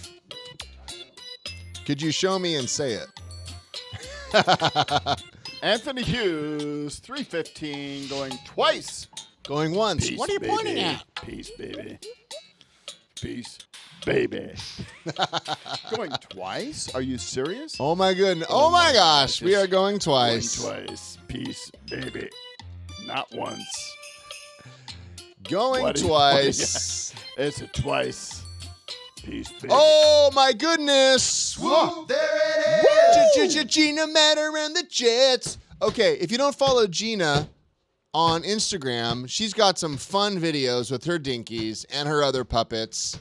S1: Could you show me and say it?
S2: Anthony Hughes, 315, going twice.
S1: Going once.
S2: Peace,
S1: What are you
S2: baby.
S1: pointing at?
S2: Peace, baby. Peace, baby. Going twice? Are you serious?
S1: Oh my goodness. Oh my gosh. We are going twice.
S2: Going twice. Peace, baby. Not once.
S1: Going twice.
S2: It's a twice. Peace, baby.
S1: Oh my goodness. Swoop. There it is. Gina Matter and the Jets. Okay, if you don't follow Gina on Instagram, she's got some fun videos with her dinkies and her other puppets.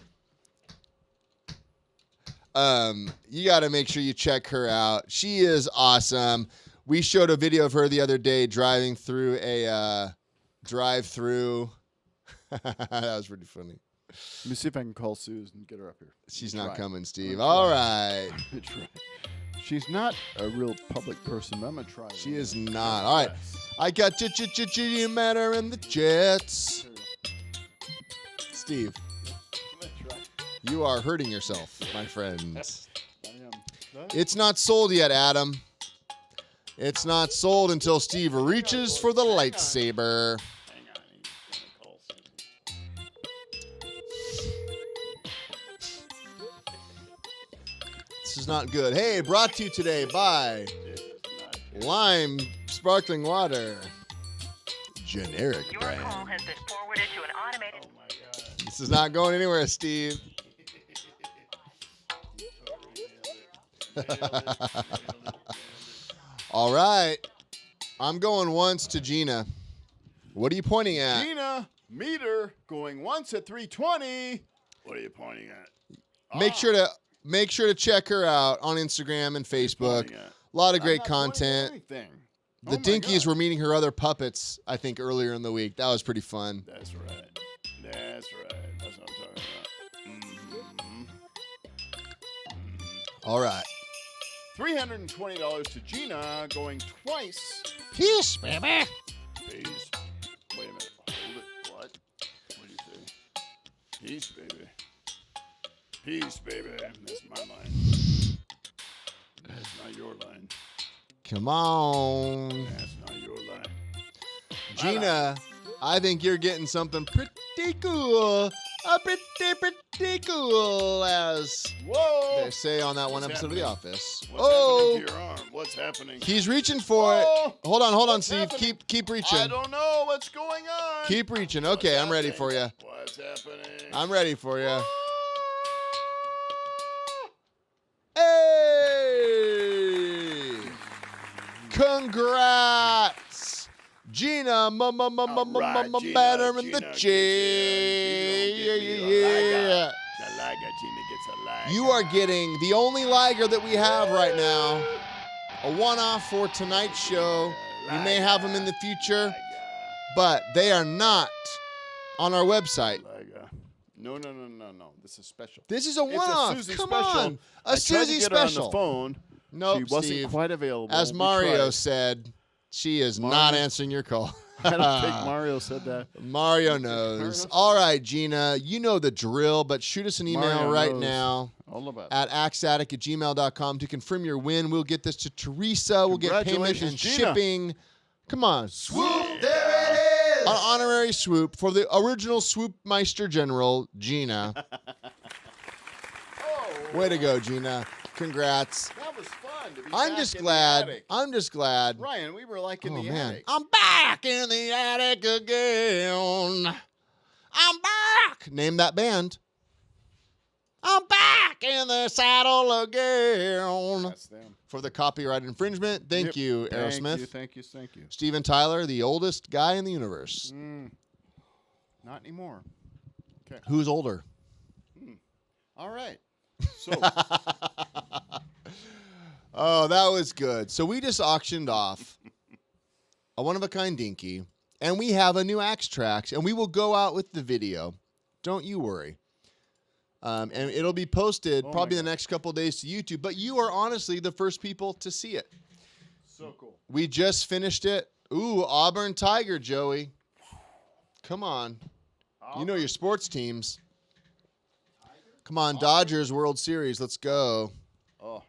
S1: You got to make sure you check her out. She is awesome. We showed a video of her the other day driving through a drive-through. That was pretty funny.
S2: Let me see if I can call Susan and get her up here.
S1: She's not coming, Steve. All right.
S2: She's not a real public person, but I'm going to try.
S1: She is not. All right. I got Gina Matter and the Jets. Steve, you are hurting yourself, my friends. It's not sold yet, Adam. It's not sold until Steve reaches for the lightsaber. This is not good. Hey, brought to you today by Lime Sparkling Water. Generic brand.
S16: Your call has been forwarded to an automated...
S2: Oh my God.
S1: This is not going anywhere, Steve. All right. I'm going once to Gina. What are you pointing at?
S2: Gina, meter, going once at 320. What are you pointing at?
S1: Make sure to check her out on Instagram and Facebook. A lot of great content. The Dinkies were meeting her other puppets, I think, earlier in the week. That was pretty fun.
S2: That's right. That's right. That's what I'm talking about.
S1: All right.
S2: $320 to Gina, going twice.
S1: Peace, baby.
S2: Peace. Wait a minute. Hold it. What? What do you say? Peace, baby. Peace, baby. That's my line. That's not your line.
S1: Come on.
S2: That's not your line.
S1: Gina, I think you're getting something pretty cool. Pretty cool, as they say on that one episode of The Office.
S2: What's happening to your arm? What's happening?
S1: He's reaching for it. Hold on, Steve.
S2: Happening?
S1: Keep reaching.
S2: I don't know what's going on.
S1: Keep reaching. Okay, I'm ready for you.
S2: What's happening?
S1: I'm ready for you. Hey! Congrats! Gina, Matter and the J. You are getting the only liger that we have right now. A one-off for tonight's show. We may have them in the future, but they are not on our website.
S2: No. This is special.
S1: This is a one-off.
S2: It's a Susie
S1: Come
S2: special.
S1: on.
S2: I
S1: Susie
S2: tried to get her
S1: special.
S2: on the phone.
S1: Nope,
S2: she wasn't
S1: Steve.
S2: quite available.
S1: As
S2: We
S1: Mario
S2: tried.
S1: said, she is not answering your call.
S2: I don't think Mario said that.
S1: Mario knows. All right, Gina, you know the drill, but shoot us an email
S2: Mario
S1: right
S2: knows
S1: now
S2: all about
S1: at axaddict@gmail.com to confirm your win. We'll get this to Teresa. We'll get payment and
S2: Congratulations, Gina.
S1: shipping. Come on.
S2: Swoop, there it is.
S1: An honorary swoop for the original Swoopmeister General, Gina. Way to go, Gina. Congrats.
S2: That was fun to be
S1: I'm
S2: back
S1: just
S2: in
S1: glad.
S2: the attic.
S1: I'm just glad.
S2: Ryan, we were like in the
S1: man.
S2: attic.
S1: I'm back in the attic again. I'm back. Name that band. I'm back in the saddle again.
S2: That's them.
S1: For the copyright infringement. Thank you, Aerosmith.
S2: Thank you.
S1: Steven Tyler, the oldest guy in the universe.
S2: Not anymore. Okay.
S1: Who's older?
S2: All right. So.
S1: Oh, that was good. So we just auctioned off a one-of-a-kind Dinky, and we have a new Axtrax, and we will go out with the video. Don't you worry. And it'll be posted probably the next couple of days to YouTube, but you are honestly the first people to see it.
S2: So cool.
S1: We just finished it. Ooh, Auburn Tiger, Joey. Come on. You know your sports teams. Come on, Dodgers World Series. Let's go.
S2: Oh,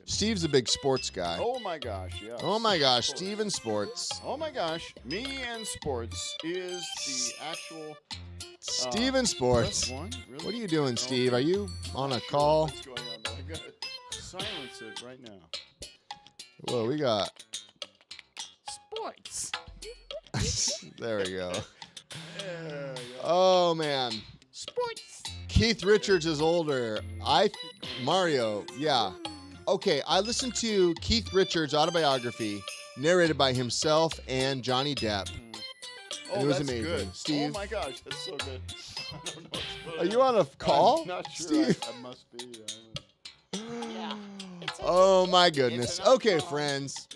S1: Steve's a big sports guy.
S2: Oh my gosh, yeah.
S1: Oh my gosh, Steve in sports.
S2: Oh my gosh, me and sports is the actual
S1: Steve in sports.
S2: One? Really?
S1: What are you doing, Steve? Are you on a call?
S2: What's going on? But I gotta silence it right now.
S1: Well, we got
S2: Sports.
S1: there we go. Oh man.
S2: Sports.
S1: Keith Richards is older. Mario, yeah. Okay, I listened to Keith Richards' autobiography narrated by himself and Johnny Depp. And it was
S2: that's
S1: amazing.
S2: Good.
S1: Steve.
S2: Oh my gosh, that's so good. I don't know what's
S1: Are you on a call?
S2: I'm not sure.
S1: Steve?
S2: I must be.
S8: Yeah.
S1: Oh my goodness. Okay, friends.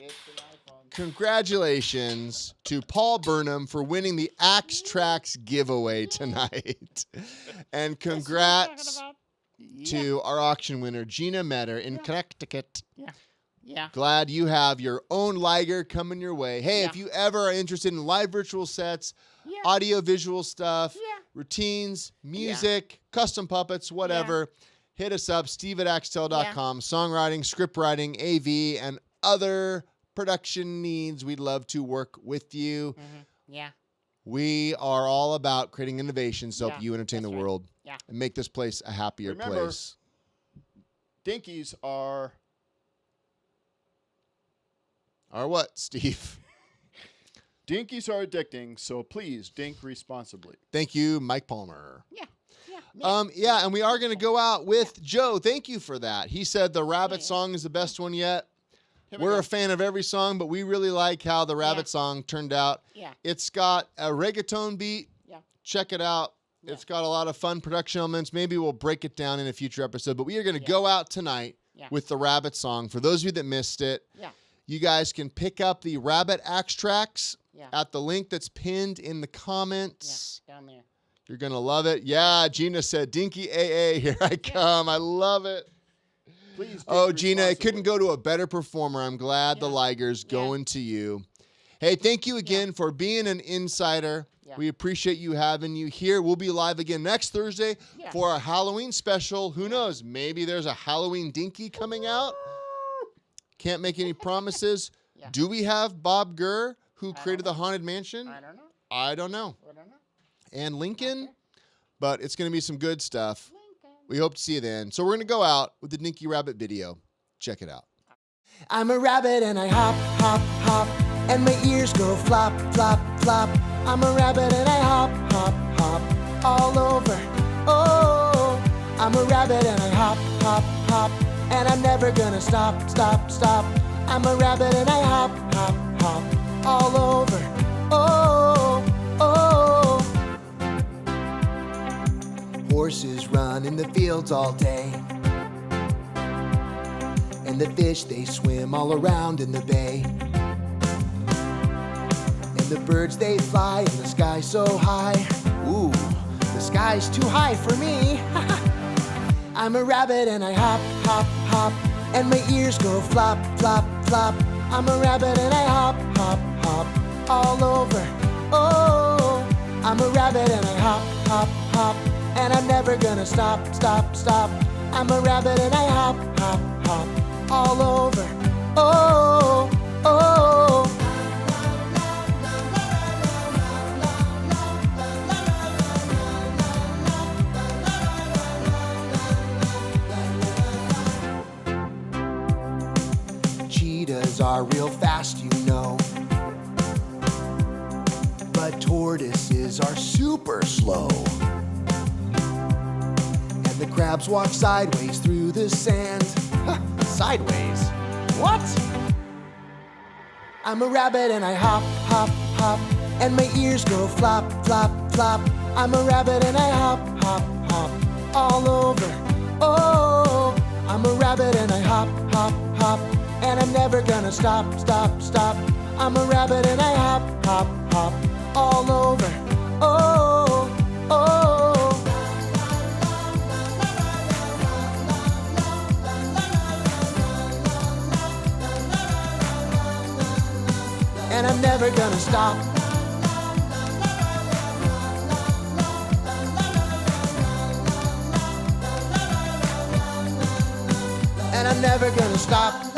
S1: Congratulations to Paul Burnham for winning the Axtrax giveaway tonight. And congrats to our auction winner, Gina Metter in Connecticut.
S8: Yeah.
S1: Glad you have your own Liger coming your way. Hey, if you ever are interested in live virtual sets, audio visual stuff, routines, music, custom puppets, whatever, hit us up, steve@axtell.com. Songwriting, script writing, AV, and other production needs. We'd love to work with you.
S8: Yeah.
S1: We are all about creating innovations to help you entertain the world and make this place a happier
S2: Remember,
S1: place.
S2: Dinkies are...
S1: Are what, Steve?
S2: Dinkies are addicting, so please dink responsibly.
S1: Thank you, Mike Palmer.
S8: Yeah.
S1: And we are going to go out with Joe. Thank you for that. He said the Rabbit song is the best one yet. We're a fan of every song, but we really like how the Rabbit song turned out.
S8: Yeah.
S1: It's got a reggaeton beat.
S8: Yeah.
S1: Check it out. It's got a lot of fun production elements. Maybe we'll break it down in a future episode, but we are going to go out tonight with the Rabbit song. For those of you that missed it, you guys can pick up the Rabbit Axtrax at the link that's pinned in the comments.
S8: Down there.
S1: You're going to love it. Yeah, Gina said, Dinky AA, here I come. I love it.
S2: Please.
S1: Gina, it couldn't go to a better performer. I'm glad the Liger's going to you. Hey, thank you again for being an insider. We appreciate you having you here. We'll be live again next Thursday for our Halloween special. Who knows? Maybe there's a Halloween Dinky coming out. Can't make any promises. Do we have Bob Gurr, who created the Haunted Mansion? I don't know. And Lincoln, but it's going to be some good stuff. We hope to see you then. So we're going to go out with the Dinky Rabbit video. Check it out.
S15: I'm a rabbit and I hop, hop, hop, and my ears go flop, flop, flop. I'm a rabbit and I hop, hop, hop, all over. Oh, I'm a rabbit and I hop, hop, hop, and I'm never gonna stop, stop, stop. I'm a rabbit and I hop, hop, hop, all over. Oh, oh. Horses run in the fields all day, and the fish, they swim all around in the bay. And the birds, they fly in the sky so high. Ooh, the sky's too high for me. I'm a rabbit and I hop, hop, hop, and my ears go flop, flop, flop. I'm a rabbit and I hop, hop, hop, all over. Oh, I'm a rabbit and I hop, hop, hop, and I'm never gonna stop, stop, stop. I'm a rabbit and I hop, hop, hop, all over. Oh, oh. Cheetahs are real fast, you know, but tortoises are super slow. And the crabs walk sideways through the sand. Sideways? What? I'm a rabbit and I hop, hop, hop, and my ears go flop, flop, flop. I'm a rabbit and I hop, hop, hop, all over. Oh, I'm a rabbit and I hop, hop, hop, and I'm never gonna stop, stop, stop. I'm a rabbit and I hop, hop, hop, all over. Oh, oh. And I'm never gonna stop. and I'm never gonna stop.